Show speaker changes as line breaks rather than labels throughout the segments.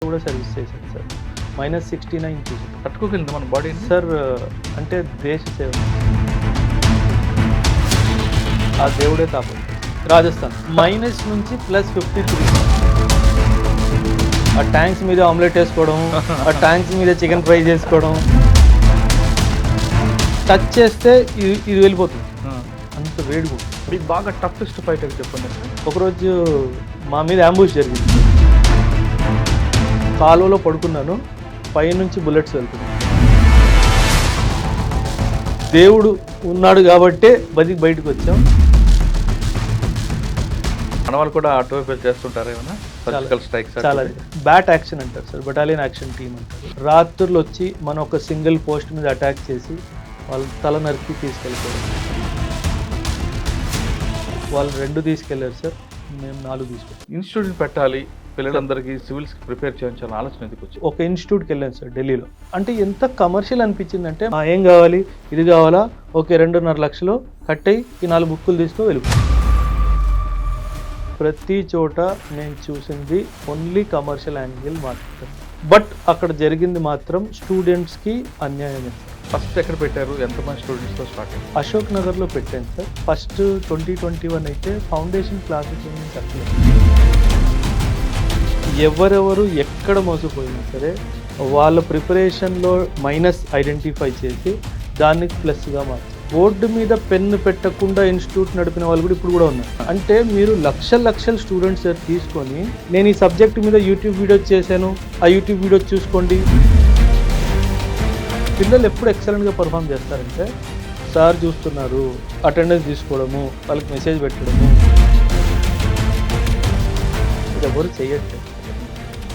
కూడా సర్వీస్ చేశాను సార్. -69 చూసి
తట్టుకోగలిగింది మన బాడీ
సార్. అంటే దేశ సేవ, ఆ దేవుడే తాపం. రాజస్థాన్ మైనస్ నుంచి +53. ఆ ట్యాంక్స్ మీద ఆమ్లెట్ వేసుకోవడం, ఆ ట్యాంక్స్ మీద చికెన్ ఫ్రై చేసుకోవడం, టచ్ చేస్తే ఇది వెళ్ళిపోతుంది, అంత వేడిగా.
మీకు బాగా టఫెస్ట్ ఫైట్ అని చెప్పండి.
ఒకరోజు మా మీద అంబుష్ జరిగింది. కాలువలో పడుకున్నాను, పైనుంచి బుల్లెట్స్ వెళ్తున్నాయి. దేవుడు ఉన్నాడు కాబట్టే బయటకు వచ్చాం.
మన వాళ్ళు కూడా అటువైపు చేస్తుంటారు ఏమన్నా సర్జికల్ స్ట్రైక్స్?
చాలా బ్యాట్ యాక్షన్ అంటారు సార్, బటాలియన్ యాక్షన్ టీమ్ అంటారు. రాత్రులు వచ్చి మనం ఒక సింగిల్ పోస్ట్ మీద అటాక్ చేసి వాళ్ళ తల నరికి తీసుకెళ్ళిపోయారు. వాళ్ళు 2 తీసుకెళ్లారు సార్, మేము 4 తీసుకెళ్ళాం.
ఇన్స్టిట్యూట్ పెట్టాలి పిల్లలందరికీ, సివిల్స్కి ప్రిపేర్ చేయించాలని ఆలోచన ఎందుకు వచ్చింది?
ఒక ఇన్స్టిట్యూట్కి వెళ్ళాను సార్ ఢిల్లీలో. అంటే ఎంత కమర్షియల్ అనిపించిందంటే, ఏం కావాలి, ఇది కావాలా, ఓకే 2.5 లక్షలు కట్టయి ఈ 4 బుక్కులు తీసుకో వెళ్ళిపో. ప్రతి చోట నేను చూసింది ఓన్లీ కమర్షియల్ యాంగిల్ మాత్రం. బట్ అక్కడ జరిగింది మాత్రం స్టూడెంట్స్కి అన్యాయమే.
ఫస్ట్ ఎక్కడ పెట్టారు? ఎంతమంది స్టూడెంట్స్తో స్టార్ట్ అయ్యారు?
అశోక్ నగర్లో పెట్టాను సార్. ఫస్ట్ 2021 అయితే ఫౌండేషన్ క్లాసెస్ ఏమీ చెప్పలేదు. ఎవరెవరు ఎక్కడ మోసపోయినా సరే వాళ్ళ ప్రిపరేషన్లో మైనస్ ఐడెంటిఫై చేసి దాన్ని ప్లస్గా మార్చారు. బోర్డు మీద పెన్ను పెట్టకుండా ఇన్స్టిట్యూట్ నడిపిన వాళ్ళు కూడా ఇప్పుడు కూడా ఉన్నారు. అంటే మీరు లక్షల స్టూడెంట్స్ తీసుకొని, నేను ఈ సబ్జెక్ట్ మీద యూట్యూబ్ వీడియో చేశాను, ఆ యూట్యూబ్ వీడియో చూసుకోండి. పిల్లలు ఎప్పుడు ఎక్సలెంట్గా పర్ఫామ్ చేస్తారంటే, సార్ చూస్తున్నారు, అటెండెన్స్ తీసుకోవడము, వాళ్ళకి మెసేజ్ పెట్టడము, ఇది ఎవరు చేయట్లేదు.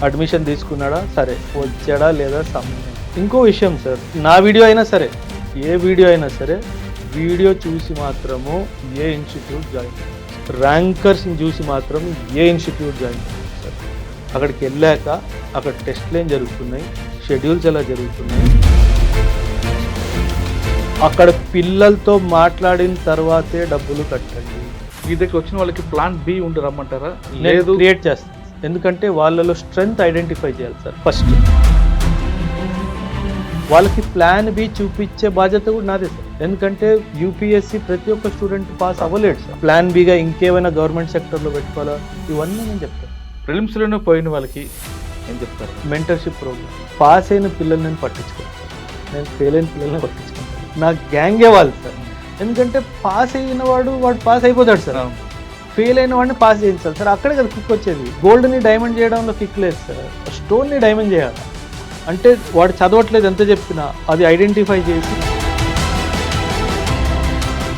అడ్మిషన్ తీసుకున్నాడా, సరే వచ్చాడా లేదా సంబంధం. ఇంకో విషయం సార్, నా వీడియో అయినా సరే, ఏ వీడియో అయినా సరే, వీడియో చూసి మాత్రము ఏ ఇన్స్టిట్యూట్ జాయిన్, ర్యాంకర్స్ని చూసి మాత్రం ఏ ఇన్స్టిట్యూట్ జాయిన్ సార్. అక్కడికి వెళ్ళాక అక్కడ టెస్ట్లు ఏం జరుగుతున్నాయి, షెడ్యూల్స్ ఎలా జరుగుతున్నాయి, అక్కడ పిల్లలతో మాట్లాడిన తర్వాతే డబ్బులు కట్టండి.
మీ దగ్గర వచ్చిన వాళ్ళకి ప్లాన్ బి ఉండి రమ్మంటారా?
లేదు, క్రియేట్ చేస్తాను. ఎందుకంటే వాళ్ళలో స్ట్రెంగ్త్ ఐడెంటిఫై చేయాలి సార్. ఫస్ట్ వాళ్ళకి ప్లాన్ బి చూపించే బాధ్యత కూడా నాదే సార్. ఎందుకంటే యూపీఎస్సీ ప్రతి ఒక్క స్టూడెంట్ పాస్ అవ్వలేడు సార్. ప్లాన్ బిగా ఇంకేమైనా గవర్నమెంట్ సెక్టర్లో పెట్టుకోవాలా, ఇవన్నీ నేను చెప్తాను.
ప్రిలిమ్స్లోనే పోయిన వాళ్ళకి ఏం చెప్తారు?
Mentorship programme. పాస్ అయిన పిల్లల్ని నేను పట్టించుకుంటాను, నేను ఫెయిల్ అయిన పిల్లల్ని పట్టించుకుంటాను. నా గ్యాంగే వాళ్ళు సార్. ఎందుకంటే పాస్ అయిన వాడు పాస్ అయిపోతాడు సార్, ఫెయిల్ అయిన వాడిని పాస్ చేయించాలి సార్. అక్కడే కదా కిక్ వచ్చేది. గోల్డ్ని డైమండ్ చేయడంలో కిక్ లేదు సార్, స్టోన్ని డైమండ్ చేయాలి. అంటే వాడు చదవట్లేదు ఎంత చెప్పినా అది ఐడెంటిఫై చేసి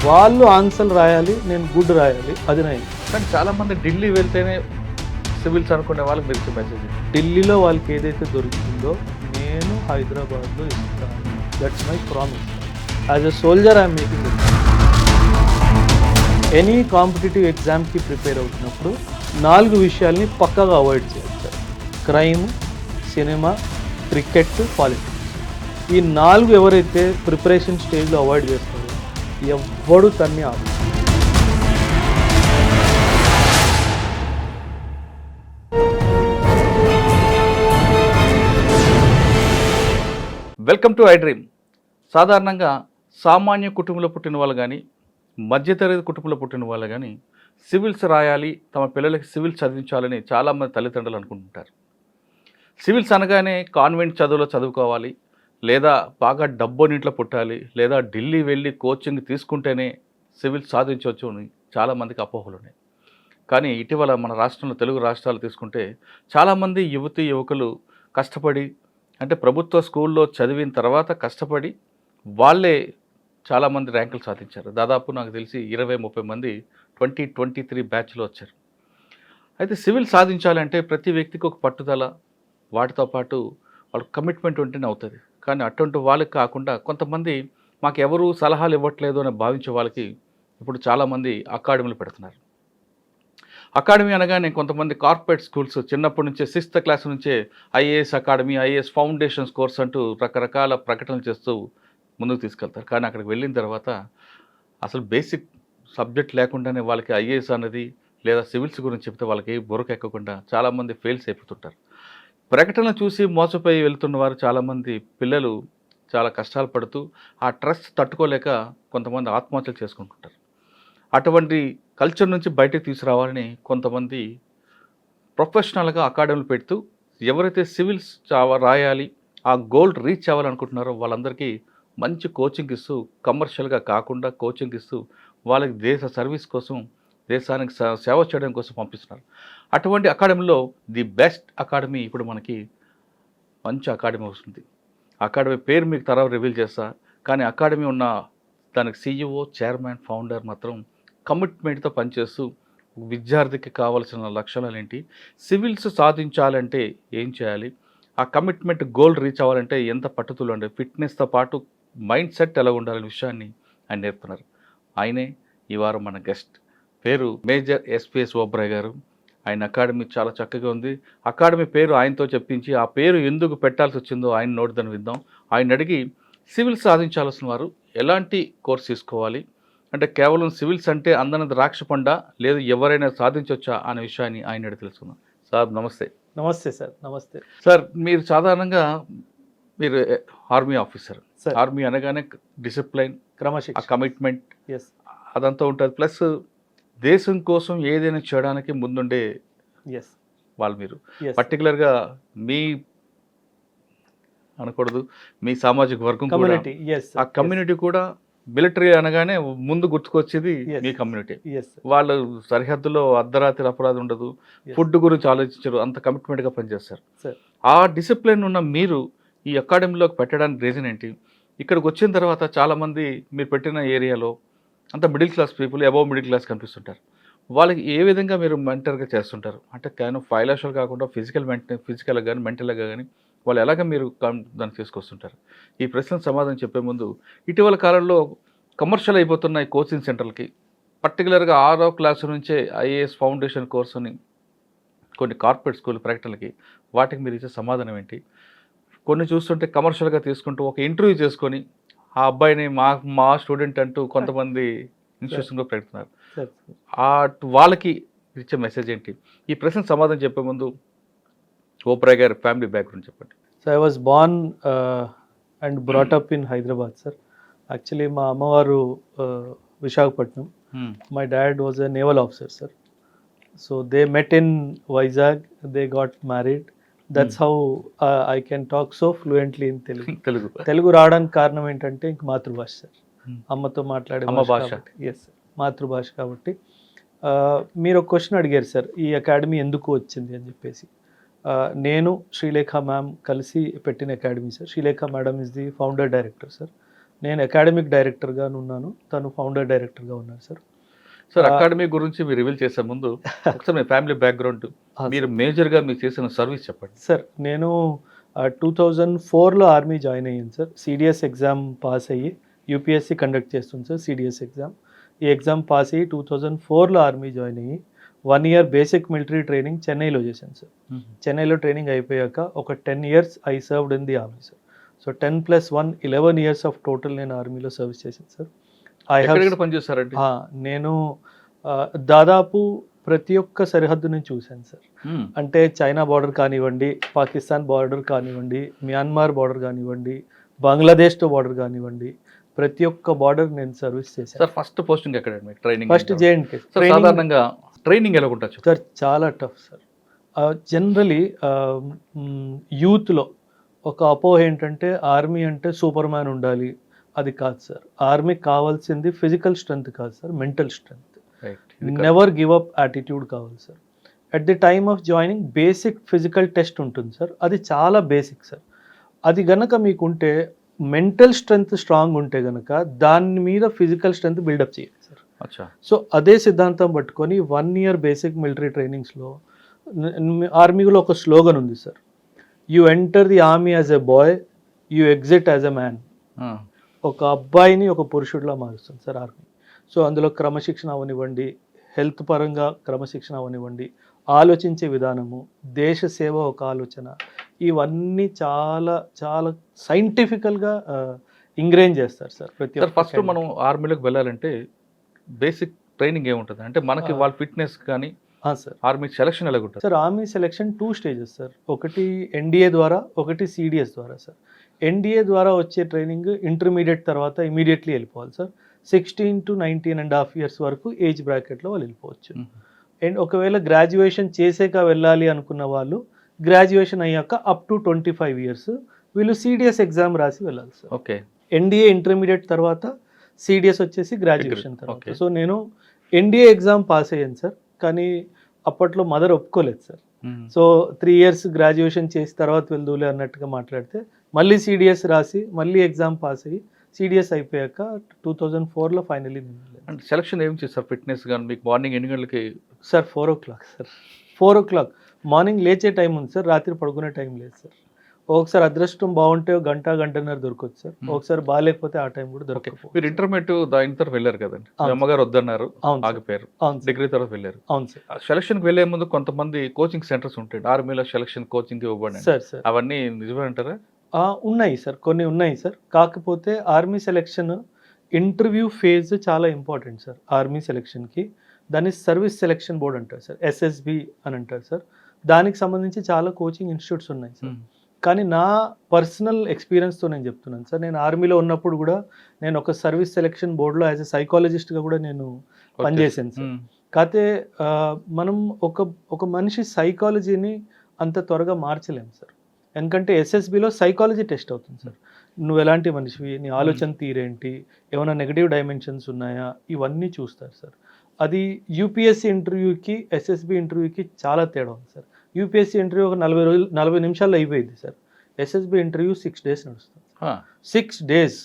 వాళ్ళు ఆన్సర్లు రాయాలి, నేను గుడ్ రాయాలి, అది నా.
కానీ చాలామంది ఢిల్లీ వెళ్తేనే సివిల్స్ అనుకునే వాళ్ళకి మీరు మెసేజ్,
ఢిల్లీలో వాళ్ళకి ఏదైతే దొరుకుతుందో నేను హైదరాబాద్లో ఇస్తాను. That's my promise. As a soldier I'm making it. Any competitive ఎగ్జామ్కి ప్రిపేర్ అవుతున్నప్పుడు 4 విషయాల్ని పక్కాగా అవాయిడ్ చేయాలి sir. Crime, cinema, cricket, politics. ఈ 4 ఎవరైతే ప్రిపరేషన్ స్టేజ్లో అవాయిడ్ చేస్తారో ఎవ్వడు తన్ని ఆపు.
Welcome to I dream. సాధారణంగా సామాన్య కుటుంబంలో పుట్టిన వాళ్ళు కానీ, మధ్యతరగతి కుటుంబంలో పుట్టిన వాళ్ళు కానీ సివిల్స్ రాయాలి, తమ పిల్లలకి సివిల్స్ చదివించాలని చాలామంది తల్లిదండ్రులు అనుకుంటుంటారు. సివిల్స్ అనగానే కాన్వెంట్ చదువులో చదువుకోవాలి, లేదా బాగా డబ్బునింట్లో పుట్టాలి, లేదా ఢిల్లీ వెళ్ళి కోచింగ్ తీసుకుంటేనే సివిల్స్ సాధించవచ్చు అని చాలామందికి అపోహలు ఉన్నాయి. కానీ ఇటీవల మన రాష్ట్రంలో, తెలుగు రాష్ట్రాలు తీసుకుంటే చాలామంది యువతీ యువకులు కష్టపడి, అంటే ప్రభుత్వ స్కూల్లో చదివిన తర్వాత కష్టపడి వాళ్ళే చాలామంది ర్యాంకులు సాధించారు. దాదాపు నాకు తెలిసి 20-30 మంది 2023 బ్యాచ్లో వచ్చారు. అయితే సివిల్ సాధించాలంటే ప్రతి వ్యక్తికి ఒక పట్టుదల, వాటితో పాటు వాళ్ళ కమిట్మెంట్ ఉంటేనే అవుతుంది. కానీ అటువంటి వాళ్ళకి కాకుండా కొంతమంది మాకు ఎవరు సలహాలు ఇవ్వట్లేదు అని భావించే వాళ్ళకి ఇప్పుడు చాలామంది అకాడమీలు పెడుతున్నారు. అకాడమీ అనగానే కొంతమంది కార్పొరేట్ స్కూల్స్ చిన్నప్పటి నుంచే 6th క్లాస్ నుంచే IAS academy, IAS foundations course అంటూ రకరకాల ప్రకటనలు చేస్తూ ముందుకు తీసుకెళ్తారు. కానీ అక్కడికి వెళ్ళిన తర్వాత అసలు బేసిక్ సబ్జెక్ట్ లేకుండానే వాళ్ళకి ఐఏఎస్ అనేది, లేదా సివిల్స్ గురించి చెప్తే వాళ్ళకి బుర్రకు ఎక్కకుండా చాలామంది ఫెయిల్స్ అయిపోతుంటారు. ప్రకటనలు చూసి మోసపోయి వెళ్తున్న వారు చాలామంది పిల్లలు చాలా కష్టాలు పడుతూ ఆ ట్రస్ట్ తట్టుకోలేక కొంతమంది ఆత్మహత్యలు చేసుకుంటుంటారు. అటువంటి కల్చర్ నుంచి బయటకు తీసుకురావాలని కొంతమంది ప్రొఫెషనల్గా అకాడమీలు పెడుతూ ఎవరైతే సివిల్స్ రాయాలి, ఆ గోల్ రీచ్ అవ్వాలనుకుంటున్నారో వాళ్ళందరికీ మంచి కోచింగ్ ఇస్తూ, కమర్షియల్గా కాకుండా కోచింగ్ ఇస్తూ వాళ్ళకి దేశ సర్వీస్ కోసం, దేశానికి సేవ చేయడం కోసం పంపిస్తున్నారు. అటువంటి అకాడమీలో ది బెస్ట్ అకాడమీ ఇప్పుడు మనకి మంచి అకాడమీ వస్తుంది. అకాడమీ పేరు మీకు తర్వాత రివీల్ చేస్తా. కానీ అకాడమీ ఉన్న దానికి CEO, చైర్మన్, ఫౌండర్ మాత్రం కమిట్మెంట్తో పనిచేస్తూ విద్యార్థికి కావాల్సిన లక్షణాలు ఏంటి, సివిల్స్ సాధించాలంటే ఏం చేయాలి, ఆ కమిట్మెంట్ గోల్ రీచ్ అవ్వాలంటే ఎంత పట్టుదల ఉండాలి, ఫిట్నెస్తో పాటు మైండ్ సెట్ ఎలా ఉండాలనే విషయాన్ని ఆయన నేర్పుతున్నారు. ఆయనే ఈ వారం మన గెస్ట్. పేరు మేజర్ SPS ఓబ్రాయ్ గారు. ఆయన అకాడమీ చాలా చక్కగా ఉంది. అకాడమీ పేరు ఆయనతో చెప్పించి ఆ పేరు ఎందుకు పెట్టాల్సి వచ్చిందో ఆయన నోటిదని విద్దాం. ఆయన అడిగి సివిల్స్ సాధించాల్సిన వారు ఎలాంటి కోర్స్ తీసుకోవాలి, అంటే కేవలం సివిల్స్ అంటే అందరిది ద్రాక్ష పండ, లేదు ఎవరైనా సాధించవచ్చా అనే విషయాన్ని ఆయన అడిగి తెలుసుకుందాం. సార్ నమస్తే.
నమస్తే సార్. నమస్తే
సార్. మీరు సాధారణంగా మీరు ఆర్మీ ఆఫీసర్.
సార్.
ఆర్మీ అనగానే డిసిప్లైన్,
క్రమశిక్షణ,
కమిట్మెంట్
ఎస్
అదంతా ఉంటుంది. ప్లస్ దేశం కోసం ఏదైనా చేయడానికి ముందుండే
ఎస్
వాళ్ళు మీరు.
ఎస్
పర్టికులర్గా మీ అనకూడదు, మీ సామాజిక వర్గం కూడా,
కమ్యూనిటీ, ఎస్
ఆ కమ్యూనిటీ కూడా మిలిటరీ అనగానే ముందు గుర్తుకొచ్చేది
Yes.
మీ కమ్యూనిటీ.
ఎస్
వాళ్ళు సరిహద్దులో అర్ధరాత్రి అపరాధం ఉండదు,
Yes.
ఫుడ్ గురించి ఆలోచించరు, అంత కమిట్మెంట్గా పనిచేస్తారు.
సార్.
ఆ డిసిప్లిన్ ఉన్న మీరు ఈ అకాడమీలోకి పెట్టడానికి రీజన్ ఏంటి? ఇక్కడికి వచ్చిన తర్వాత చాలామంది మీరు పెట్టిన ఏరియాలో అంత middle class people, above middle class కనిపిస్తుంటారు. వాళ్ళకి ఏ విధంగా మీరు మెంటర్గా చేస్తుంటారు? అంటే కేవలం ఫైనాన్షియల్ కాకుండా ఫిజికల్గా కానీ మెంటల్గా కానీ వాళ్ళు ఎలాగ మీరు దాన్ని తీసుకొస్తుంటారు? ఈ ప్రశ్నకు సమాధానం చెప్పే ముందు, ఇటీవల కాలంలో కమర్షియల్ అయిపోతున్న ఈ కోచింగ్ సెంటర్లకి, పర్టికులర్గా 6వ క్లాసు నుంచే IAS ఫౌండేషన్ కోర్స్ అని కొన్ని కార్పొరేట్ స్కూల్ ప్రకటనలకి, వాటికి మీరు ఇచ్చే సమాధానం ఏంటి? కొన్ని చూస్తుంటే కమర్షియల్గా తీసుకుంటూ ఒక ఇంటర్వ్యూ చేసుకొని ఆ అబ్బాయిని మా స్టూడెంట్ అంటూ కొంతమంది ఇన్స్టిట్యూషన్లో పెడుతున్నారు.
సార్.
వాళ్ళకి ఇచ్చే మెసేజ్ ఏంటి? ఈ ప్రశ్నకు సమాధానం చెప్పే ముందు ఓబ్రాయ్ గారి ఫ్యామిలీ బ్యాక్గ్రౌండ్ చెప్పండి.
So I was born and brought up in Hyderabad sir. Actually మా అమ్మవారు Visakhapatnam. My dad was a naval officer sir. So they met in Vizag, they got married. That's how I can talk so fluently in Telugu. Telugu రావడానికి కారణం ఏంటంటే ఇంక మాతృభాష sir. అమ్మతో మాట్లాడే
అమ్మ భాష.
ఎస్, మాతృభాష కాబట్టి. మీరు ఒక క్వశ్చన్ అడిగారు సార్, ఈ అకాడమీ ఎందుకు వచ్చింది అని చెప్పేసి. నేను శ్రీలేఖ మ్యామ్ కలిసి పెట్టిన academy sir. Srilekha madam is the founder director sir. నేను అకాడమిక్ డైరెక్టర్గా ఉన్నాను, తను ఫౌండర్ డైరెక్టర్గా ఉన్నారు సార్.
సార్, అకాడమీ గురించి మీరు రివీల్ చేసే ముందు ఒకసారి మీ ఫ్యామిలీ బ్యాక్గ్రౌండ్, మీరు మేజర్గా మీకు చేసిన సర్వీస్ చెప్పండి.
సార్, నేను 2004లో ఆర్మీ జాయిన్ అయ్యాను సార్. CDS ఎగ్జామ్ పాస్ అయ్యి UPSC కండక్ట్ చేస్తుంది సార్ CDS ఎగ్జామ్. ఈ ఎగ్జామ్ పాస్ అయ్యి 2004లో ఆర్మీ జాయిన్ అయ్యి 1 year బేసిక్ మిలిటరీ ట్రైనింగ్ చెన్నైలో చేశాను సార్. చెన్నైలో ట్రైనింగ్ అయిపోయాక ఒక 10 years I served in the army sir. So 10+1 11 years of total నేను ఆర్మీలో సర్వీస్ చేశాను సార్.
ఎక్కడ పనిచేస్తారండి?
నేను దాదాపు ప్రతి ఒక్క సరిహద్దుని చూశాను సార్. అంటే చైనా బార్డర్ కానివ్వండి, పాకిస్తాన్ బార్డర్ కానివ్వండి, మియాన్మార్ బార్డర్ కానివ్వండి, బంగ్లాదేశ్తో బార్డర్ కానివ్వండి, ప్రతి ఒక్క బార్డర్ నేను సర్వీస్ చేశాను
సార్. ఫస్ట్ పోస్టింగ్ ఎక్కడ ట్రైనింగ్?
First J&K.
సాధారణంగా ట్రైనింగ్ ఎలా ఉంటుంది
సార్? చాలా టఫ్ సార్. జనరలీ యూత్లో ఒక అపోహ ఏంటంటే ఆర్మీ అంటే సూపర్ మ్యాన్ ఉండాలి, అది కాదు సార్. ఆర్మీకి కావాల్సింది ఫిజికల్ స్ట్రెంగ్త్ కాదు sir, mental strength. Never give up attitude కావాలి sir. At the time of joining basic physical test ఉంటుంది సార్. అది చాలా బేసిక్ సార్. అది గనక మీకుంటే, మెంటల్ స్ట్రెంగ్త్ స్ట్రాంగ్ ఉంటే గనక దాని మీద ఫిజికల్ స్ట్రెంగ్త్ బిల్డప్ చేయాలి సార్. సో అదే సిద్ధాంతం పట్టుకొని 1 year బేసిక్ మిలిటరీ ట్రైనింగ్స్లో ఆర్మీలో ఒక స్లోగన్ ఉంది sir. You enter the army as a boy, you exit as a man. ఒక అబ్బాయిని ఒక పురుషుడిలా మారుస్తుంది సార్ ఆర్మీ. సో అందులో క్రమశిక్షణ అవనివ్వండి, హెల్త్ పరంగా క్రమశిక్షణ అవనివ్వండి, ఆలోచించే విధానము, దేశ సేవ ఒక ఆలోచన, ఇవన్నీ చాలా చాలా సైంటిఫికల్గా ఇంగ్రేన్ చేస్తారు సార్ ప్రతి ఒక్క.
ఫస్ట్ మనం ఆర్మీలోకి వెళ్ళాలంటే బేసిక్ ట్రైనింగ్ ఏముంటుంది అంటే మనకి వాళ్ళ ఫిట్నెస్ కానీ
సార్
ఆర్మీ సెలక్షన్ ఎలా ఉంటుంది?
Sir army selection 2 stages sir. ఒకటి ఎన్డీఏ ద్వారా, ఒకటి సిడిఎస్ ద్వారా సార్. ఎన్డీఏ ద్వారా వచ్చే ట్రైనింగ్ ఇంటర్మీడియట్ తర్వాత ఇమీడియట్లీ వెళ్ళిపోవాలి సార్. 16 to 19.5 years వరకు ఏజ్ బ్రాకెట్లో వాళ్ళు వెళ్ళిపోవచ్చు. అండ్ ఒకవేళ గ్రాడ్యుయేషన్ చేసాక వెళ్ళాలి అనుకున్న వాళ్ళు గ్రాడ్యుయేషన్ అయ్యాక అప్ టు 25 years వీళ్ళు సిడిఎస్ ఎగ్జామ్ రాసి వెళ్ళాలి సార్.
ఓకే.
ఎన్డీఏ ఇంటర్మీడియట్ తర్వాత సిడిఎస్ వచ్చేసి గ్రాడ్యుయేషన్ తర్వాత.
Okay.
సో నేను ఎన్డీఏ ఎగ్జామ్ పాస్ అయ్యాను సార్, కానీ అప్పట్లో మదర్ ఒప్పుకోలేదు సార్. సో 3 years గ్రాడ్యుయేషన్ చేసి తర్వాత వెళ్దూలే అన్నట్టుగా మాట్లాడితే మళ్ళీ సిడిఎస్ రాసి మళ్ళీ ఎగ్జామ్ పాస్ అయ్యి సిడిఎస్ అయిపోయాక 2004లో ఫైనలీ
అంటే సెలక్షన్ ఏం చేస్తారు ఫిట్నెస్ కానీ మీకు మార్నింగ్ ఎన్ని గంటలకి?
Sir 4 o'clock sir. 4 o'clock morning లేచే టైం ఉంది సార్, రాత్రి పడుకునే టైం లేదు సార్. ఒకసారి అదృష్టం బాగుంటే గంటన్నర దొరకవచ్చు సార్, ఒకసారి బాగాలేకపోతే ఆ టైం కూడా దొరకదు.
మీరు ఇంటర్మీడియట్ దాని తర్వాత వెళ్ళారు కదండి, మీ అమ్మగారు వద్దన్నారు, ఆగిపోయారు, డిగ్రీ తర్వాత వెళ్ళారు.
అవును సార్.
సెలక్షన్కి వెళ్ళే ముందు కొంతమంది కోచింగ్ సెంటర్స్ ఉంటాయి, ఆర్మీలో సెలక్షన్ కోచింగ్ ఇవ్వబడి
సార్. సార్
అవన్నీ నిజమే అంటారా?
ఉన్నాయి సార్, కొన్ని ఉన్నాయి సార్. కాకపోతే ఆర్మీ సెలెక్షన్ ఇంటర్వ్యూ ఫేజ్ చాలా ఇంపార్టెంట్ సార్ ఆర్మీ సెలెక్షన్కి. దాన్ని సర్వీస్ సెలెక్షన్ బోర్డ్ అంటారు సార్, ఎస్ఎస్బి అని అంటారు సార్. దానికి సంబంధించి చాలా కోచింగ్ ఇన్స్టిట్యూట్స్ ఉన్నాయి సార్. కానీ నా పర్సనల్ ఎక్స్పీరియన్స్తో నేను చెప్తున్నాను సార్, నేను ఆర్మీలో ఉన్నప్పుడు కూడా నేను ఒక సర్వీస్ సెలెక్షన్ బోర్డులో యాజ్ ఎ సైకాలజిస్ట్గా కూడా నేను పనిచేశాను సార్. కాకపోతే మనం ఒక మనిషి సైకాలజీని అంత త్వరగా మార్చలేము సార్. ఎందుకంటే ఎస్ఎస్బిలో సైకాలజీ టెస్ట్ అవుతుంది సార్. నువ్వు ఎలాంటి మనిషివి, నీ ఆలోచన తీరేంటి, ఏమైనా నెగిటివ్ డైమెన్షన్స్ ఉన్నాయా, ఇవన్నీ చూస్తారు సార్. అది యూపీఎస్సీ ఇంటర్వ్యూకి ఎస్ఎస్బి ఇంటర్వ్యూకి చాలా తేడా ఉంది సార్. యూపీఎస్సీ ఇంటర్వ్యూ ఒక 40 నిమిషాల్లో అయిపోయింది సార్. ఎస్ఎస్బి ఇంటర్వ్యూ 6 days నడుస్తుంది. 6 days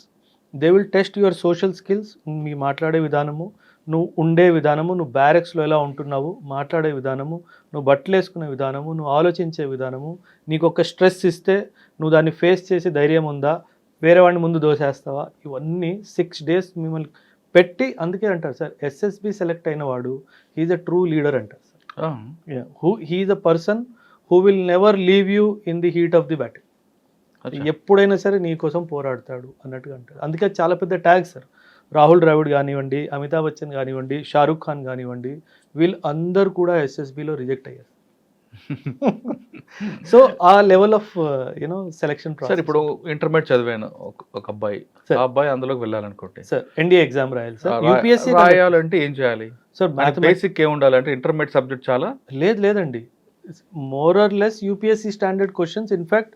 they will test your social skills, మీ మాట్లాడే విధానము, నువ్వు ఉండే విధానము, నువ్వు బ్యారెక్స్లో ఎలా ఉంటున్నావు, మాట్లాడే విధానము, నువ్వు బట్టలు వేసుకునే విధానము, నువ్వు ఆలోచించే విధానము, నీకు ఒక స్ట్రెస్ ఇస్తే నువ్వు దాన్ని ఫేస్ చేసి ధైర్యం ఉందా, వేరే వాడిని ముందు దోసేస్తావా, ఇవన్నీ 6 days మిమ్మల్ని పెట్టి. అందుకే అంటారు సార్ ఎస్ఎస్బి సెలెక్ట్ అయిన వాడు హీఈస్ అ ట్రూ లీడర్ అంటారు sir. He's a person who will never leave you in the heat of the battle. ఎప్పుడైనా సరే నీ కోసం పోరాడతాడు అన్నట్టుగా అంటారు. అందుకే చాలా పెద్ద ట్యాగ్ సార్. రాహుల్ ద్రావిడ్ కానివ్వండి, అమితాబ్ బచ్చన్ కానివ్వండి, షారూక్ ఖాన్ కానివ్వండి, వీళ్ళు అందరు కూడా ఎస్ఎస్బిలో రిజెక్ట్ అయ్యారు. సో ఆ లెవెల్ ఆఫ్ సెలెక్షన్
సార్. ఇప్పుడు ఇంటర్మీడియట్ చదివాను ఒక అబ్బాయి, ఆ అబ్బాయి అందులోకి వెళ్ళాలనుకుంటే
సార్ ఎన్డీఏ ఎగ్జామ్ రాయాలి సార్. యూపీఎస్సీ
రాయాలంటే ఏం చేయాలి
సార్?
బేసిక్ ఏం ఉండాలంటే ఇంటర్మీడియట్ సబ్జెక్ట్ చాలా
లేదండి, more or less UPSC standard questions, in fact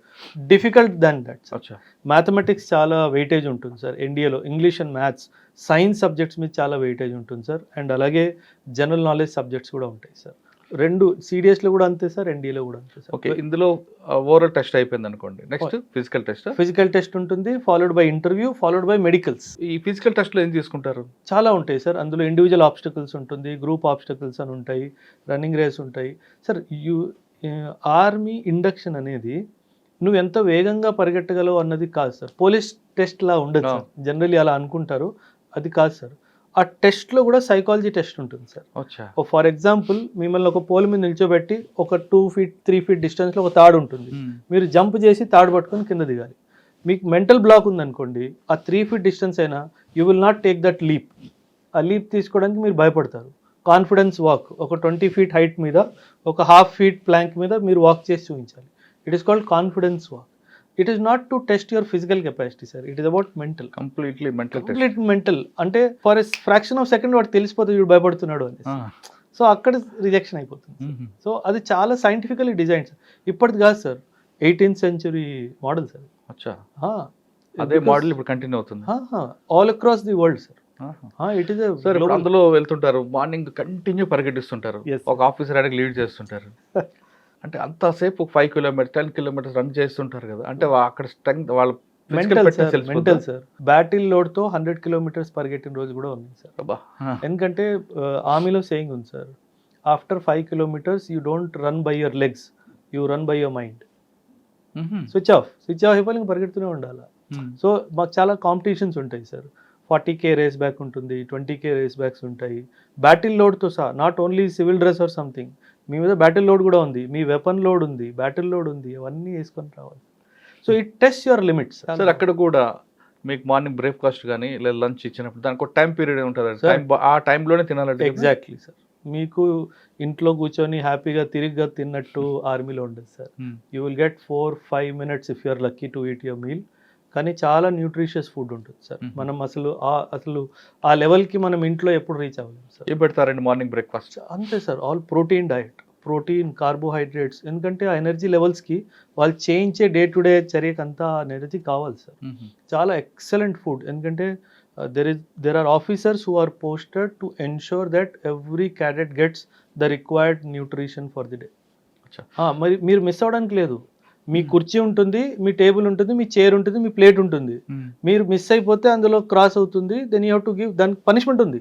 difficult than that. Mathematics చాలా వెయిటేజ్ ఉంటుంది సార్ ఎన్డీఏలో, English and maths, science subjects మీద చాలా వెయిటేజ్ ఉంటుంది సార్. అండ్ అలాగే జనరల్ నాలెడ్జ్ సబ్జెక్ట్స్ కూడా ఉంటాయి సార్. 2 సిడిఎస్లో కూడా అంతే సార్, ఎన్డీఏలో కూడా అంతే సార్.
ఓకే. ఇందులో ఓవరాల్ టెస్ట్ అయిపోయింది అనుకోండి, next physical test.
Physical test ఉంటుంది, followed by interview, followed by medicals.
ఈ ఫిజికల్ టెస్ట్లో ఏం తీసుకుంటారు?
చాలా ఉంటాయి సార్. అందులో ఇండివిజువల్ ఆబ్స్టకల్స్ ఉంటుంది, గ్రూప్ ఆబ్స్టకల్స్ అని ఉంటాయి, రన్నింగ్ రేస్ ఉంటాయి సార్. ఆర్మీ ఇండక్షన్ అనేది నువ్వు ఎంత వేగంగా పరిగెట్టగలవు అన్నది కాదు సార్. పోలీస్ టెస్ట్ లా ఉండదు సార్, జనరల్లీ అలా అనుకుంటారు, అది కాదు సార్. ఆ టెస్ట్లో కూడా సైకాలజీ టెస్ట్ ఉంటుంది సార్. ఫర్ ఎగ్జాంపుల్ మిమ్మల్ని ఒక పోల్ మీద నిల్చోబెట్టి ఒక 2 feet 3 feet డిస్టెన్స్లో ఒక తాడు ఉంటుంది, మీరు జంప్ చేసి తాడు పట్టుకొని కింద దిగాలి. మీకు మెంటల్ బ్లాక్ ఉందనుకోండి, ఆ 3 feet డిస్టెన్స్ అయినా you will not take that leap. ఆ లీప్ తీసుకోవడానికి మీరు భయపడతారు. కాన్ఫిడెన్స్ వాక్, ఒక 20 feet హైట్ మీద ఒక 1/2 feet ప్లాంక్ మీద మీరు వాక్ చేసి చూపించాలి. It is called confidence walk. It is not to test your physical capacity sir, it is about mental. Complete mental. అంటే for a fraction of second వాడు తెలిసిపోతుంది వీడు భయపడుతున్నాడు అని. సో అక్కడ రిజెక్షన్ అయిపోతుంది. సో అది చాలా సైంటిఫికల్లీ డిజైన్ సార్. ఇప్పటిది కాదు సార్, 18th century మోడల్ సార్.
అదే మోడల్ ఇప్పుడు కంటిన్యూ అవుతుంది
all across the world sir. It is
sir. అందులో వెళ్తుంటారు, మార్నింగ్ కంటిన్యూ పరిగెట్టిస్తుంటారు, ఒక ఆఫీసర్ అడిగి లీడ్ చేస్తుంటారు. అంటే అంతసేపు ఒక 5 kilometers 10 kilometers రన్ చేస్తుంటారు కదా, అంటే అక్కడ స్ట్రెంగ్త్ వాళ్ళ
మెంటల్ సార్. బ్యాటిల్ లోడ్తో 100 kilometers పరిగెట్టిన రోజు కూడా ఉంది సార్. ఎందుకంటే ఆర్మీలో సేయింగ్ ఉంది sir, after 5 kilometers you don't run by your legs, you run by your mind. Switch off అయిపోయి పరిగెడుతూనే ఉండాలి. సో మాకు చాలా కాంపిటీషన్స్ ఉంటాయి సార్. 40K రేస్ బ్యాక్ ఉంటుంది, 20K రేస్ బ్యాక్స్ ఉంటాయి బ్యాటిల్ లోడ్తో సహా. Not only civil dress or something, మీ మీద బ్యాటిల్ లోడ్ కూడా ఉంది, మీ వెపన్ లోడ్ ఉంది, బ్యాటిల్ లోడ్ ఉంది, అవన్నీ వేసుకొని రావాలి. So it test your limits
sir. అక్కడ కూడా మీకు మార్నింగ్ బ్రేక్ఫాస్ట్ కానీ లేదా లంచ్ ఇచ్చినప్పుడు దానికి ఒక టైం పీరియడ్ ఉంటుంది,
Sir.
ఆ టైంలోనే తినాలంటే
ఎగ్జాక్ట్లీ సార్. మీకు ఇంట్లో కూర్చొని హ్యాపీగా తిరిగ్గా తిన్నట్టు ఆర్మీలో ఉండదు sir. You will get 4-5 minutes if you are lucky to eat your meal. కానీ చాలా న్యూట్రిషియస్ ఫుడ్ ఉంటుంది సార్. మనం అసలు ఆ లెవెల్కి మనం ఇంట్లో ఎప్పుడు రీచ్ అవ్వలేము సార్.
ఏం పెడతారండి మార్నింగ్ బ్రేక్ఫాస్ట్?
అంతే sir, all protein diet, protein, carbohydrates. ఎందుకంటే ఆ ఎనర్జీ లెవెల్స్కి వాళ్ళు చేయించే డే టు డే చర్యకి అంతా ఎనర్జీ కావాలి సార్. చాలా ఎక్సలెంట్ ఫుడ్. ఎందుకంటే there are officers who are posted to ensure that every cadet gets the required nutrition for the day. మరి మీరు మిస్ అవ్వడానికి లేదు. మీ కుర్చీ ఉంటుంది, మీ టేబుల్ ఉంటుంది, మీ చైర్ ఉంటుంది, మీ ప్లేట్ ఉంటుంది. మీరు మిస్ అయిపోతే అందులో క్రాస్ అవుతుంది, then you have to give, దానికి పనిష్మెంట్ ఉంది.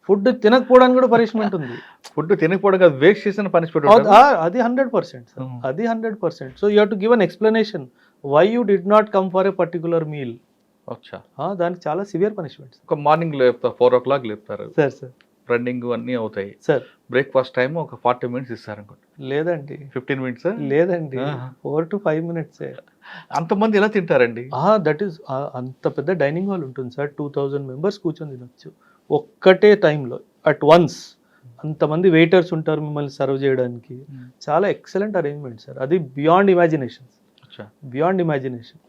ఫుడ్ తినకపోవడానికి కూడా పనిష్మెంట్ ఉంది.
ఫుడ్ తినకపోవడం కాదు, వేస్ట్ చేసిన పనిష్మెంట్
అది 100% సార్. అది 100%. So you have to give an explanation why you did not come for a particular meal. దానికి చాలా సివియర్ పనిష్మెంట్.
ఒక మార్నింగ్ లేపుతారు, 4 o'clock లేపుతారు
సార్.
రన్నింగ్ అన్నీ అవుతాయి
సార్.
బ్రేక్ఫాస్ట్ టైం ఒక 40 minutes ఇస్తారు అనుకోండి.
లేదండి,
15 minutes.
లేదండి, 4 to 5 minutes.
అంతమంది ఎలా తింటారండి?
దట్ ఈస్ అంత పెద్ద డైనింగ్ హాల్ ఉంటుంది సార్. 2000 members కూర్చొని తినొచ్చు ఒక్కటే టైంలో అట్ వన్స్. అంతమంది వెయిటర్స్ ఉంటారు మిమ్మల్ని సర్వ్ చేయడానికి. చాలా ఎక్సలెంట్ అరేంజ్మెంట్ సార్. అది బియాండ్ ఇమాజినేషన్.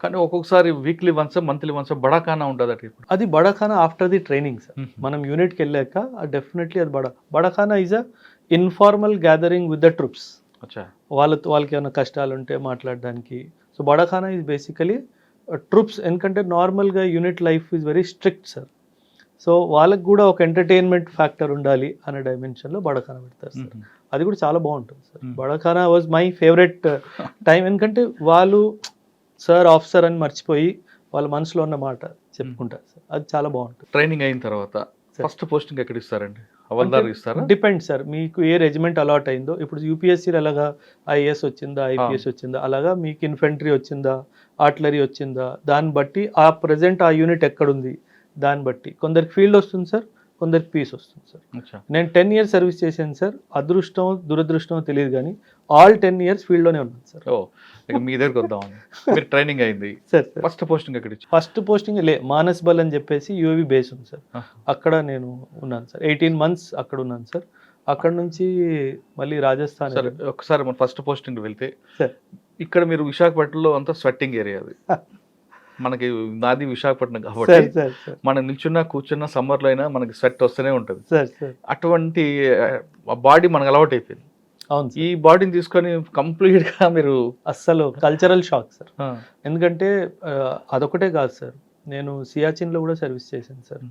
కానీ ఒక్కొక్కసారి weekly once, monthly once barakhana ఉంటుంది.
అది barakhana after the training sir. మనం యూనిట్కి వెళ్ళాక డెఫినెట్లీ అది barakhana is a informal gathering with the troops. వాళ్ళకి ఏమైనా కష్టాలు ఉంటే మాట్లాడడానికి. సో బడాఖానా ఈజ్ బేసికలీ ట్రూప్స్. ఎందుకంటే నార్మల్గా unit life is very strict sir. So వాళ్ళకి కూడా ఒక ఎంటర్టైన్మెంట్ ఫ్యాక్టర్ ఉండాలి అనే డైమెన్షన్లో బడాఖానా పెడతారు సార్. అది కూడా చాలా బాగుంటుంది sir. Barakhana was my favourite time. ఎందుకంటే వాళ్ళు సార్, ఆఫీసర్ అని మర్చిపోయి వాళ్ళ మనసులో ఉన్న మాట చెప్పుకుంటారు సార్. అది చాలా బాగుంటుంది.
ట్రైనింగ్ అయిన తర్వాత ఫస్ట్ పోస్టింగ్ ఎక్కడ ఇస్తారండి? హవల్దార్ ఇస్తారా?
డిపెండ్ సార్, మీకు ఏ రెజిమెంట్ అలాట్ అయిందో. ఇప్పుడు యూపీఎస్సీలో అలాగా ఐఏఎస్ వచ్చిందా, ఐపీఎస్ వచ్చిందా, అలాగా మీకు ఇన్ఫెంట్రీ వచ్చిందా, ఆర్టిలరీ వచ్చిందా, దాన్ని బట్టి ఆ ప్రెజెంట్ ఆ యూనిట్ ఎక్కడుంది దాన్ని బట్టి కొందరికి ఫీల్డ్ వస్తుంది సార్, కొందరికి పీస్ వస్తుంది సార్. నేను 10 years సర్వీస్ చేశాను సార్. అదృష్టం దురదృష్టం తెలియదు కానీ ఆల్ 10 years ఫీల్డ్లోనే ఉన్నాను సార్.
మీ దగ్గరకు వద్దాం. మీరు ట్రైనింగ్ అయింది
సార్.
ఫస్ట్ పోస్టింగ్ ఎక్కడ?
ఫస్ట్ పోస్టింగ్ మానస్ బల్ అని చెప్పేసి యూఏవి బేస్ ఉంది సార్. అక్కడ నేను ఉన్నాను సార్. 18 months అక్కడ ఉన్నాను సార్. అక్కడ నుంచి మళ్ళీ రాజస్థాన్.
ఒకసారి మన ఫస్ట్ పోస్టింగ్ వెళ్తే ఇక్కడ మీరు విశాఖపట్నంలో అంతా స్వెట్టింగ్ ఏరియా. అది మనకి నాది విశాఖపట్నం కాబట్టి మనం నిల్చున్నా కూర్చున్నా సమ్మర్లో అయినా మనకి స్వెట్ వస్తూనే ఉంటుంది. అటువంటి బాడీ మనకు అలవాటు అయిపోయింది.
అవును.
ఈ బాడీని తీసుకొని కంప్లీట్ గా మీరు
అస్సలు కల్చరల్ షాక్ సార్. ఎందుకంటే అదొకటే కాదు సార్, నేను సియాచిన్ లో కూడా సర్వీస్ చేశాను సార్.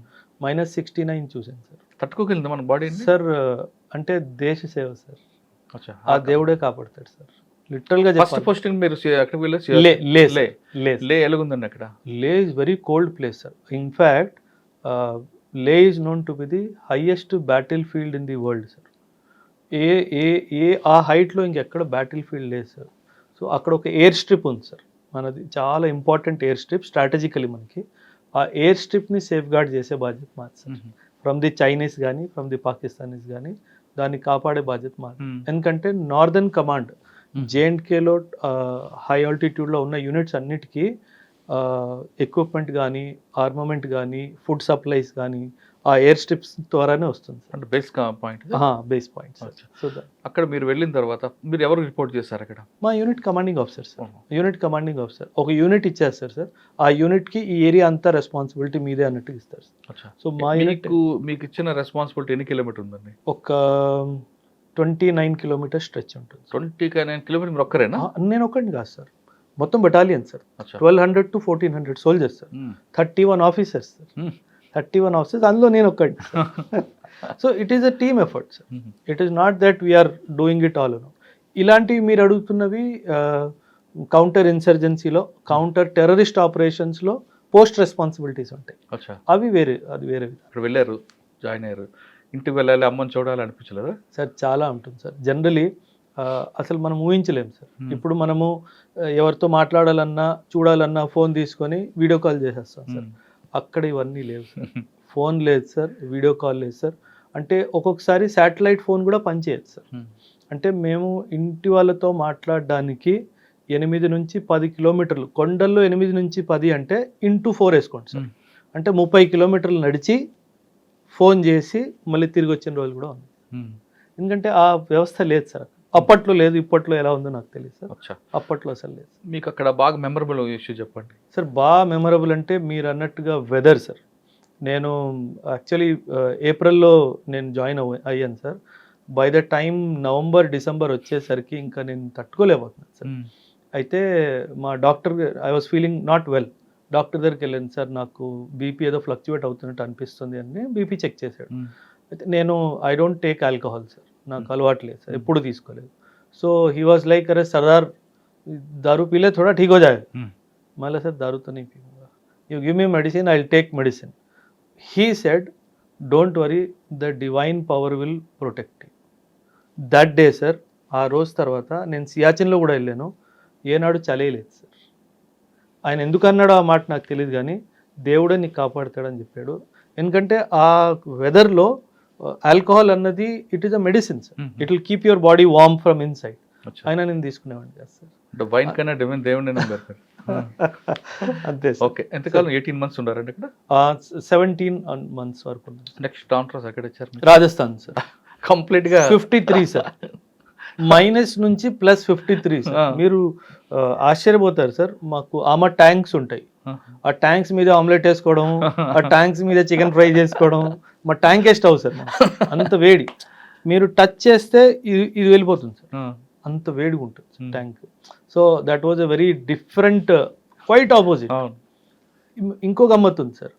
-69 చూశాను సార్.
తట్టుకోగలింది మన బాడీ
సార్. అంటే దేశ సేవ సార్. ఆ దేవుడే కాపాడతాడు సార్. లిటరల్ గా
ఫస్ట్ పోస్టింగ్ మీరు ఎక్కడికి వెళ్ళారు? లే ఎలాగుందండి అక్కడ?
Leh is very cold place sir. In fact Leh is known to be the highest battle field in the world sir. ఆ హైట్లో ఇంకెక్కడ బ్యాటిల్ ఫీల్డ్ లేదు సార్. సో అక్కడ ఒక ఎయిర్ స్ట్రిప్ ఉంది సార్. మనది చాలా ఇంపార్టెంట్ ఎయిర్ స్ట్రిప్ స్ట్రాటజికలీ మనకి. ఆ ఎయిర్ స్ట్రిప్ని సేఫ్ గార్డ్ చేసే బాధ్యత మాది సార్. ఫ్రమ్ ది చైనీస్ కానీ ఫ్రమ్ ది పాకిస్తానీస్ కానీ దాన్ని కాపాడే బాధ్యత మాది. ఎందుకంటే నార్దర్న్ కమాండ్ జేఎండ్కేలో హై ఆల్టిట్యూడ్లో ఉన్న యూనిట్స్ అన్నిటికీ ఎక్విప్మెంట్ కానీ ఆర్మమెంట్ కానీ ఫుడ్ సప్లైస్ కానీ ఆ ఎయిర్ స్ట్రిప్స్ ద్వారానే వస్తుంది.
అంటే base point.
Base point. So
అక్కడ మీరు వెళ్ళిన తర్వాత మీరు ఎవరు రిపోర్ట్ చేస్తారు అక్కడ?
మా unit commanding officer sir. Unit commanding officer ఒక యూనిట్ ఇచ్చేస్తారు సార్. ఆ యూనిట్కి ఈ ఏరియా అంతా రెస్పాన్సిబిలిటీ మీదే అన్నట్టు ఇస్తారు సార్. సో మా యూనిట్
మీకు ఇచ్చిన రెస్పాన్సిబిలిటీ ఎన్ని కిలోమీటర్ ఉందండి?
ఒక 29 kilometers స్ట్రెచ్ ఉంటుంది.
29 kilometers మీరు ఒక్కరేనా?
నేను ఒక్కడిని కాదు సార్, మొత్తం battalion sir. 1200 to 1400 soldiers sir. 31 officers sir. 31 officers, అందులో నేను ఒక్కడిని. So it is a team effort sir. It is not that we are doing it all. ఇలాంటివి మీరు అడుగుతున్నవి కౌంటర్ ఇన్సర్జెన్సీలో, కౌంటర్ టెర్రరిస్ట్ ఆపరేషన్స్లో పోస్ట్ రెస్పాన్సిబిలిటీస్ ఉంటాయి. అవి వేరే, అది వేరే.
ఇక్కడ వెళ్ళారు, జాయిన్ అయ్యారు, ఇంటికి వెళ్ళాలి, అమ్మని చూడాలి అనిపించలేదా
సార్? చాలా ఉంటుంది సార్. జనరలీ అసలు మనం ఊహించలేము సార్. ఇప్పుడు మనము ఎవరితో మాట్లాడాలన్నా చూడాలన్నా ఫోన్ తీసుకొని వీడియో కాల్ చేసేస్తాం సార్. అక్కడ ఇవన్నీ లేవు సార్. ఫోన్ లేదు సార్, వీడియో కాల్ లేదు సార్. అంటే ఒక్కొక్కసారి శాటిలైట్ ఫోన్ కూడా పనిచేయదు సార్. అంటే మేము ఇంటి వాళ్ళతో మాట్లాడడానికి 8 నుంచి 10 కిలోమీటర్లు, కొండల్లో 8 నుంచి 10 అంటే ఇంటూ 4 వేసుకోండి సార్. అంటే 30 కిలోమీటర్లు నడిచి ఫోన్ చేసి మళ్ళీ తిరిగి వచ్చిన రోజులు కూడా ఉంది. ఎందుకంటే ఆ వ్యవస్థ లేదు సార్. అప్పట్లో లేదు, ఇప్పట్లో ఎలా ఉందో నాకు తెలియదు సార్.
అచ్చా.
అప్పట్లో అసలు లేదు
మీకు అక్కడ బాగా మెమరబుల్ ఇష్యూ చెప్పండి
సార్. బాగా మెమరబుల్ అంటే మీరు అన్నట్టుగా వెదర్ సార్. నేను యాక్చువల్లీ ఏప్రిల్లో నేను జాయిన్ అయ్యాను sir. By the time November December వచ్చేసరికి ఇంకా నేను తట్టుకోలేకపోతున్నాను సార్. అయితే మా doctor, I was feeling not well, doctor దగ్గరికి వెళ్ళాను సార్. నాకు బీపీ ఏదో ఫ్లక్చువేట్ అవుతున్నట్టు అనిపిస్తుంది అని బీపీ చెక్ చేశాడు. అయితే నేను I don't take alcohol sir, నాకు అలవాటు లేదు సార్, ఎప్పుడు తీసుకోలేదు. సో హీ వాజ్ లైక్ అరే సర్దార్ दारू पी ले थोड़ा ठीक हो जाएगा. मैं सर दारू तो नहीं पीऊँगा, you give me medicine, I will take medicine. He said, don't worry, the divine power will protect you. That day sir, ఆ రోజు తర్వాత నేను సియాచిన్లో కూడా వెళ్ళాను, ఏనాడు చలేయలేదు సార్. ఆయన ఎందుకు అన్నాడో ఆ మాట నాకు తెలియదు, కానీ దేవుడే నీకు కాపాడుతాడని చెప్పాడు. ఎందుకంటే ఆ వెదర్లో ఆల్కహాల్ అన్నది it is a medicine sir, it will keep your body warm from inside. అయినా నేను తీసుకునేవాడిని కదా సార్.
వైన్ కన్నా దేవుని
అంతే సార్.
ఓకే, ఎంతకాలం? 18 months ఉండారండి ఇక్కడ?
17 months వరకు.
నెక్స్ట్ ట్రాన్స్ఫర్ ఎక్కడ వచ్చారు?
రాజస్థాన్ సార్.
కంప్లీట్ గా
53 సార్, మైనస్ నుంచి +53 సార్. మీరు ఆశ్చర్యపోతారు సార్. మాకు ఆమె ట్యాంక్స్ ఉంటాయి, ఆ ట్యాంక్స్ మీద ఆమ్లెట్ వేసుకోవడం, ఆ ట్యాంక్స్ మీద చికెన్ ఫ్రై చేసుకోవడం, మా ట్యాంక్ స్టవ్ సార్. అంత వేడి, మీరు టచ్ చేస్తే ఇది వెళ్ళిపోతుంది సార్, అంత వేడిగా ఉంటుంది tank. So that was a very different, quite opposite. ఇంకో గమ్మత్ ఉంది సార్,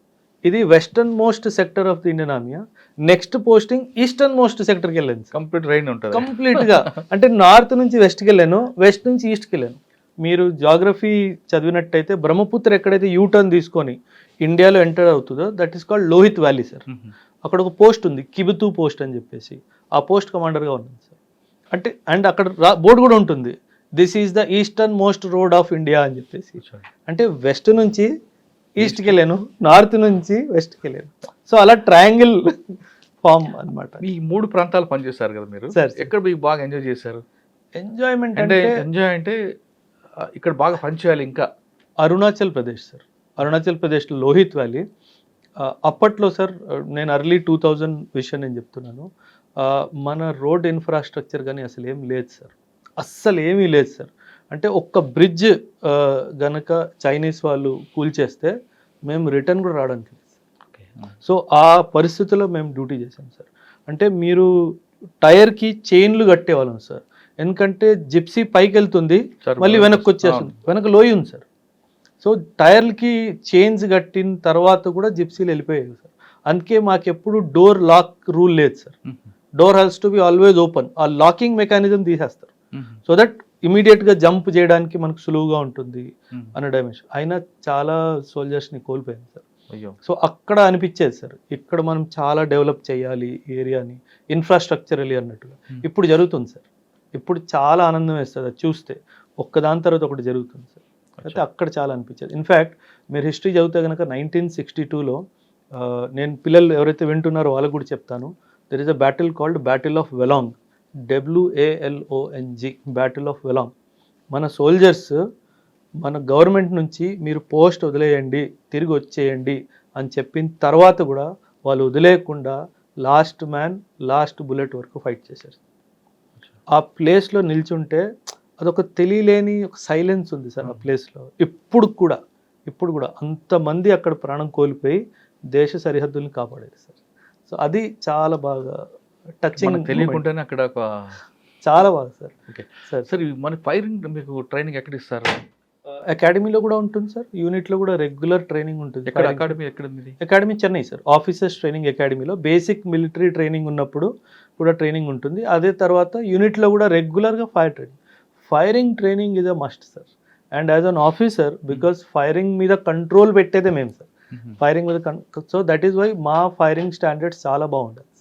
ఇది western most sector of the Indian army. Next posting eastern most సెక్టర్కి వెళ్ళాను.
కంప్లీట్ రైన్ ఉంటుంది
కంప్లీట్గా. అంటే నార్త్ నుంచి వెస్ట్కి వెళ్ళాను, వెస్ట్ నుంచి ఈస్ట్కి వెళ్ళాను. మీరు జాగ్రఫీ చదివినట్టయితే బ్రహ్మపుత్ర ఎక్కడైతే యూటర్న్ తీసుకొని ఇండియాలో ఎంటర్ అవుతుందో that is called Lohit valley sir. అక్కడ ఒక పోస్ట్ ఉంది, కిబుతూ పోస్ట్ అని చెప్పేసి, ఆ పోస్ట్ కమాండర్గా ఉన్నాను సార్. అంటే అండ్ అక్కడ బోర్డు కూడా ఉంటుంది, this is the eastern most road of India అని చెప్పేసి. అంటే వెస్ట్ నుంచి ఈస్ట్కి వెళ్ళాను, నార్త్ నుంచి వెస్ట్కి వెళ్ళాను. సో అలా ట్రయాంగిల్ ఫామ్ అనమాట.
ఈ 3 ప్రాంతాలు పనిచేస్తారు కదా మీరు
సార్.
ఎక్కడ మీకు బాగా ఎంజాయ్ చేశారు?
ఎంజాయ్మెంట్
అంటే ఇక్కడ బాగా పనిచేయాలి ఇంకా.
అరుణాచల్ ప్రదేశ్ సార్. అరుణాచల్ ప్రదేశ్లో లోహిత్ వ్యాలీ. అప్పట్లో సార్, నేను ఎర్లీ 2000 విషయం నేను చెప్తున్నాను, మన రోడ్ ఇన్ఫ్రాస్ట్రక్చర్ కానీ అసలు ఏం లేదు సార్, అస్సలు ఏమీ లేదు సార్. అంటే ఒక్క బ్రిడ్జ్ గనక చైనీస్ వాళ్ళు కూల్చేస్తే మేము రిటర్న్ కూడా రావడానికి లేదు. సో ఆ పరిస్థితుల్లో మేము డ్యూటీ చేసాం సార్. అంటే మీరు టైర్కి చైన్లు కట్టేవాళ్ళం సార్, ఎందుకంటే జిప్సీ పైకి వెళ్తుంది మళ్ళీ వెనక్కి వచ్చేస్తుంది, వెనక లోయ ఉంది సార్. సో టైర్లకి చైన్స్ కట్టిన తర్వాత కూడా జిప్సీలు వెళ్ళిపోయాయి సార్. అందుకే మాకు ఎప్పుడు డోర్ లాక్ రూల్ లేదు sir. Door has to be always open. ఆ లాకింగ్ మెకానిజం తీసేస్తారు సో దట్ ఇమీడియట్గా జంప్ చేయడానికి మనకు సులువుగా ఉంటుంది అనే డైమెన్షన్. అయినా చాలా సోల్జర్స్ని కోల్పోయాను సార్. సో అక్కడ అనిపించేది సార్, ఇక్కడ మనం చాలా డెవలప్ చేయాలి ఏరియాని, ఇన్ఫ్రాస్ట్రక్చరలీ అన్నట్టుగా. ఇప్పుడు జరుగుతుంది సార్, ఇప్పుడు చాలా ఆనందం వేస్తుంది అది చూస్తే, ఒక్కదాని తర్వాత ఒకటి జరుగుతుంది సార్. అయితే అక్కడ చాలా అనిపించేది. ఇన్ఫ్యాక్ట్ మీరు హిస్టరీ చదివితే కనుక 1962లో, నేను పిల్లలు ఎవరైతే వింటున్నారో వాళ్ళకు కూడా చెప్తాను, there is a battle called battle of Walong, WALONG, battle of Walong. మన సోల్జర్స్ మన గవర్నమెంట్ నుంచి మీరు పోస్ట్ వదిలేయండి, తిరిగి వచ్చేయండి అని చెప్పిన తర్వాత కూడా వాళ్ళు వదిలేయకుండా లాస్ట్ మ్యాన్ లాస్ట్ బుల్లెట్ వరకు ఫైట్ చేశారు. ఆ ప్లేస్లో నిల్చుంటే అదొక తెలియలేని ఒక సైలెన్స్ ఉంది సార్ ఆ ప్లేస్లో. ఇప్పుడు కూడా అంతమంది అక్కడ ప్రాణం కోల్పోయి దేశ సరిహద్దుల్ని కాపాడారు సార్. సో అది చాలా బాగా టచింగ్,
తెలియకుండానే అక్కడ
చాలా బాగా సార్.
ఓకే సార్, మన ఫైరింగ్ మీకు ట్రైనింగ్ ఎక్కడ ఇస్తారు?
అకాడమీలో కూడా ఉంటుంది సార్, యూనిట్లో కూడా రెగ్యులర్ ట్రైనింగ్ ఉంటుంది.
ఎక్కడ అకాడమీ? ఎక్కడ ఉంది
academy? Chennai sir, officers training అకాడమీలో బేసిక్ మిలిటరీ ట్రైనింగ్ ఉన్నప్పుడు కూడా ట్రైనింగ్ ఉంటుంది. అదే తర్వాత యూనిట్లో కూడా రెగ్యులర్గా firing training is a must sir. And as an officer, because firing మీద కంట్రోల్ పెట్టేదే మేము సార్, ఫైరింగ్ మీద. సో దట్ ఈస్ వై మా ఫైరింగ్ స్టాండర్డ్స్ చాలా బాగుంటుంది సార్.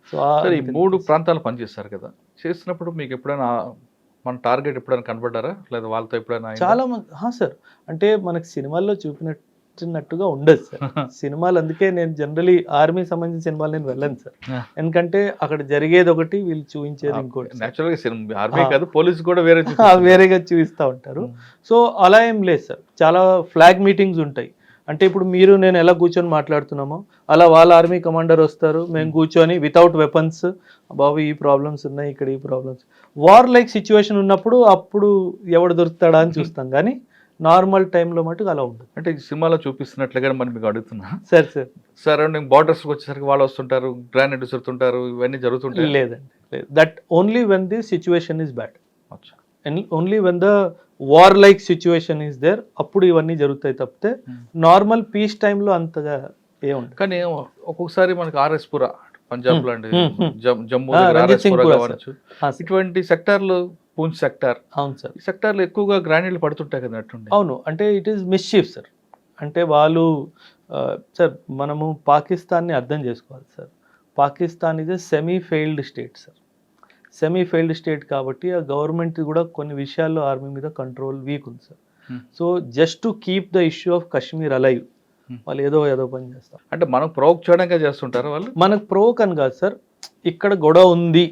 సో
ఈ 3 ప్రాంతాలు పనిచేస్తారు కదా, చేస్తున్నప్పుడు మీకు ఎప్పుడైనా మన టార్గెట్ ఎప్పుడైనా కనపడ్డారా, లేదా వాళ్ళతో ఎప్పుడైనా?
చాలా మంది సార్, అంటే మనకి సినిమాల్లో చూపినట్టు చూపించినట్టుగా ఉండదు సార్ సినిమాలు. అందుకే నేను జనరలీ ఆర్మీ సంబంధించిన సినిమాలు నేను వెళ్ళను సార్, ఎందుకంటే అక్కడ జరిగేది ఒకటి, వీళ్ళు చూపించేది ఇంకోటి.
నేచురల్గా ఆర్మీ కాదు, పోలీసు కూడా వేరే
వేరేగా చూపిస్తూ ఉంటారు. సో అలా ఏం లేదు సార్, చాలా ఫ్లాగ్ మీటింగ్స్ ఉంటాయి. అంటే ఇప్పుడు మీరు నేను ఎలా కూర్చొని మాట్లాడుతున్నామో అలా వాళ్ళ ఆర్మీ కమాండర్ వస్తారు, మేము కూర్చొని వితౌట్ వెపన్స్, బాబు ఈ ప్రాబ్లమ్స్ ఉన్నాయి, ఇక్కడ ఈ ప్రాబ్లమ్స్, వార్ లైక్ సిచ్యువేషన్ ఉన్నప్పుడు అప్పుడు ఎవడు దొరుకుతాడా అని చూస్తాం, కానీ నార్మల్ టైంలో మటుకు అలా ఉంటుంది.
అంటే ఈ సినిమాలో చూపిస్తున్నట్లుగా మనం మీకు అడుగుతున్నా
సార్ సార్
సరౌండింగ్ బార్డర్స్కి వచ్చేసరికి వాళ్ళు వస్తుంటారు, గ్రానైడ్ విసురుతుంటారు, ఇవన్నీ జరుగుతుంటాయి?
లేదండి, లేదు. That only when the situation is bad, only when the war like situation is there, అప్పుడు ఇవన్నీ జరుగుతాయి తప్పితే నార్మల్ పీస్ టైంలో అంతగా ఏముండదు.
కానీ ఒక్కొక్కసారి మనకి ఆర్ఎస్ పురా పంజాబ్ లాంటి జమ్మూ
రంజిత్ సింగ్
కావచ్చు, ఇటువంటి సెక్టార్లు, పూంచ్ సెక్టార్,
అవును సార్,
ఈ సెక్టార్లో ఎక్కువగా గ్రానైడ్లు పడుతుంటాయి కదా అట్టుండి.
అవును, అంటే ఇట్ ఈస్ మిస్చీఫ్ సార్. అంటే వాళ్ళు సార్ మనము పాకిస్తాన్ని అర్థం చేసుకోవాలి sir. Pakistan is a semi failed state sir. Semi failed state కాబట్టి ఆ గవర్నమెంట్ కూడా కొన్ని విషయాల్లో ఆర్మీ మీద కంట్రోల్ వీక్ ఉంది sir. So just to keep the issue of Kashmir alive వాళ్ళు ఏదో పని చేస్తారు.
అంటే మనం ప్రొవోక్ చేయడానికి చేస్తుంటారు వాళ్ళు.
మనకు ప్రొవోక్ అని కాదు సార్, ఇక్కడ గొడవ ఉంది,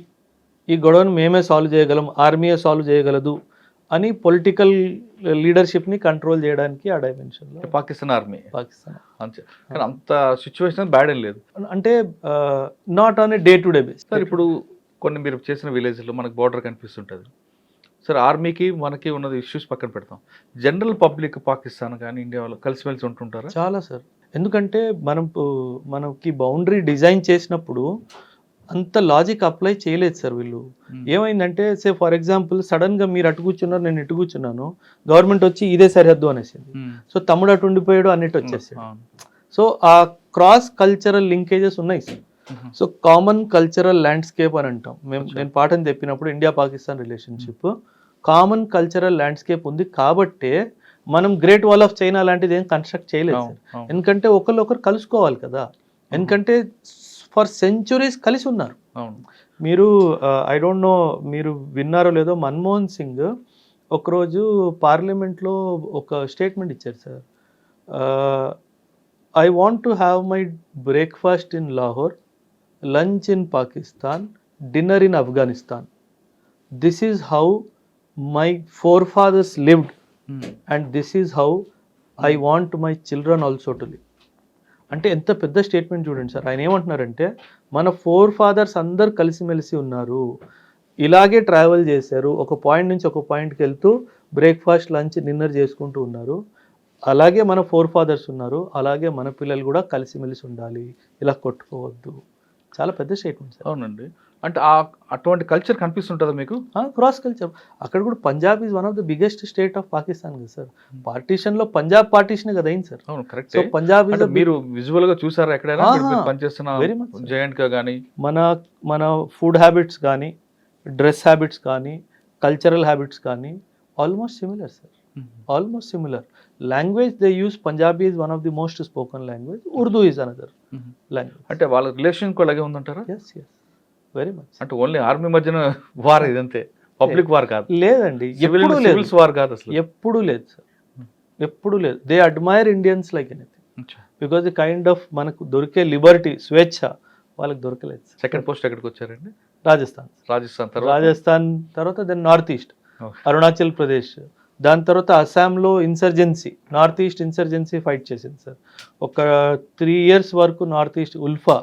ఈ గొడవను మేమే సాల్వ్ చేయగలం, ఆర్మీయే సాల్వ్ చేయగలదు అని పొలిటికల్ లీడర్షిప్ని కంట్రోల్ చేయడానికి ఆ డైమెన్షన్లో
పాకిస్తాన్ ఆర్మీ,
పాకిస్తాన్
అంతే. కానీ అంత సిచ్యువేషన్ బ్యాడ్ ఏం లేదు,
అంటే not on a day to day base.
Sir ఇప్పుడు కొన్ని మీరు చేసిన విలేజ్లో మనకు బార్డర్ కనిపిస్తుంటుంది సార్, ఆర్మీకి మనకి ఉన్నది ఇష్యూస్ పక్కన పెడతాం, జనరల్ పబ్లిక్ పాకిస్తాన్ కానీ ఇండియా వాళ్ళు కలిసిమెలిసి ఉంటుంటారా?
చాలా సార్, ఎందుకంటే మనకి బౌండరీ డిజైన్ చేసినప్పుడు అంత లాజిక్ అప్లై చేయలేదు సార్ వీళ్ళు. ఏమైందంటే సే ఫర్ ఎగ్జాంపుల్ సడన్గా మీరు అటు కూర్చున్నారు, నేను ఇటు కూర్చున్నాను, గవర్నమెంట్ వచ్చి ఇదే సరిహద్దు అనేసింది, సో తమ్ముడు అటు ఉండిపోయాడు అన్నిటి వచ్చేసి. సో ఆ క్రాస్ కల్చరల్ లింకేజెస్ ఉన్నాయి sir. So common cultural landscape అని అంటాం మేము. నేను పాఠం చెప్పినప్పుడు India Pakistan relationship common cultural landscape ఉంది కాబట్టే మనం గ్రేట్ వాల్ ఆఫ్ చైనా లాంటిది ఏం కన్స్ట్రక్ట్ చేయలేదు సార్. ఎందుకంటే ఒకరు కలుసుకోవాలి కదా, ఎందుకంటే ఫర్ సెంచురీస్ కలిసి ఉన్నారు. మీరు ఐ డోంట్ నో మీరు విన్నారో లేదో, మన్మోహన్ సింగ్ ఒకరోజు పార్లమెంట్లో ఒక స్టేట్మెంట్ ఇచ్చారు sir, I want to have my breakfast in Lahore, lunch in Pakistan, dinner in Afghanistan. This is how my forefathers lived and this is how I want my children also to live. అంటే ఎంత పెద్ద statement చూడండి sir. ఆయన ఏమంటున్నారంటే మన four fathers అందరు కలిసిమెలిసి ఉన్నారు, ఇలాగే ట్రావెల్ చేశారు, ఒక పాయింట్ నుంచి ఒక పాయింట్కి వెళ్తూ బ్రేక్ఫాస్ట్ లంచ్ డిన్నర్ చేసుకుంటూ ఉన్నారు, అలాగే మన ఫోర్ ఫాదర్స్ ఉన్నారు, అలాగే మన పిల్లలు కూడా కలిసిమెలిసి ఉండాలి, ఇలా కొట్టుకోవద్దు. చాలా పెద్ద స్టేట్మెంట్ సార్.
అవునండి, అంటే అటువంటి కల్చర్ కనిపిస్తుంటుందా మీకు?
Cross culture. అక్కడ కూడా Punjab is one of the biggest state of Pakistan కదా సార్. పార్టీషన్ లో పంజాబ్ పార్టీషన్ కదా అయింది సార్.
అవును, కరెక్ట్.
సో పంజాబ్
మీరు విజువల్ గా చూసారా ఎక్కడైనా పనిచేస్తున్న జాయింట్ గా కానీ?
మన ఫుడ్ హ్యాబిట్స్ కానీ, డ్రెస్ హ్యాబిట్స్ కానీ, కల్చరల్ హ్యాబిట్స్ కానీ almost similar sir, almost similar. Language they use Punjabi is one of the most spoken language, Urdu is another language.
అంటే వాళ్ళ రిలేషన్ కూడా అలాగే ఉందంటారా?
Yes very much.
అంటే ఓన్లీ ఆర్మీ మధ్యన వార్ ఇదంతే, పబ్లిక్ వార్ కాదు?
లేదండి,
సివిల్స్ వార్ కాదు అసలు,
ఎప్పుడు లేదు సార్, ఎప్పుడు లేదు. They admire Indians like anything because the kind of మనకు దొరికే లిబర్టీ, స్వేచ్ఛ వాళ్ళకి దొరకలేదు.
సెకండ్ పోస్ట్ ఎక్కడికి వచ్చారండి?
రాజస్థాన్ తర్వాత then north east, Arunachal Pradesh, దాని తర్వాత అస్సాంలో insurgency, north east insurgency fight చేసింది సార్. ఒక 3 years వరకు నార్త్ ఈస్ట్ ఉల్ఫా,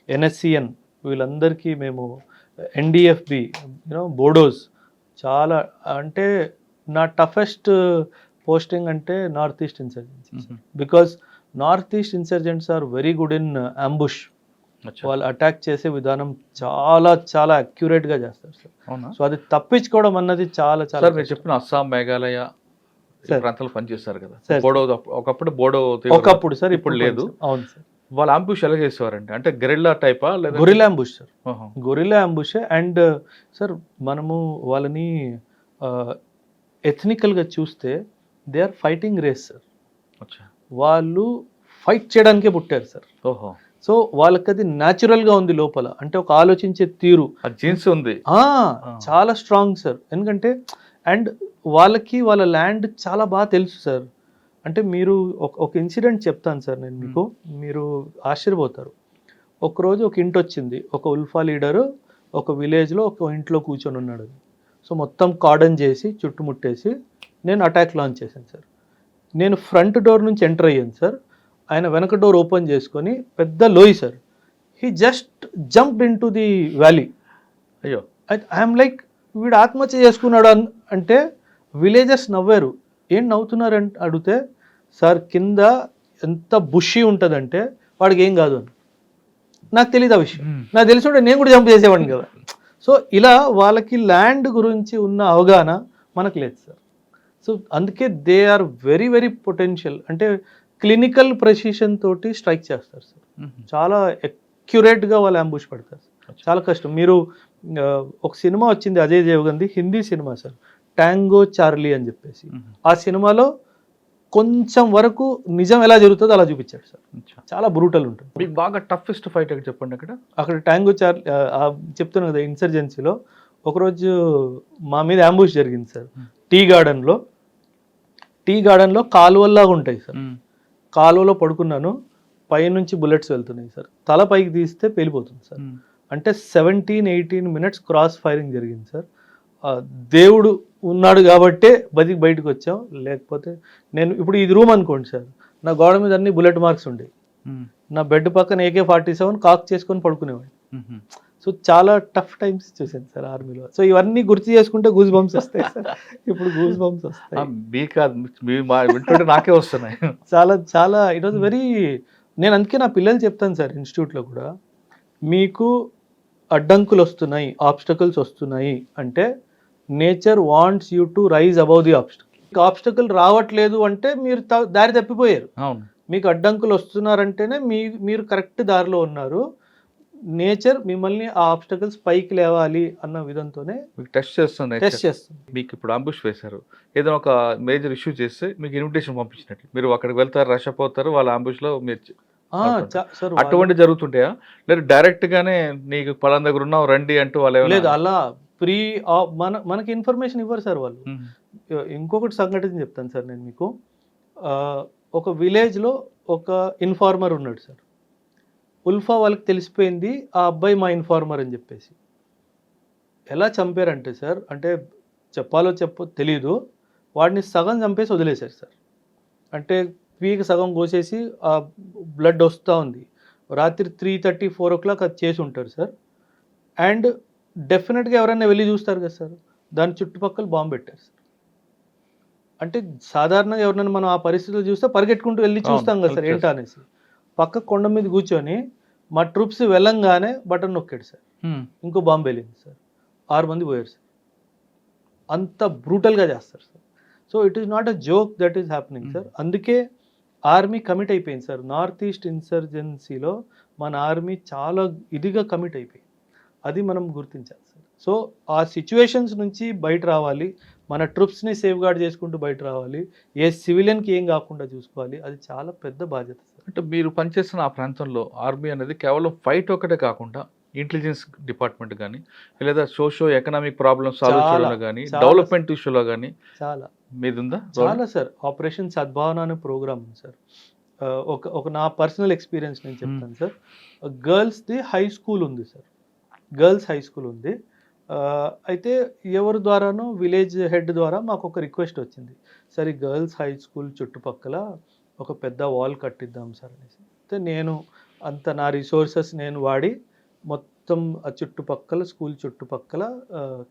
NSCN వీళ్ళందరికీ మేము, NDFB బోడోస్, చాలా అంటే నా టఫెస్ట్ పోస్టింగ్ అంటే north east insurgency, because north east insurgents are very good in ambush. వాళ్ళు అటాక్ చేసే విధానం చాలా చాలా అక్యురేట్గా చేస్తారు సార్. సో అది తప్పించుకోవడం అన్నది చాలా చాలా.
మీరు చెప్పిన అస్సాం, మేఘాలయ ప్రాంతాలు పనిచేస్తారు కదా, బోడో ఒకప్పుడు సార్, ఇప్పుడు లేదు. అవును సార్. వాళ్ళ అంబుష్ ఎలా చేసేవారండి? అంటే గెరిల్లా టైపా లేదా?
Guerrilla ambush sir, guerrilla ambush. And sir మనము వాళ్ళని ఎథనికల్గా చూస్తే they are fighting race sir. వాళ్ళు ఫైట్ చేయడానికే పుట్టారు సార్.
ఓహో.
సో వాళ్ళకి అది న్యాచురల్గా ఉంది లోపల, అంటే ఒక ఆలోచించే తీరు,
జీన్స్ ఉంది,
చాలా స్ట్రాంగ్ సార్. ఎందుకంటే అండ్ వాళ్ళకి వాళ్ళ ల్యాండ్ చాలా బాగా తెలుసు సార్. అంటే మీరు ఒక ఇన్సిడెంట్ చెప్తాను సార్ నేను మీకు, మీరు ఆశ్చర్యపోతారు. ఒకరోజు ఒక ఇంటి వచ్చింది, ఒక ఉల్ఫా లీడరు ఒక విలేజ్లో ఒక ఇంట్లో కూర్చొని ఉన్నాడు. సో మొత్తం కార్డన్ చేసి చుట్టుముట్టేసి నేను అటాక్ లాంచ్ చేశాను సార్. నేను ఫ్రంట్ డోర్ నుంచి ఎంటర్ అయ్యాను సార్. ఆయన వెనక డోర్ ఓపెన్ చేసుకొని పెద్ద లోయి sir. He just jumped in to the valley.
అయ్యో,
ఐఎమ్ లైక్ వీడు ఆత్మహత్య చేసుకున్నాడు అంటే విలేజర్స్ నవ్వారు. ఏం నవ్వుతున్నారు అని అడిగితే, సార్ కింద ఎంత బుషి ఉంటుందంటే వాడికి ఏం కాదు అని. నాకు తెలియదు ఆ విషయం. నాకు తెలిసి ఉంటే నేను కూడా జంప్ చేసేవాడిని కదా. సో ఇలా వాళ్ళకి ల్యాండ్ గురించి ఉన్న అవగాహన మనకు లేదు సార్. సో అందుకే they are very very potential. అంటే క్లినికల్ ప్రెసిషన్ తోటి స్ట్రైక్ చేస్తారు సార్. చాలా అక్యురేట్గా వాళ్ళు అంబుష్ పడతారు. చాలా కష్టం. మీరు ఒక సినిమా వచ్చింది అజయ్ దేవగన్ది, Hindi cinema sir, tango Charlie అని చెప్పేసి. ఆ సినిమాలో కొంచెం వరకు నిజం ఎలా జరుగుతుందో అలా చూపించాడు సార్. చాలా బ్రూటల్ ఉంటుంది.
మీకు బాగా టఫెస్ట్ ఫైట్ అని చెప్పండి.
అక్కడ ట్యాంగో చార్లీ చెప్తున్నాను కదా, ఇన్సర్జెన్సీలో ఒకరోజు మా మీద అంబుష్ జరిగింది సార్. టీ గార్డెన్లో కాలువల్లాగా ఉంటాయి సార్. కాలువలో పడుకున్నాను, పైనుంచి బుల్లెట్స్ వెళ్తున్నాయి సార్. తల పైకి తీస్తే పేలిపోతుంది సార్. అంటే 17-18 minutes క్రాస్ ఫైరింగ్ జరిగింది సార్. దేవుడు ఉన్నాడు కాబట్టే బయటకు వచ్చాం. లేకపోతే నేను ఇప్పుడు ఇది రూమ్ అనుకోండి సార్, నా గోడ మీద అన్ని బుల్లెట్ మార్క్స్ ఉండేవి. నా బెడ్ పక్కన AK-47 కాక్ చేసుకొని పడుకునేవాడిని. సో చాలా టఫ్ టైమ్స్ చూసాను సార్ ఆర్మీలో. సో ఇవన్నీ గుర్తు చేసుకుంటే గూస్ బంప్స్ వస్తాయి సార్. ఇప్పుడు గూస్ బంప్స్
వస్తాయి, నాకే వస్తున్నాయి.
చాలా చాలా ఇట్ వాజ్ వెరీ. నేను అందుకే నా పిల్లలు చెప్తాను సార్ ఇన్స్టిట్యూట్లో కూడా, మీకు అడ్డంకులు వస్తున్నాయి, ఆబ్స్టకల్స్ వస్తున్నాయి అంటే nature wants you to rise above the obstacle. Obstacle రావట్లేదు అంటే మీరు దారి తప్పిపోయారు. మీకు అడ్డంకులు వస్తున్నారంటేనే మీరు కరెక్ట్ దారిలో ఉన్నారు. నేచర్ మిమ్మల్ని ఆ ఆబ్స్టకల్స్ పైకి లేవాలి అన్న విధంతోనే
టెస్ట్ చేస్తుంది. మీకు ఇప్పుడు అంబుష్ వేశారు, ఏదైనా ఒక మేజర్ ఇష్యూ చేస్తే మీకు ఇన్విటేషన్ పంపించినట్టు మీరు అక్కడికి వెళ్తారు, రష్ అయిపోతారు, వాళ్ళ అంబుష్లో మీరు అటువంటి జరుగుతుంటాయా? లేదు డైరెక్ట్ గానే నీకు పలానా దగ్గర ఉన్నావు రండి అంటూ వాళ్ళు?
లేదు, అలా ప్రీ మనకి ఇన్ఫర్మేషన్ ఇవ్వరు సార్ వాళ్ళు. ఇంకొకటి సంఘటన చెప్తాను సార్ నేను మీకు. ఒక విలేజ్లో ఒక ఇన్ఫార్మర్ ఉన్నాడు సార్. ఉల్ఫా వాళ్ళకి తెలిసిపోయింది ఆ అబ్బాయి మా ఇన్ఫార్మర్ అని చెప్పేసి. ఎలా చంపారంటే సార్, అంటే చెప్పాలో తెలీదు, వాడిని సగం చంపేసి వదిలేశారు సార్. అంటే పీకి సగం కోసేసి ఆ బ్లడ్ వస్తూ ఉంది. రాత్రి 3:30-4 o'clock అది చేసి ఉంటారు సార్. అండ్ డెఫినెట్గా ఎవరైనా వెళ్ళి చూస్తారు కదా సార్, దాని చుట్టుపక్కల బాంబు పెట్టారు సార్. అంటే సాధారణంగా ఎవరైనా మనం ఆ పరిస్థితులు చూస్తే పరిగెట్టుకుంటూ వెళ్ళి చూస్తాం కదా సార్ ఏంటా అనేసి. పక్క కొండ మీద కూర్చొని మా ట్రూప్స్ వెళ్ళంగానే బటన్ నొక్కాడు సార్. ఇంకో బాంబు వెళ్ళింది సార్, 6 మంది పోయారు సార్. అంత బ్రూటల్గా చేస్తారు sir. So it is not a joke that is happening sir. అందుకే ఆర్మీ కమిట్ అయిపోయింది సార్. నార్త్ ఈస్ట్ ఇన్సర్జెన్సీలో మన ఆర్మీ చాలా ఇదిగా కమిట్ అయిపోయింది. అది మనం గుర్తించాలి సార్. సో ఆ సిచ్యువేషన్స్ నుంచి బయట రావాలి, మన ట్రూప్స్ని సేఫ్ గార్డ్ చేసుకుంటూ బయట రావాలి, ఏ సివిలియన్కి ఏం కాకుండా చూసుకోవాలి. అది చాలా పెద్ద బాధ్యత సార్.
అంటే మీరు పనిచేస్తున్న ఆ ప్రాంతంలో ఆర్మీ అనేది కేవలం ఫైట్ ఒకటే కాకుండా ఇంటెలిజెన్స్ డిపార్ట్మెంట్ కానీ, లేదా సోషో ఎకనామిక్ ప్రాబ్లమ్స్ సాల్వ్ చేయడంలో కానీ, డెవలప్మెంట్ ఇష్యూలో కానీ చాలా మీది ఉందా?
చాలా సార్. ఆపరేషన్ సద్భావన అనే ప్రోగ్రామ్ ఉంది సార్. ఒక నా పర్సనల్ ఎక్స్పీరియన్స్ నేను చెప్తాను సార్. గర్ల్స్ది హై స్కూల్ ఉంది సార్, గర్ల్స్ హై స్కూల్ ఉంది. అయితే ఎవరి ద్వారానో విలేజ్ హెడ్ ద్వారా మాకు ఒక రిక్వెస్ట్ వచ్చింది, సార్ ఈ గర్ల్స్ హై స్కూల్ చుట్టుపక్కల ఒక పెద్ద వాల్ కట్టిద్దాం సార్ అనేసి. అయితే నేను నా రిసోర్సెస్ నేను వాడి మొత్తం ఆ చుట్టుపక్కల స్కూల్ చుట్టుపక్కల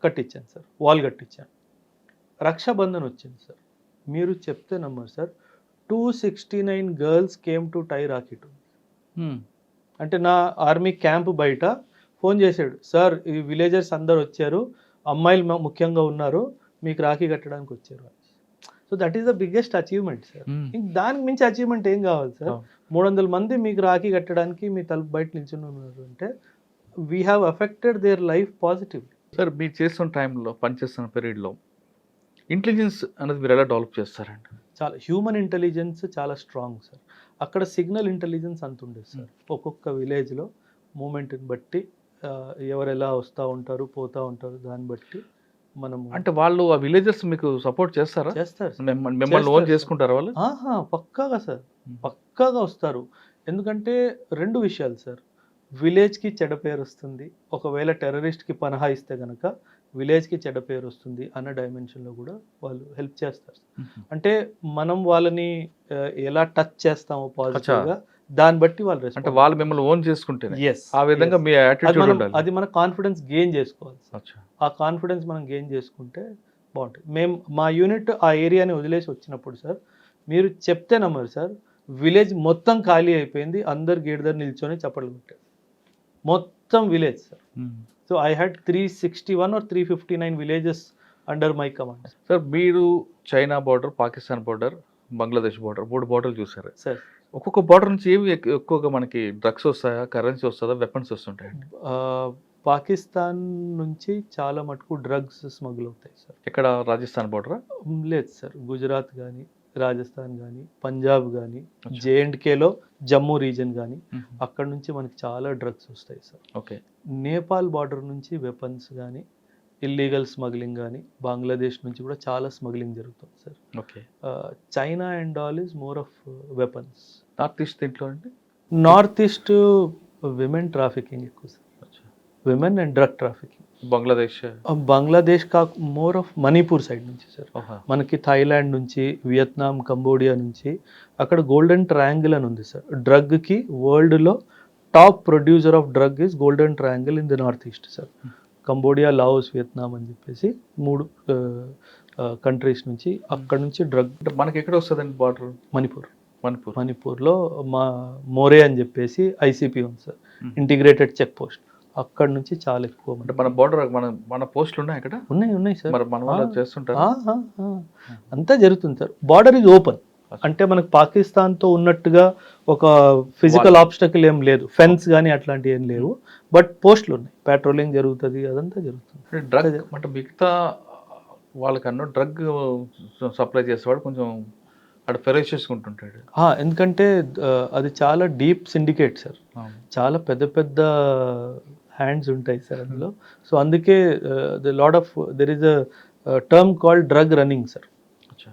కట్టించాను సార్, వాల్ కట్టించాను. రక్షాబంధన్ వచ్చింది సార్, మీరు చెప్తే నమ్మరు sir, 269 girls came to tie rakhi to. అంటే నా ఆర్మీ క్యాంప్ బయట ఫోన్ చేశాడు, సార్ ఈ విలేజర్స్ అందరు వచ్చారు, అమ్మాయిలు ముఖ్యంగా ఉన్నారు, మీకు రాఖీ కట్టడానికి వచ్చారు. So that is the biggest achievement sir. దానికి మించి అచీవ్మెంట్ ఏం కావాలి సార్? 300 మంది మీకు రాఖీ కట్టడానికి మీ తలుపు బయట నిల్చుని ఉన్నారు అంటే we have affected their life positively.
Sir మీరు చేస్తున్న టైంలో, పనిచేస్తున్న పీరియడ్లో ఇంటెలిజెన్స్ అనేది మీరు ఎలా డెవలప్ చేస్తారండి?
చాలా హ్యూమన్ ఇంటెలిజెన్స్ చాలా స్ట్రాంగ్ సార్. అక్కడ సిగ్నల్ ఇంటెలిజెన్స్ అంత ఉండేది సార్. ఒక్కొక్క విలేజ్లో మూమెంట్ని బట్టి ఎవరు ఎలా వస్తూ ఉంటారు పోతూ ఉంటారు, దాన్ని బట్టి మనము
అంటే వాళ్ళు ఆ విలేజర్స్ మీకు సపోర్ట్ చేస్తారా?
చేస్తారు సార్.
మిమ్మల్ని ఓన్ చేసుకుంటారా వాళ్ళు?
పక్కాగా సార్, పక్కాగా వస్తారు. ఎందుకంటే 2 విషయాలు సార్. విలేజ్‌కి చెడ్డ పేరొస్తుంది. ఒకవేళ టెర్రరిస్ట్‌కి పనాహా ఇస్తే గనక విలేజ్‌కి చెడ్డ పేరొస్తుంది అన్న డైమెన్షన్‌లో గూడా వాళ్ళు హెల్ప్ చేస్తారు. అంటే మనం వాళ్ళని ఎలా టచ్ చేస్తామో పాజిటివ్‌గా దాన్ని బట్టి వాళ్ళు
అంటే వాళ్ళు మిమ్మల్ని ఓన్ చేసుకుంటేనే
యెస్.
ఆ విధంగా మీ యాటిట్యూడ్ ఉండాలి.
అది మన కాన్ఫిడెన్స్ గెయిన్ చేసుకోవాలి సార్.
అచ్చా.
ఆ కాన్ఫిడెన్స్ మనం గెయిన్ చేసుకుంటే బావుంటది. మా యూనిట్ ఆ ఏరియాని వదిలేసి వచ్చినప్పుడు సార్, మీరు చెప్తే నమ్మరు సార్, విలేజ్ మొత్తం ఖాళీ అయిపోయింది. అందరు గేట్ దగ్గర నిల్చొని చప్పట్లు కొట్టారు. మొత్తం village sir. So I had 361 or 359 villages under my command.
Sir మీరు China border, Pakistan border, Bangladesh border 3 బార్డర్లు చూసారు.
సార్
ఒక్కొక్క బార్డర్ నుంచి ఏవి ఎక్కువగా మనకి డ్రగ్స్ వస్తాయా, కరెన్సీ వస్తుందా, వెపన్స్ వస్తుంటాయి?
పాకిస్తాన్ నుంచి చాలా మటుకు డ్రగ్స్ స్మగుల్ అవుతాయి సార్.
ఎక్కడ రాజస్థాన్ బార్డరా?
లేదు సార్, గుజరాత్ కానీ, రాజస్థాన్ కానీ, పంజాబ్ కానీ, జేఎండ్కేలో జమ్మూ రీజన్ కానీ, అక్కడ నుంచి మనకి చాలా డ్రగ్స్ వస్తాయి సార్.
ఓకే.
నేపాల్ బార్డర్ నుంచి వెపన్స్ కానీ, ఇల్లీగల్ స్మగ్లింగ్ కానీ, బంగ్లాదేశ్ నుంచి కూడా చాలా స్మగ్లింగ్ జరుగుతుంది sir.
Okay.
China and all is more of weapons.
North east దీంట్లో అండి?
నార్త్ ఈస్ట్ విమెన్ ట్రాఫికింగ్ ఎక్కువ sir. Women and drug trafficking. Bangladesh more of Manipur side నుంచి సార్. మనకి థాయిలాండ్ నుంచి, వియత్నాం, కంబోడియా నుంచి అక్కడ గోల్డెన్ ట్రయాంగిల్ అని ఉంది సార్. డ్రగ్కి వరల్డ్లో top producer of drug is golden triangle in the north east sir. Cambodia, Laos, Vietnam అని చెప్పేసి 3 కంట్రీస్ నుంచి అక్కడ నుంచి డ్రగ్.
మనకి ఎక్కడ వస్తుందండి బార్డర్?
మణిపూర్లో మోరే అని చెప్పేసి ఐసీపీ ఉంది సార్, ఇంటిగ్రేటెడ్ చెక్ పోస్ట్. అక్కడ నుంచి చాలా ఎక్కువ.
అంటే మన బార్డర్ మన పోస్టులు ఉన్నాయి అక్కడ?
ఉన్నాయి సార్.
మరి మన వాళ్ళు చేస్తుంటారు.
అంతా జరుగుతుంది సార్. Border is open. అంటే మనకు పాకిస్తాన్తో ఉన్నట్టుగా ఒక ఫిజికల్ ఆబ్స్టకిల్ ఏం లేదు, ఫెన్స్ కానీ అట్లాంటివి ఏం లేవు. బట్ పోస్టులు ఉన్నాయి, పెట్రోలింగ్ జరుగుతుంది, అదంతా జరుగుతుంది.
డ్రగ్ అంటే మిగతా వాళ్ళకన్నా డ్రగ్ సప్లై చేసేవాడు కొంచెం అక్కడ ఫెరోషియస్గా ఉంటుంటాడు.
ఎందుకంటే అది చాలా డీప్ సిండికేట్ సార్. చాలా పెద్ద పెద్ద హ్యాండ్స్ ఉంటాయి సార్ అందులో. సో అందుకే there is a term called drug running sir.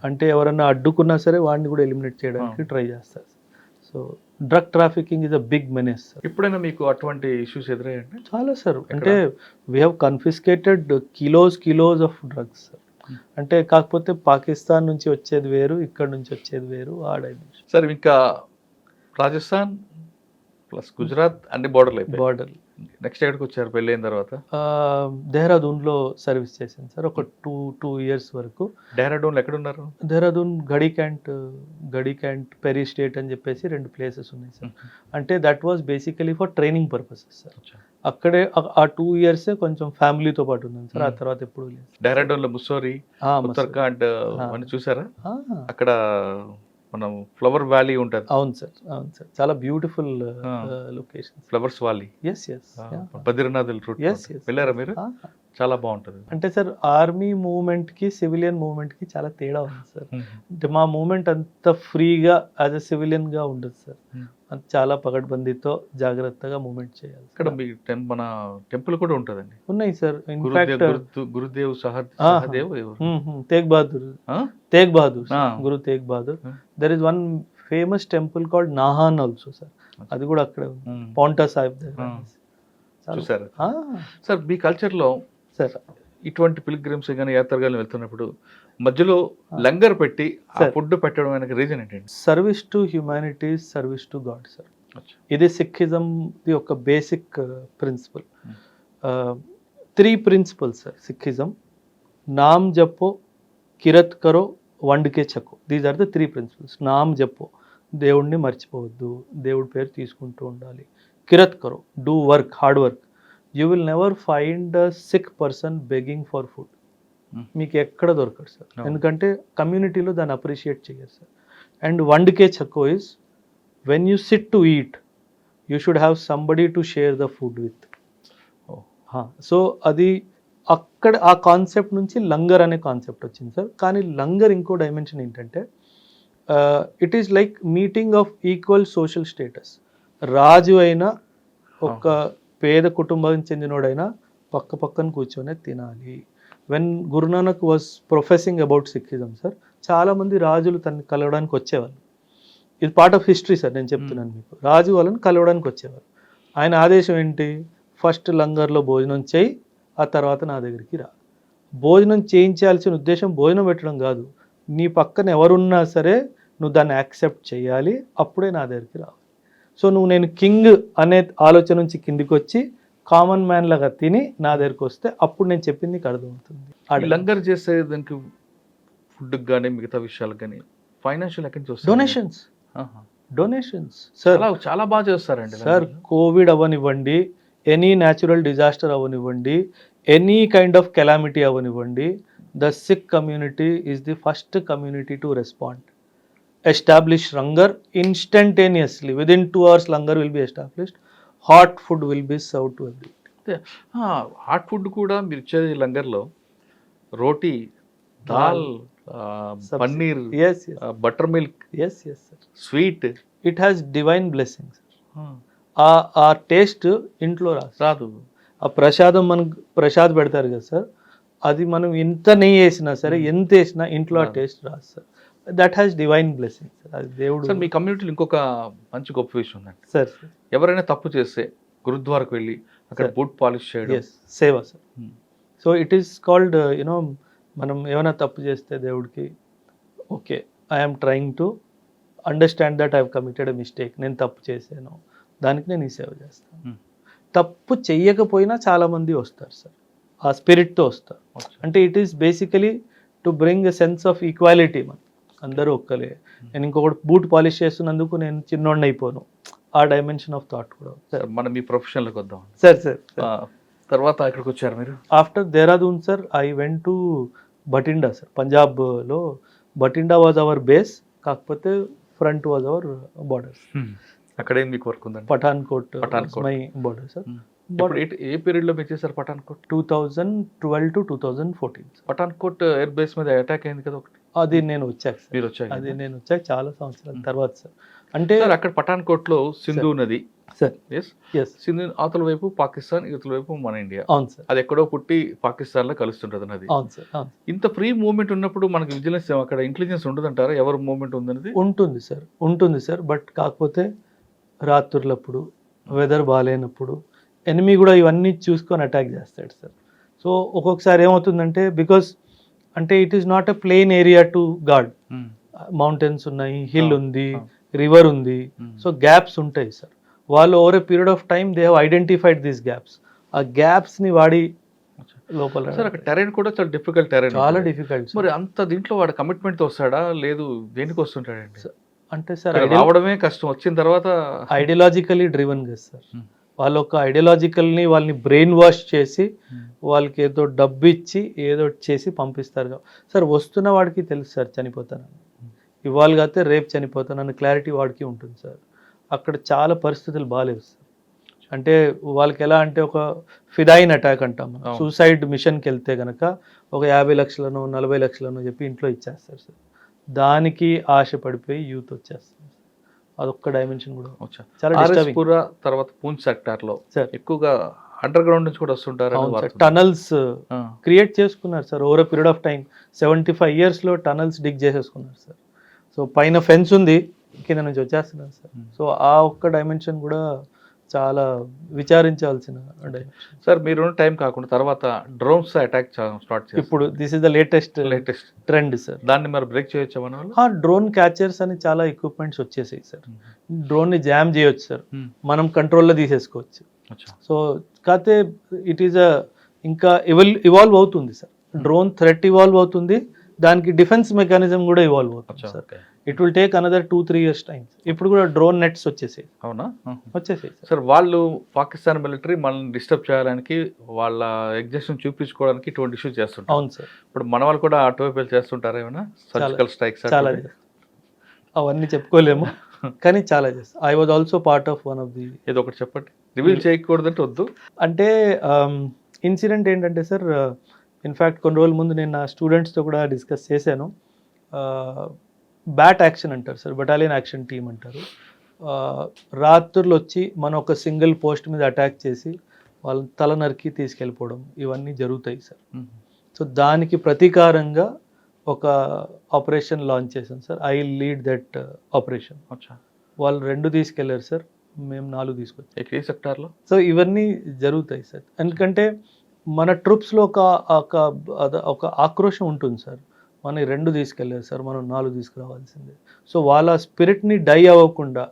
అంటే ఎవరన్నా అడ్డుకున్నా సరే వాడిని కూడా ఎలిమినేట్ చేయడానికి ట్రై చేస్తారు. So drug trafficking is a big menace sir.
ఎప్పుడైనా మీకు అటువంటి ఇష్యూస్ ఎదురయ్యాయండి?
చాలా సార్. అంటే we have confiscated kilos of drugs sir. అంటే కాకపోతే పాకిస్తాన్ నుంచి వచ్చేది వేరు, ఇక్కడ నుంచి వచ్చేది వేరు, ఆ డైమెన్షన్.
సార్ ఇంకా రాజస్థాన్ ప్లస్ గుజరాత్ అన్ని బార్డర్ నెక్స్ట్ ఎక్కడికి వచ్చారు పెళ్ళి అయిన తర్వాత?
దేహ్రాదూన్లో సర్వీస్ చేశాను సార్ ఒక 2 years వరకు.
డెహ్రాడూన్లో ఎక్కడ ఉన్నారు?
దేహ్రాదూన్ గడి క్యాంట్, పెరీ స్టేట్ అని చెప్పేసి 2 ప్లేసెస్ ఉన్నాయి సార్. అంటే that was basically for training purposes sir. అక్కడే ఆ 2 years కొంచెం ఫ్యామిలీతో పాటు ఉన్నాను సార్. ఆ తర్వాత ఎప్పుడు లేదు.
డెహ్రాడూన్లో ముస్సోరీ, ఉత్తరాఖండ్ అని చూసారా? అక్కడ మనం ఫ్లవర్ వ్యాలీ ఉంటుంది.
అవును సార్. చాలా beautiful location.
Flowers valley.
Yes.
Badrinath route వెళ్ళారా మీరు? చాలా బాగుంటుంది.
అంటే సార్ ఆర్మీ మూవ్మెంట్ కి సివిలియన్ మూవ్మెంట్ కి చాలా తేడా ఉంది సార్. అంటే మా మూవ్మెంట్ అంత ఫ్రీగా యాజ్ ఎ సివిలియన్ గా ఉండదు సార్. చాలా పకడ్బందీతో జాగ్రత్తగా మూవ్మెంట్ చేయాలి.
ఇక్కడ మీ మన టెంపుల్ కూడా ఉంటుందండి.
ఉన్నాయి sir.
Gurudev Sahadev
Tegh Bahadur Guru Tegh Bahadur. There is one famous temple called Nahan also sir. అది కూడా అక్కడే ఉంది, పౌంటా సాహిబ్ దగ్గర.
చూసారు సార్ మీ కల్చర్లో సార్ ఇటువంటి పిల్గ్రిమ్స్ కానీ యాత్రగాలు వెళ్తున్నప్పుడు మధ్యలో లంగర్ పెట్టి ఫుడ్ పెట్టడం వెనక రీజన్ ఏంటండి?
Service to humanities, service to god sir. ఇది సిక్కిజం యొక్క basic principle. 3 principles sir Sikhism. నామ్ జపో, కిరత్ కరో, వండ్కే చకో. These are the 3 principles. నామ్ జపో, దేవుడిని మర్చిపోవద్దు, దేవుడి పేరు తీసుకుంటూ ఉండాలి. కిరత్ కరో, do work, hard work. You will never find a Sikh person begging for food. మీకు ఎక్కడ దొరకదు సార్. ఎందుకంటే కమ్యూనిటీలో దాన్ని అప్రిషియేట్ చేయరు సార్. అండ్ వండ్కే చక్కో is when you SIT to eat you should have somebody to share the food with. So అది అక్కడ ఆ కాన్సెప్ట్ నుంచి లంగర్ అనే కాన్సెప్ట్ వచ్చింది సార్. కానీ లంగర్ ఇంకో డైమెన్షన్ ఏంటంటే it is like meeting of equal social status. రాజు అయినా ఒక పేద కుటుంబానికి చెందినోడైనా పక్కన కూర్చొనే తినాలి. When Guru Nanak was professing about Sikhism sir, చాలామంది రాజులు తనని కలవడానికి వచ్చేవాళ్ళు. ఇది పార్ట్ ఆఫ్ హిస్టరీ సార్, నేను చెప్తున్నాను మీకు. రాజు వాళ్ళని కలవడానికి వచ్చేవారు. ఆయన ఆదేశం ఏంటి? ఫస్ట్ లంగర్లో భోజనం చేయి, ఆ తర్వాత నా దగ్గరికి రా. భోజనం చేయించాల్సిన ఉద్దేశం భోజనం పెట్టడం కాదు, నీ పక్కన ఎవరున్నా సరే నువ్వు దాన్ని యాక్సెప్ట్ చేయాలి, అప్పుడే నా దగ్గరికి రావాలి. సో నువ్వు నేను కింగ్ అనే ఆలోచన నుంచి కిందికి వచ్చి కామన్ మ్యాన్ లాగా తిని నా దగ్గరికి వస్తే అప్పుడు నేను చెప్పింది నీకు అర్థమవుతుంది.
లంగర్ చేసే దానికి ఫుడ్కి కానీ మిగతా విషయాలకు కానీ ఫైనాన్షియల్ ఎక్కడి నుంచి వస్తుంది?
Donations, donations sir.
చాలా బాగా చేస్తారండి
సార్, కోవిడ్ అవ్వనివ్వండి, ఎనీ న్యాచురల్ డిజాస్టర్ అవ్వనివ్వండి, ఎనీ కైండ్ ఆఫ్ కెలామిటీ అవ్వనివ్వండి, the Sikh community is the first community to respond. Establish langar instantaneously, within 2 hours langar will be established, hot food will be serve to every.
Hot food కూడా మీరు ఇచ్చేది లంగర్లో రోటీ, దాల్, పన్నీర్, butter milk, sweet.
It has divine blessings. ఆ taste ఇంట్లో రాదు. ఆ ప్రసాదం మనకు ప్రసాద్ పెడతారు కదా సార్, అది మనం ఎంత నెయ్యి వేసినా సరే, ఎంత వేసినా ఇంట్లో ఆ టేస్ట్ రాదు sir. That has divine blessing sir. అది దేవుడు.
సార్, మీ కమ్యూనిటీలో ఇంకొక మంచి గొప్ప విషయం ఉందండి
సార్.
ఎవరైనా తప్పు చేస్తే గురుద్వారకు వెళ్ళి అక్కడ బూట్ పాలిష్ చేయడం
సేవ sir. So it is called you know, మనం ఏమైనా తప్పు చేస్తే దేవుడికి, okay I'm trying to understand that I have committed a mistake, నేను తప్పు చేశాను, దానికి నేను ఈ సేవ చేస్తాను. తప్పు చెయ్యకపోయినా చాలామంది వస్తారు సార్, ఆ స్పిరిట్తో వస్తారు. అంటే it is basically to bring a sense of equality. మన అందరూ ఒక్కలే, నేను ఇంకొకటి బూట్ పాలిష్ చేస్తున్నందుకు నేను చిన్నోడిని అయిపోను, ఆ డైమెన్షన్ ఆఫ్ థాట్ కూడా.
సార్, మనం మీ ప్రొఫెషన్లోకి వద్దాం
సార్.
తర్వాత ఎక్కడికి వచ్చారు మీరు?
After Dehradun sir, I went to Bathinda sir. పంజాబ్లో బటిండా వాజ్ అవర్ బేస్, కాకపోతే ఫ్రంట్ వాజ్ అవర్ బార్డర్.
అక్కడే మీకు వర్క్ ఉందండి?
Pathankot my border sir.
ఏ పీరియడ్లో మీరు చేశారు Pathankot?
2012 to 2014.
Pathankot air base మీద అటాక్ అయింది కదా ఒకటి,
అది నేను వచ్చాక సార్.
మీరు వచ్చాక?
అది నేను వచ్చాక చాలా సంవత్సరాల తర్వాత సార్. అంటే
అక్కడ పఠాన్కోట్లో సింధు నది
సార్.
ఎస్, సింధు అవతల వైపు పాకిస్తాన్, ఇవతల వైపు మన ఇండియా.
అవును సార్.
అది ఎక్కడో పుట్టి పాకిస్తాన్లో కలుస్తుంటుంది నది.
అవును సార్.
ఇంత ఫ్రీ మూవ్మెంట్ ఉన్నప్పుడు మనకి విజిలెన్స్, అక్కడ ఇంటెలిజెన్స్ ఉండదంటారా ఎవరు మూవ్మెంట్ ఉందనేది?
ఉంటుంది సార్, ఉంటుంది సార్. బట్ కాకపోతే రాత్రులప్పుడు, వెదర్ బాగాలేనప్పుడు ఎనిమీ కూడా ఇవన్నీ చూసుకొని అటాక్ చేస్తాడు సార్. సో ఒక్కొక్కసారి ఏమవుతుందంటే, బికాస్ అంటే it is not a plain area to guard. Mountains ఉన్నాయి, హిల్ ఉంది, రివర్ ఉంది, సో గ్యాప్స్ ఉంటాయి సార్. వాళ్ళు over a period of time they have identified these gaps. ఆ గ్యాప్స్ని వాడి లోపల
సార్ అక్కడ టెరైన్ కూడా చాలా డిఫికల్ట్ టెరైన్,
చాలా డిఫికల్ట్.
మరి అంత దీంట్లో వాడు కమిట్మెంట్తో వస్తాడా, లేదు దేనికి వస్తుంటాడండి?
అంటే సార్
రావడమే కష్టం, వచ్చిన తర్వాత
ఐడియాలజికలీ డ్రివన్ కదా సార్. వాళ్ళ ఒక ఐడియాలజికల్ని వాళ్ళని బ్రెయిన్ వాష్ చేసి వాళ్ళకి ఏదో డబ్బు ఇచ్చి ఏదో చేసి పంపిస్తారు సార్. వస్తున్న వాడికి తెలుసు సార్ చనిపోతానని, ఇవాళ కాతే రేపు చనిపోతానని క్లారిటీ వాడికి ఉంటుంది సార్. అక్కడ చాలా పరిస్థితులు బాగాలేవు సార్. అంటే వాళ్ళకి ఎలా అంటే ఒక ఫిదాయిన్ అటాక్ అంటాం, సూసైడ్ మిషన్కి వెళ్తే కనుక ఒక 50 లక్షలను 40 లక్షలను చెప్పి ఇంట్లో ఇచ్చేస్తారు సార్. దానికి ఆశ పడిపోయి యూత్ వచ్చేస్తారు. అదొక్క డైమెన్షన్ కూడా చాలా డిస్టర్బింగ్.
తర్వాత పూంచ్ సెక్టార్లో ఎక్కువగా అండర్ గ్రౌండ్ నుంచి కూడా వస్తుంటారు.
టనల్స్ క్రియేట్ చేసుకున్నారు sir over period of time. 75 yearsలో టనల్స్ డిగ్ చేసేసుకున్నారు సార్. సో పైన ఫెన్స్ ఉంది, కింద నుంచి వచ్చేస్తున్నారు సార్. సో ఆ ఒక్క డైమెన్షన్ కూడా చాలా విచారించాల్సిన డైమెన్షన్
సార్. మీరు టైం కాకుండా తర్వాత డ్రోన్స్ అటాక్ స్టార్ట్ చేస్తారు.
ఇప్పుడు this is the latest trend sir.
దాన్ని మరి బ్రేక్ చేయొచ్చా మన వాళ్ళు?
డ్రోన్ క్యాచర్స్ అని చాలా ఎక్విప్మెంట్స్ వచ్చేసాయి సార్. డ్రోన్ని జామ్ చేయొచ్చు సార్, మనం కంట్రోల్లో తీసేసుకోవచ్చు. సో కాకపోతే ఇట్ ఈస్ ఇంకా ఇవాల్వ్ అవుతుంది సార్. డ్రోన్ థ్రెట్ ఇవాల్వ్ అవుతుంది, దానికి డిఫెన్స్ మెకానిజం కూడా ఇవాల్వ్ అవుతుంది sir. It will take another 2-3 years time. ఇప్పుడు కూడా డ్రోన్ నెట్స్ వచ్చేసాయి.
అవునా?
వచ్చేసాయి
సార్. వాళ్ళు పాకిస్తాన్ మిలిటరీ మనల్ని డిస్టర్బ్ చేయడానికి, వాళ్ళ ఎగ్జిస్టెన్స్ చూపించుకోవడానికి ఇటువంటి ఇష్యూస్ చేస్తుంటారు.
అవును సార్.
ఇప్పుడు మన వాళ్ళు కూడా అటువైపు చేస్తుంటారు ఏమైనా సర్జికల్ స్ట్రైక్స్?
చాలా అవన్నీ చెప్పుకోలేము కానీ చాలా చేస్తాం. I was also part of one of the.
ఏదో ఒకటి చెప్పండి, రివీల్ చేయకూడదంటే వద్దు.
అంటే ఇన్సిడెంట్ ఏంటంటే సార్, ఇన్ఫ్యాక్ట్ కొన్ని రోజుల ముందు నేను నా స్టూడెంట్స్తో కూడా డిస్కస్ చేశాను. బ్యాట్ యాక్షన్ అంటారు సార్, బటాలియన్ యాక్షన్ టీమ్ అంటారు. రాత్రులు వచ్చి మనం ఒక సింగిల్ పోస్ట్ మీద అటాక్ చేసి వాళ్ళని తల నరికి తీసుకెళ్ళిపోవడం, ఇవన్నీ జరుగుతాయి సార్. సో దానికి ప్రతీకారంగా ఒక ఆపరేషన్ లాంచ్ చేశాం sir. I lead that operation.
అచ్చా.
వాళ్ళు 2 తీసుకెళ్లారు సార్, మేము 4 తీసుకొచ్చాం.
ఏ సెక్టార్లో?
సో ఇవన్నీ జరుగుతాయి సార్. ఎందుకంటే మన ట్రూప్స్లో ఒక ఆక్రోషం ఉంటుంది సార్. మన 2 తీసుకెళ్ళారు సార్, మనం 4 తీసుకురావాల్సిందే. సో వాళ్ళ స్పిరిట్ని డై అవ్వకుండా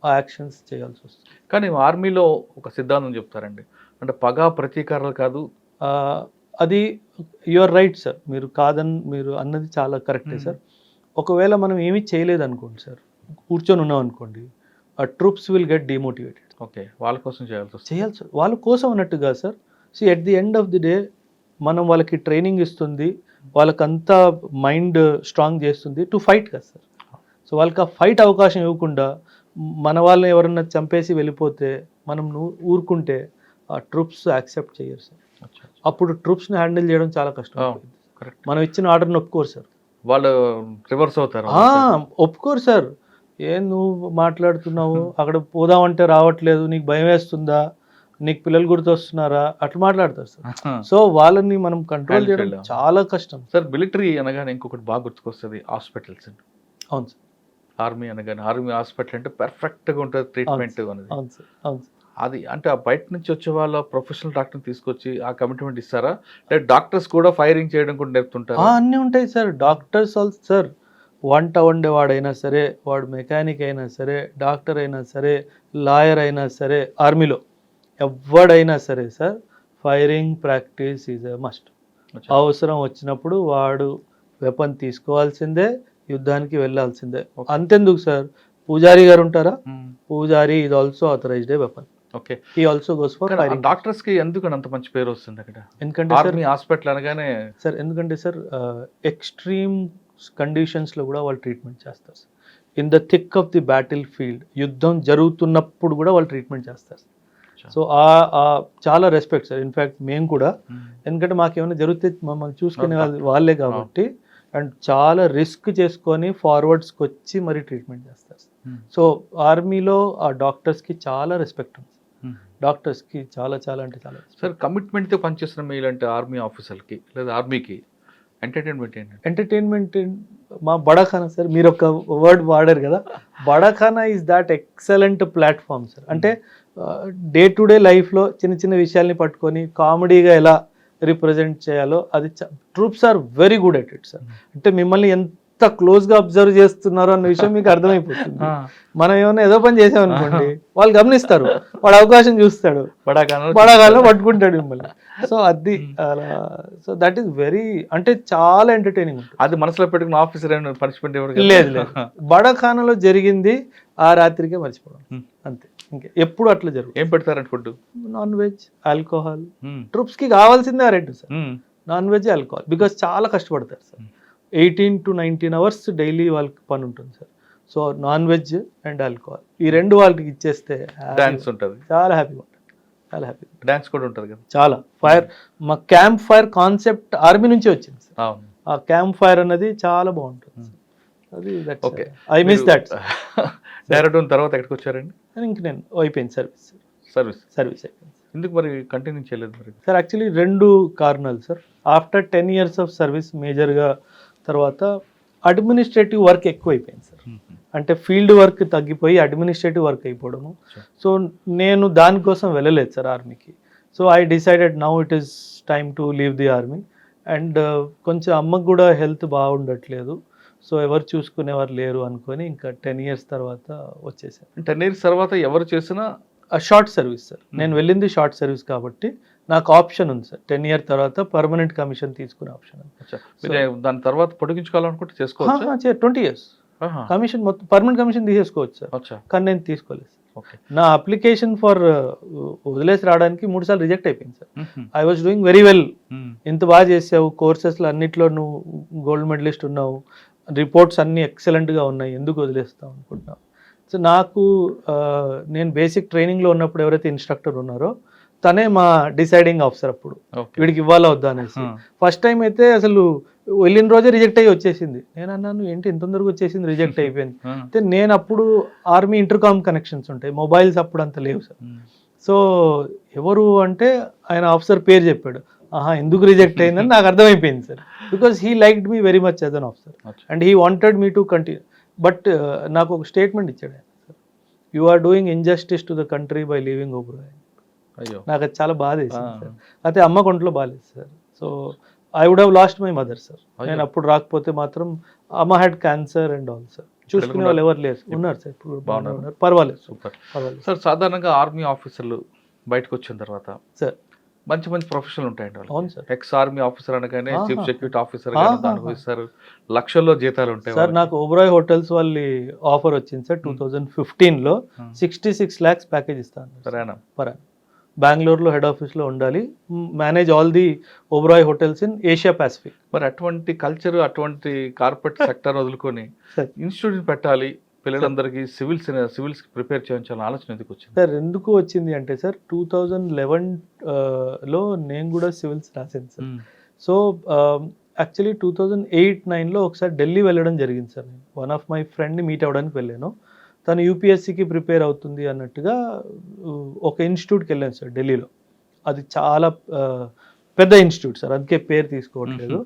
ఆ యాక్షన్స్ చేయాల్సి వస్తుంది.
కానీ ఆర్మీలో ఒక సిద్ధాంతం చెప్తారండి, అంటే పగ ప్రతీకారాలు కాదు.
అది యువర్ రైట్ సార్, మీరు అన్నది చాలా కరెక్టే సార్. ఒకవేళ మనం ఏమీ చేయలేదు అనుకోండి సార్, కూర్చొని ఉన్నాం అనుకోండి, ఆ troops will get demotivated.
Okay, వాళ్ళ కోసం చేయాల్సి
సార్, వాళ్ళ కోసం అన్నట్టుగా sir. See at the end of the day మనం వాళ్ళకి ట్రైనింగ్ ఇస్తుంది, వాళ్ళకంతా మైండ్ స్ట్రాంగ్ చేస్తుంది టు ఫైట్ కదా సార్. సో వాళ్ళకి ఆ ఫైట్ అవకాశం ఇవ్వకుండా మన వాళ్ళని ఎవరన్నా చంపేసి వెళ్ళిపోతే మనం ఊరుకుంటే ఆ ట్రూప్స్ యాక్సెప్ట్ చేయరు సార్. అప్పుడు ట్రూప్స్ని హ్యాండిల్ చేయడం చాలా కష్టం. మనం ఇచ్చిన ఆర్డర్ని ఒప్పుకోరు సార్,
వాళ్ళు రివర్స్ అవుతారు.
ఒప్పుకోరు సార్. నువ్వు మాట్లాడుతున్నావు, అక్కడ పోదామంటే రావట్లేదు, నీకు భయం వేస్తుందా, నీకు పిల్లలు గుర్తొస్తున్నారా, అట్లా మాట్లాడతారు సార్. సో వాళ్ళని మనం కంట్రోల్ చేయడం చాలా కష్టం
సార్. మిలిటరీ అనగానే ఇంకొకటి బాగా గుర్తుకొస్తుంది, హాస్పిటల్స్.
అవును సార్.
ఆర్మీ అనగానే ఆర్మీ హాస్పిటల్ అంటే పర్ఫెక్ట్గా ఉంటుంది ట్రీట్మెంట్ అనేది.
అవును సార్, అవును సార్.
అది అంటే ఆ బయట నుంచి వచ్చే వాళ్ళ ప్రొఫెషనల్ డాక్టర్ని తీసుకొచ్చి ఆ కమిట్మెంట్ ఇస్తారా, లేదా డాక్టర్స్ కూడా ఫైరింగ్ చేయడం కూడా నేర్పుతుంటారు?
అన్నీ ఉంటాయి సార్. డాక్టర్స్ ఆల్సో సార్, వంట వండేవాడైనా సరే, వాడు మెకానిక్ అయినా సరే, డాక్టర్ అయినా సరే, లాయర్ అయినా సరే, ఆర్మీలో ఎవడైనా సరే sir, firing practice is a must. అవసరం వచ్చినప్పుడు వాడు వెపన్ తీసుకోవాల్సిందే, యుద్ధానికి వెళ్ళాల్సిందే. అంతెందుకు సార్, పూజారి గారు ఉంటారా, pujari is also authorized a weapon.
Okay,
he also goes for firing.
Doctors కి ఎందుకు అంత మంచి పేరు వస్తుంది అక్కడ?
ఎందుకంటే
ఆర్మీ హాస్పిటల్ అనగానే
సార్, ఎందుకంటే సార్ ఎక్స్ట్రీమ్ కండిషన్స్లో కూడా వాళ్ళు ట్రీట్మెంట్ చేస్తారు. In the thick of the battlefield, యుద్ధం జరుగుతున్నప్పుడు కూడా వాళ్ళు ట్రీట్మెంట్ చేస్తారు. సో చాలా రెస్పెక్ట్ సార్. ఇన్ఫ్యాక్ట్ మేము కూడా, ఎందుకంటే మాకేమైనా జరిగితే మమ్మల్ని చూసుకునే వాళ్ళే కాబట్టి, అండ్ చాలా రిస్క్ చేసుకొని ఫార్వర్డ్స్కి వచ్చి మరి ట్రీట్మెంట్ చేస్తారు. సో ఆర్మీలో ఆ డాక్టర్స్కి చాలా రెస్పెక్ట్ ఉంది. డాక్టర్స్కి చాలా చాలా అంటే చాలా.
సార్, కమిట్మెంట్తో పనిచేస్తున్న మీలాంటి ఆర్మీ ఆఫీసర్కి లేదా ఆర్మీకి ఎంటర్టైన్మెంట్ ఏంటి?
ఎంటర్టైన్మెంట్ మా బడాఖానా సార్. మీరు ఒక వర్డ్ వాడారు కదా, bada khana is that excellent platform sir. అంటే డే టు డే లైఫ్లో చిన్న చిన్న విషయాల్ని పట్టుకొని కామెడీగా ఎలా రిప్రజెంట్ చేయాలో అది troops are very good at it sir. అంటే మిమ్మల్ని ఎంత క్లోజ్గా అబ్జర్వ్ చేస్తున్నారు అన్న విషయం మీకు అర్థమైపోతుంది. మనం ఏమైనా ఏదో పని చేసామనుకోండి, వాళ్ళు గమనిస్తారు, వాడు అవకాశం చూస్తాడు, బడాగాలో పట్టుకుంటాడు మిమ్మల్ని. సో అది అలా. సో దట్ ఈస్ వెరీ, అంటే చాలా ఎంటర్టైనింగ్ ఉంటుంది.
అది మనసులో పెట్టుకున్న ఆఫీసర్ పనిష్మెంట్
లేదు. బడాఖానాలో జరిగింది ఆ రాత్రికే మర్చిపోవడం అంతే. ఇంకా ఎప్పుడు అట్లా జరుగుతుంది.
ఏం పెడతారంటే food?
Non veg, alcohol. Troops కి కావాల్సిందే ఆ రెండు sir, non veg, alcohol. Because చాలా కష్టపడతారు సార్. 18 to 19 hours డైలీ వాళ్ళకి పని ఉంటుంది sir. So non veg and alcohol, ఈ రెండు వాళ్ళకి ఇచ్చేస్తే
డాన్స్ ఉంటుంది,
చాలా హ్యాపీగా ఉంటుంది. చాలా హ్యాపీ.
డాన్స్ కూడా ఉంటుంది కదా.
చాలా ఫైర్, మా క్యాంప్ ఫైర్ కాన్సెప్ట్ ఆర్మీ నుంచి వచ్చింది సార్. ఆ క్యాంప్ ఫైర్ అన్నది చాలా బాగుంటుంది. అది
okay,
I miss that.
Direct తర్వాత ఎక్కడికి వచ్చారండి?
ఇంక నేను అయిపోయింది సర్వీస్ అయిపోయింది.
ఎందుకు మరి కంటిన్యూ చేయలేదు మరి?
సార్ యాక్చువల్లీ 2 కారణాలు sir. After 10 years of service మేజర్గా తర్వాత అడ్మినిస్ట్రేటివ్ వర్క్ ఎక్కువైపోయింది సార్. అంటే ఫీల్డ్ వర్క్ తగ్గిపోయి అడ్మినిస్ట్రేటివ్ వర్క్ అయిపోవడము. సో నేను దానికోసం వెళ్ళలేదు సార్ ఆర్మీకి. So I decided now it is time to leave the army. And కొంచెం అమ్మకు కూడా హెల్త్ బాగుండట్లేదు, సో ఎవరు చూసుకునేవారు లేరు అనుకొని ఇంకా 10 years తర్వాత వచ్చేసాను.
10 years తర్వాత ఎవరు చేసినా
షార్ట్ సర్వీస్ సార్. నేను వెళ్ళింది షార్ట్ సర్వీస్ కాబట్టి నాకు ఆప్షన్ ఉంది సార్. 10 years తర్వాత పర్మనెంట్ కమిషన్ తీసుకునే ఆప్షన్ ఉంది.
దాని తర్వాత పొడిగించుకోవాలనుకుంటే చేసుకోవచ్చు.
20 years కమిషన్, మొత్తం పర్మనెంట్ కమిషన్ తీసేసుకోవచ్చు సార్. కానీ నేను తీసుకోలేదు సార్. నా అప్లికేషన్ ఫర్ వదిలేసి రావడానికి 3 సార్లు రిజెక్ట్ అయిపోయింది sir. I was doing very well, ఇంత బాగా చేసావు, కోర్సెస్లో అన్నిట్లో నువ్వు గోల్డ్ మెడలిస్ట్ ఉన్నావు, రిపోర్ట్స్ అన్నీ ఎక్సలెంట్గా ఉన్నాయి, ఎందుకు వదిలేస్తావు అనుకుంటున్నావు. సో నాకు నేను బేసిక్ ట్రైనింగ్లో ఉన్నప్పుడు ఎవరైతే ఇన్స్ట్రక్టర్ ఉన్నారో తనే మా డిసైడింగ్ ఆఫీసర్. అప్పుడు వీడికి ఇవ్వాలా వద్దా అనేసి. ఫస్ట్ టైం అయితే అసలు వెళ్ళిన రోజే రిజెక్ట్ అయ్యి వచ్చేసింది. నేను అన్నాను, ఏంటి ఇంత తొందరగా వచ్చేసింది, రిజెక్ట్ అయిపోయింది. అయితే నేను అప్పుడు ఆర్మీ ఇంటర్కామ్ కనెక్షన్స్ ఉంటాయి, మొబైల్స్ అప్పుడు అంత లేవు సార్. సో ఎవరు అంటే ఆయన ఆఫీసర్ పేరు చెప్పాడు, ఆహా ఎందుకు రిజెక్ట్ అయిందని నాకు అర్థమైపోయింది sir, because he liked me very much as an officer and he wanted me to continue. But నాకు ఒక స్టేట్మెంట్ ఇచ్చాడు ఆయన, sir you are doing injustice to the country by leaving Oberoi.
అయ్యో.
నాకు అది చాలా బాధ వేసింది సార్. అయితే అమ్మ కొంట్లో బాగాలేదు sir, so I would have lost my mother sir. నేను అప్పుడు రాకపోతే మాత్రం అమ్మ had cancer and all sir. చూసుకునే వాళ్ళు ఎవరు లేరు, ఉన్నారు సార్ ఇప్పుడు బాగున్నారు, పర్వాలేదు
సూపర్.
పర్వాలేదు
సార్ సాధారణంగా ఆర్మీ ఆఫీసర్లు బయటకు వచ్చిన తర్వాత
సార్.
మంచి మంచి ప్రొఫెషనల్ ఉంటాయండి వాళ్ళు.
అవును సార్.
ఎక్స్ ఆర్మీ ఆఫీసర్ అనగానే చీఫ్ సెక్యూరిటీ ఆఫీసర్ అనుభవిస్తారు, లక్షల్లో జీతాలు ఉంటాయి
సార్. నాకు ఓబ్రాయ్ హోటల్స్ వాళ్ళ ఆఫర్ వచ్చింది సార్ 2015లో, 66 lakhs ప్యాకేజ్ ఇస్తాను పర్. బెంగళూరులో హెడ్ ఆఫీస్లో ఉండాలి, manage all the Oberoi hotels in Asia Pacific.
మరి అటువంటి కల్చర్, అటువంటి కార్పొరేట్ సెక్టర్ వదులుకొని ఇన్స్టిట్యూట్ పెట్టాలి, పిల్లలందరికీ సివిల్స్ ప్రిపేర్ చేయించాలని ఆలోచన ఎందుకు వచ్చింది
సార్? ఎందుకు వచ్చింది అంటే సార్ 2011లో నేను కూడా సివిల్స్ రాశాను సార్. సో యాక్చువల్లీ 2008-9లో ఒకసారి ఢిల్లీ వెళ్ళడం జరిగింది సార్. నేను వన్ ఆఫ్ మై ఫ్రెండ్ని మీట్ అవ్వడానికి వెళ్ళాను. తను యూపీఎస్సీకి ప్రిపేర్ అవుతుంది అన్నట్టుగా ఒక ఇన్స్టిట్యూట్కి వెళ్ళాను సార్ ఢిల్లీలో. అది చాలా పెద్ద ఇన్స్టిట్యూట్ సార్, అందుకే పేరు తీసుకోవట్లేదు.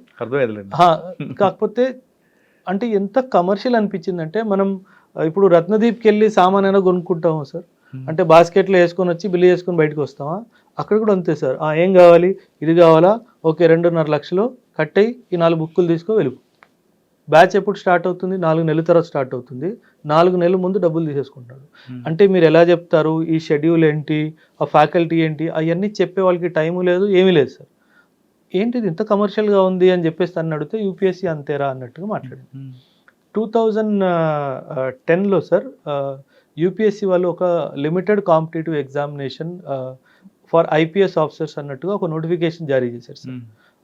కాకపోతే అంటే ఎంత కమర్షియల్ అనిపించిందంటే, మనం ఇప్పుడు రత్నదీప్కి వెళ్ళి సామాన్ అయినా కొనుక్కుంటాము సార్, అంటే బాస్కెట్లో వేసుకొని వచ్చి బిల్లు చేసుకొని బయటకు వస్తామా? అక్కడ కూడా అంతే సార్. ఏం కావాలి, ఇది కావాలా, ఓకే 2.5 లక్షలు కట్టయి ఈ 4 బుక్కులు తీసుకో వెలుగు. బ్యాచ్ ఎప్పుడు స్టార్ట్ అవుతుంది? 4 నెలల తర్వాత స్టార్ట్ అవుతుంది. 4 నెలల ముందు డబ్బులు తీసేసుకుంటాడు. అంటే మీరు ఎలా చెప్తారు, ఈ షెడ్యూల్ ఏంటి, ఆ ఫ్యాకల్టీ ఏంటి, అవన్నీ చెప్పే వాళ్ళకి టైము లేదు, ఏమీ లేదు సార్. ఏంటిది ఇంత కమర్షియల్గా ఉంది అని చెప్పేసి తను అడిగితే యూపీఎస్సీ అంతేరా అన్నట్టుగా మాట్లాడింది. 2010లో సార్ యూపీఎస్సీ వాళ్ళు ఒక limited competitive examination for IPS officers అన్నట్టుగా ఒక నోటిఫికేషన్ జారీ చేశారు సార్.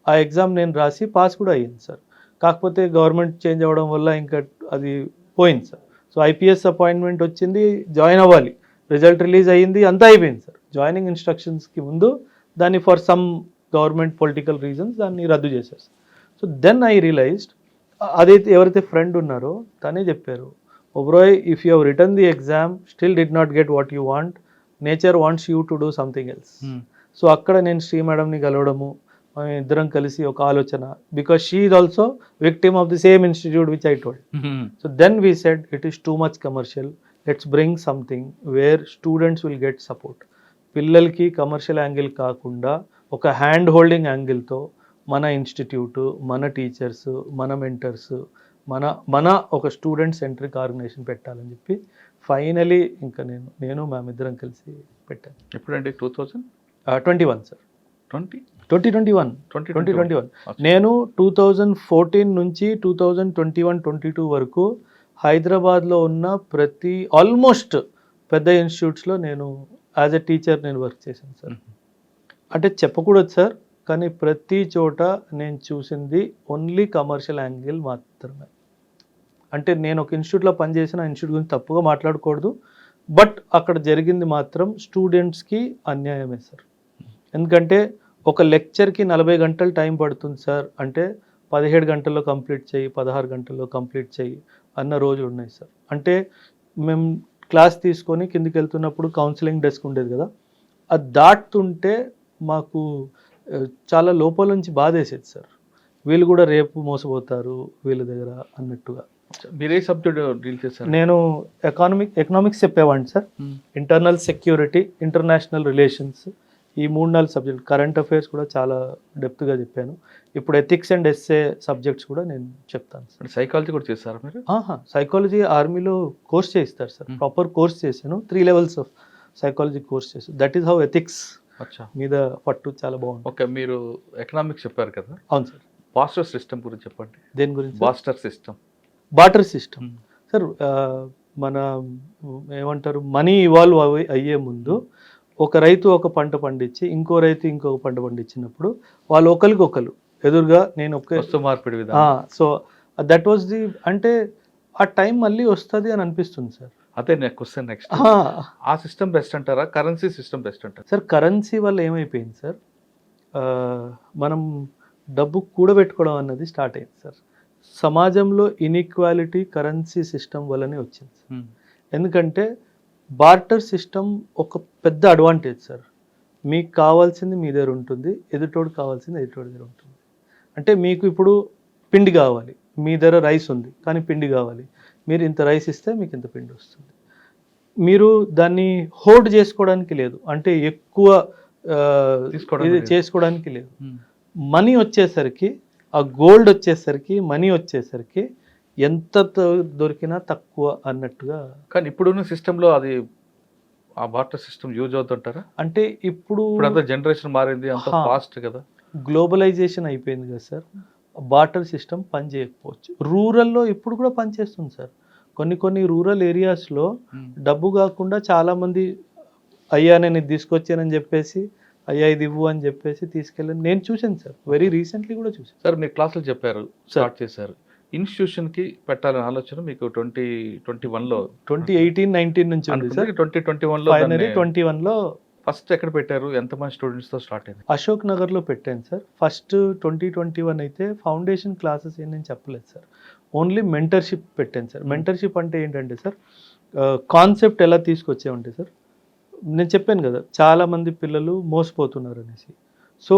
ఆ ఎగ్జామ్ నేను రాసి పాస్ కూడా అయ్యింది సార్. కాకపోతే గవర్నమెంట్ చేంజ్ అవ్వడం వల్ల ఇంకా అది పోయింది సార్. సో ఐపీఎస్ అపాయింట్మెంట్ వచ్చింది, జాయిన్ అవ్వాలి, రిజల్ట్ రిలీజ్ అయ్యింది, అంతా అయిపోయింది సార్. జాయినింగ్ ఇన్స్ట్రక్షన్స్కి ముందు దాన్ని for some government political reasons దాన్ని రద్దు చేశారు. సో దెన్ ఐ రియలైజ్డ్, అదైతే ఎవరైతే ఫ్రెండ్ ఉన్నారో తనే చెప్పారు, Oberoi if you have return the exam still did not get what you want, nature wants you to do something else. So అక్కడ నేను శ్రీ మేడంని కలవడము, మేము ఇద్దరం కలిసి ఒక ఆలోచన, because she is also victim of the same institute which I told. So then we said it is too much commercial, let's bring something where students will get support. పిల్లలకి commercial angle కాకుండా ఒక hand holding యాంగిల్తో మన institute, మన teachers, మన mentors, మన ఒక student centric organisation పెట్టాలని చెప్పి ఫైనలీ ఇంకా నేను మ్యామ్ ఇద్దరం కలిసి పెట్టాను.
ఎప్పుడండి?
2021 సార్. 2021
2021.
నేను 2014 నుంచి 2021-22 వరకు హైదరాబాద్లో ఉన్న ప్రతి ఆల్మోస్ట్ పెద్ద ఇన్స్టిట్యూట్స్లో నేను యాజ్ ఎ టీచర్ నేను వర్క్ చేశాను సార్. అంటే చెప్పకూడదు సార్, కానీ ప్రతి చోట నేను చూసింది ఓన్లీ కమర్షియల్ యాంగిల్ మాత్రమే. అంటే నేను ఒక ఇన్స్టిట్యూట్లో పనిచేసిన ఇన్స్టిట్యూట్ గురించి తప్పుగా మాట్లాడకూడదు, బట్ అక్కడ జరిగింది మాత్రం స్టూడెంట్స్కి అన్యాయమే సార్. ఎందుకంటే ఒక లెక్చర్కి 40 గంటలు టైం పడుతుంది సార్ అంటే 17 గంటల్లో కంప్లీట్ చేయి, 16 గంటల్లో కంప్లీట్ చేయి అన్న రోజులు ఉన్నాయి సార్. అంటే మేము క్లాస్ తీసుకొని కిందికి వెళ్తున్నప్పుడు కౌన్సిలింగ్ డెస్క్ ఉండేది కదా, అది దాటుతుంటే మాకు చాలా లోపల నుంచి బాధేసేది సార్. వీళ్ళు కూడా రేపు మోసపోతారు వీళ్ళ దగ్గర అన్నట్టుగా.
మీరే సబ్జెక్ట్ డీల్ చేశారు?
నేను ఎకనామిక్స్ చెప్పేవాడిని sir. Internal security, international relations, ఈ 3-4 సబ్జెక్ట్. కరెంట్ అఫైర్స్ కూడా చాలా డెప్త్గా చెప్పాను. ఇప్పుడు ఎథిక్స్ అండ్ ఎస్ఏ సబ్జెక్ట్స్ కూడా నేను చెప్తాను సార్.
సైకాలజీ కూడా చేస్తారా మీరు?
సైకాలజీ ఆర్మీలో కోర్స్ చేయిస్తారు సార్, ప్రాపర్ కోర్స్ చేశాను. 3 levels ఆఫ్ సైకాలజీ కోర్స్ చేశాను. దట్ ఈస్ హౌ ఎథిక్స్ మీద పట్టు చాలా బాగుంది.
ఓకే, మీరు ఎకనామిక్స్ చెప్పారు కదా?
అవును సార్.
బాస్టర్ సిస్టమ్ గురించి చెప్పండి.
దేని గురించి?
Barter system
sir. మన ఏమంటారు, మనీ ఇవాల్వ్ అయ్యే ముందు ఒక రైతు ఒక పంట పండించి ఇంకో రైతు ఇంకొక పంట పండించినప్పుడు వాళ్ళు ఒకరికొకరు ఎదురుగా నేను ఒక
మార్పిడి విధానం.
సో దట్ వాజ్ ది, అంటే ఆ టైం మళ్ళీ వస్తుంది అని అనిపిస్తుంది సార్.
అదే క్వశ్చన్ నెక్స్ట్. ఆ సిస్టమ్ బెస్ట్ అంటారా, కరెన్సీ సిస్టమ్ బెస్ట్ అంటారా?
సార్ కరెన్సీ వల్ల ఏమైపోయింది సార్, మనం డబ్బు కూడబెట్టుకోవడం అన్నది స్టార్ట్ అయింది సార్. సమాజంలో ఇన్ఈక్వాలిటీ కరెన్సీ సిస్టమ్ వల్లనే వచ్చింది సార్. ఎందుకంటే బార్టర్ సిస్టమ్ ఒక పెద్ద అడ్వాంటేజ్ సార్. మీకు కావాల్సింది మీ దగ్గర ఉంటుంది, ఎదుటోడికి కావాల్సింది ఎదుటోడి దగ్గర ఉంటుంది. అంటే మీకు ఇప్పుడు పిండి కావాలి, మీ దగ్గర రైస్ ఉంది కానీ పిండి కావాలి, మీరు ఇంత రైస్ ఇస్తే మీకు ఇంత పిండి వస్తుంది. మీరు దాన్ని హోల్డ్ చేసుకోవడానికి లేదు, అంటే ఎక్కువ ఇది చేసుకోవడానికి లేదు. మనీ వచ్చేసరికి, ఆ గోల్డ్ వచ్చేసరికి, మనీ వచ్చేసరికి ఎంత దొరికినా తక్కువ అన్నట్టుగా.
కానీ ఇప్పుడున్న సిస్టంలో అది ఆ బార్టర్ సిస్టమ్ యూజ్ అవుతుంటారా?
అంటే ఇప్పుడు
అంతా జనరేషన్ మారింది, అంత ఫాస్ట్ కదా,
గ్లోబలైజేషన్ అయిపోయింది కదా సార్. బార్టర్ సిస్టమ్ పని చేయకపోవచ్చు. రూరల్లో ఇప్పుడు కూడా పనిచేస్తుంది సార్. కొన్ని రూరల్ ఏరియాస్లో డబ్బు కాకుండా చాలామంది అయ్యా నేను ఇది తీసుకొచ్చానని చెప్పేసి, అయ్యా ఇది ఇవ్వు అని చెప్పేసి తీసుకెళ్ళి నేను చూశాను సార్. వెరీ రీసెంట్లీ కూడా చూశాను
సార్. మీ క్లాసులు చెప్పారు, స్టార్ట్ చేశారు. ఇన్స్టిట్యూషన్కి పెట్టాలనే ఆలోచన మీకు 2021లో
2018-19 నుంచి ఉంది సార్.
2021లో
ఫైనలీ 21లో
ఫస్ట్ ఎక్కడ పెట్టారు? ఎంతమంది స్టూడెంట్స్తో స్టార్ట్ అయింది?
అశోక్ నగర్లో పెట్టాను సార్. ఫస్ట్ 2021 అయితే ఫౌండేషన్ క్లాసెస్ ఏం నేను చెప్పలేదు సార్. ఓన్లీ మెంటర్షిప్ పెట్టాను సార్. మెంటర్షిప్ అంటే ఏంటంటే సార్, కాన్సెప్ట్ ఎలా తీసుకొచ్చామంటే సార్, నేను చెప్పాను కదా చాలామంది పిల్లలు మోసపోతున్నారు అనేసి. సో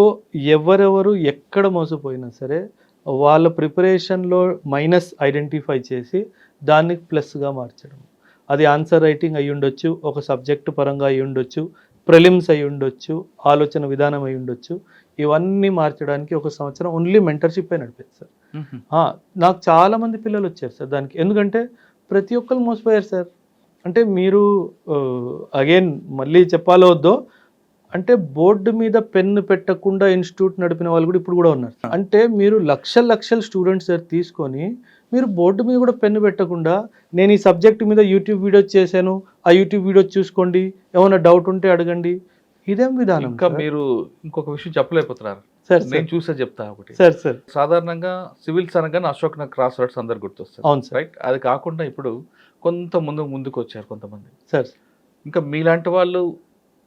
ఎవరెవరు ఎక్కడ మోసపోయినా సరే వాళ్ళ ప్రిపరేషన్లో మైనస్ ఐడెంటిఫై చేసి దాన్ని ప్లస్గా మార్చడం. అది ఆన్సర్ రైటింగ్ అయి ఉండొచ్చు, ఒక సబ్జెక్టు పరంగా అయి ఉండొచ్చు, ప్రిలిమ్స్ అయి ఉండొచ్చు, ఆలోచన విధానం అయి ఉండొచ్చు. ఇవన్నీ మార్చడానికి ఒక సంవత్సరం ఓన్లీ మెంటర్షిప్ నడిపేది సార్. నాకు చాలామంది పిల్లలు వచ్చారు సార్ దానికి. ఎందుకంటే ప్రతి ఒక్కరు మోసపోయారు సార్. అంటే మీరు అగైన్ మళ్ళీ చెప్పాలో వద్దో, అంటే బోర్డు మీద పెన్ను పెట్టకుండా ఇన్స్టిట్యూట్ నడిపిన వాళ్ళు కూడా ఇప్పుడు కూడా ఉన్నారు. అంటే మీరు లక్షల స్టూడెంట్స్ తీసుకొని మీరు బోర్డు మీద కూడా పెన్ను పెట్టకుండా, నేను ఈ సబ్జెక్ట్ మీద యూట్యూబ్ వీడియో చేశాను, ఆ యూట్యూబ్ వీడియో చూసుకోండి, ఏమైనా డౌట్ ఉంటే అడగండి, ఇదేం విధానం?
ఇంకా మీరు ఇంకొక విషయం చెప్పలేకపోతున్నారు
సార్.
నేను చూసే చెప్తా ఒకటి
సార్.
సాధారణంగా సివిల్స్ అనగానే అశోక్ నగర్ క్రాస్ రోడ్స్ అందరు గుర్తొస్తారు.
అవును సార్.
రైట్. అది కాకుండా ఇప్పుడు కొంత ముందుకు వచ్చారు కొంతమంది
సార్.
ఇంకా మీలాంటి వాళ్ళు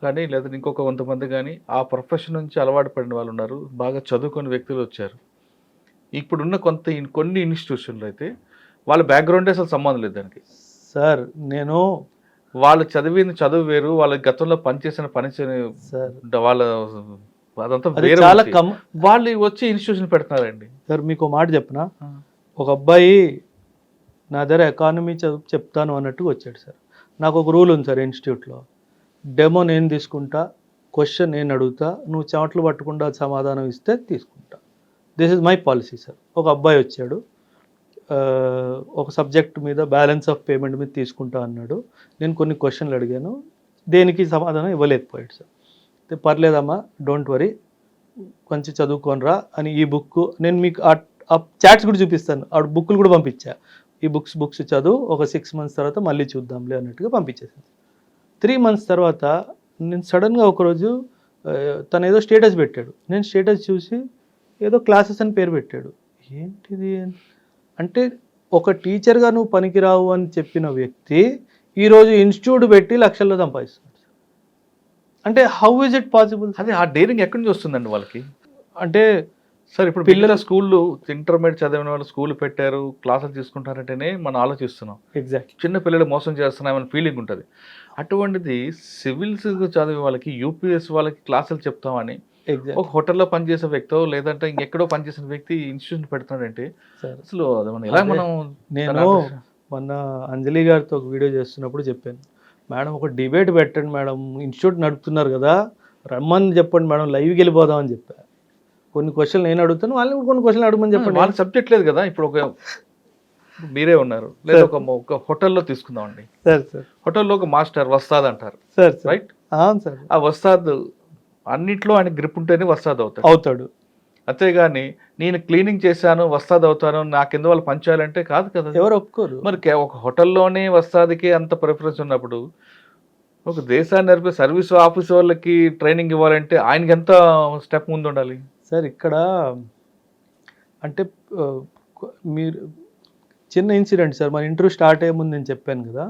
కానీ లేదా ఇంకొక కొంతమంది కానీ ఆ ప్రొఫెషన్ నుంచి అలవాటు పడిన వాళ్ళు ఉన్నారు, బాగా చదువుకునే వ్యక్తులు వచ్చారు. ఇప్పుడున్న కొన్ని ఇన్స్టిట్యూషన్లు అయితే వాళ్ళ బ్యాక్గ్రౌండే అసలు సంబంధం లేదు దానికి
సార్. నేను
వాళ్ళు చదివిన చదువు వేరు, వాళ్ళ గతంలో పనిచేసిన పని వాళ్ళ అదంతా వేరే, వాళ్ళు వచ్చి ఇన్స్టిట్యూషన్ పెడుతున్నారండి.
సార్ మీకు మాట చెప్పనా, ఒక అబ్బాయి నా దగ్గర ఎకానమీ చెప్తాను అన్నట్టుగా వచ్చాడు సార్. నాకు ఒక రూల్ ఉంది సార్ ఇన్స్టిట్యూట్లో, డెమో నేను తీసుకుంటా, క్వశ్చన్ నేను అడుగుతా, నువ్వు చెమటలు పట్టకుండా సమాధానం ఇస్తే తీసుకుంటా. This is my policy sir. ఒక అబ్బాయి వచ్చాడు, ఒక సబ్జెక్ట్ మీద బ్యాలెన్స్ ఆఫ్ పేమెంట్ మీద తీసుకుంటా అన్నాడు. నేను కొన్ని క్వశ్చన్లు అడిగాను, దేనికి సమాధానం ఇవ్వలేకపోయాడు సార్. పర్లేదమ్మా, డోంట్ వరీ, కొంచెం చదువుకోనరా అని ఈ బుక్ నేను మీకు ఆ చాట్స్ కూడా చూపిస్తాను, ఆ బుక్లు కూడా పంపించా. ఈ బుక్స్ చదువు, ఒక 6 months తర్వాత మళ్ళీ చూద్దాంలే అన్నట్టుగా పంపించేసాను. 3 months తర్వాత నేను సడన్గా ఒకరోజు తను ఏదో స్టేటస్ పెట్టాడు. నేను స్టేటస్ చూసి ఏదో క్లాసెస్ అని పేరు పెట్టాడు. ఏంటిది అంటే, ఒక టీచర్గా నువ్వు పనికిరావు అని చెప్పిన వ్యక్తి ఈరోజు ఇన్స్టిట్యూట్ పెట్టి లక్షల్లో సంపాదిస్తున్నాడు. అంటే హౌ ఇస్ ఇట్ పాసిబుల్?
అదే ఆ డేరింగ్ ఎక్కడి నుంచి వస్తుందండి వాళ్ళకి?
అంటే
సార్ ఇప్పుడు పిల్లల స్కూళ్ళు ఇంటర్మీడియట్ చదివిన వాళ్ళు స్కూల్ పెట్టారు, క్లాసులు తీసుకుంటారంటేనే మనం ఆలోచిస్తున్నాం.
ఎగ్జాక్ట్.
చిన్న పిల్లలు మోసం చేస్తున్నామని ఫీలింగ్ ఉంటుంది. అటువంటిది సివిల్స్ చదివే వాళ్ళకి, యూపీఎస్ వాళ్ళకి క్లాసులు చెప్తామని ఒక హోటల్లో పనిచేసే వ్యక్తి లేదంటే ఇంకెక్కడో పనిచేసిన వ్యక్తి ఇన్స్టిట్యూషన్ పెడతాడంటే అసలు ఎలా మనం?
నేను మొన్న అంజలి గారితో ఒక వీడియో చేస్తున్నప్పుడు చెప్పాను, మేడం ఒక డిబేట్ పెట్టండి మేడం, ఇన్స్టిట్యూట్ నడుపుతున్నారు కదా, రమ్మని చెప్పండి మేడం, లైవ్కి వెళ్ళిపోదామని చెప్పా. కొన్ని క్వశ్చన్లు నేను అడుగుతాను, వాళ్ళని కూడా కొన్ని క్వశ్చన్లు అడగమని చెప్పండి.
వాళ్ళ సబ్జెక్ట్ లేదు కదా. ఇప్పుడు ఒక మీరే ఉన్నారు, లేదా ఒక హోటల్లో తీసుకుందామండి.
సార్.
హోటల్లో ఒక మాస్టర్ వస్తాద్ అంటారు
సార్.
రైట్.
అవును సార్.
ఆ వస్తాద్ అన్నిట్లో ఆయన గ్రిప్ ఉంటేనే వస్తాద్ అవుతాడు. అంతేగాని నేను క్లీనింగ్ చేశాను వస్తాద్ అవుతాను, నాకు కింద వాళ్ళు పనిచేయాలంటే కాదు కదా,
ఎవరు ఒప్పుకోరు.
మరి ఒక హోటల్లోనే వస్తాదికి అంత ప్రిఫరెన్స్ ఉన్నప్పుడు ఒక దేశాన్ని నడిపే సర్వీస్ ఆఫీస్ వాళ్ళకి ట్రైనింగ్ ఇవ్వాలంటే ఆయనకి ఎంత స్టెప్ ముందు ఉండాలి
సార్? ఇక్కడ అంటే మీరు చిన్న ఇన్సిడెంట్ సార్, మన ఇంటర్వ్యూ స్టార్ట్ అయ్యే ముందు నేను చెప్పాను కదా,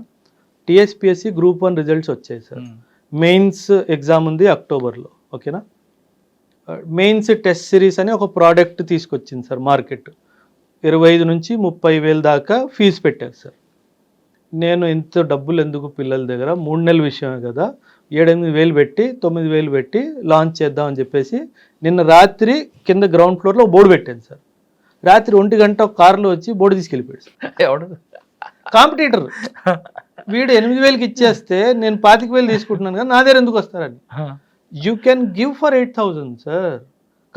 టీఎస్పీఎస్సీ గ్రూప్ 1 రిజల్ట్స్ వచ్చాయి సార్. మెయిన్స్ ఎగ్జామ్ ఉంది అక్టోబర్లో, ఓకేనా. మెయిన్స్ టెస్ట్ సిరీస్ అని ఒక ప్రోడక్ట్ తీసుకొచ్చింది సార్ మార్కెట్. 25 నుంచి 30,000 దాకా ఫీజు పెట్టారు సార్. నేను ఇంత డబ్బులు ఎందుకు పిల్లల దగ్గర, 3 నెలల విషయమే కదా, 8,000 పెట్టి 9,000 పెట్టి లాంచ్ చేద్దామని చెప్పేసి నిన్న రాత్రి కింద గ్రౌండ్ ఫ్లోర్లో బోర్డు పెట్టాను సార్. రాత్రి 1 గంట ఒక కారులో వచ్చి బోర్డు తీసుకెళ్ళిపోయాడు సార్.
ఎవడు
కాంపిటీటర్ వీడు 8,000కి ఇచ్చేస్తే నేను 25,000 తీసుకుంటున్నాను కదా, నా దగ్గర ఎందుకు వస్తారని. You can give for 8,000 sir.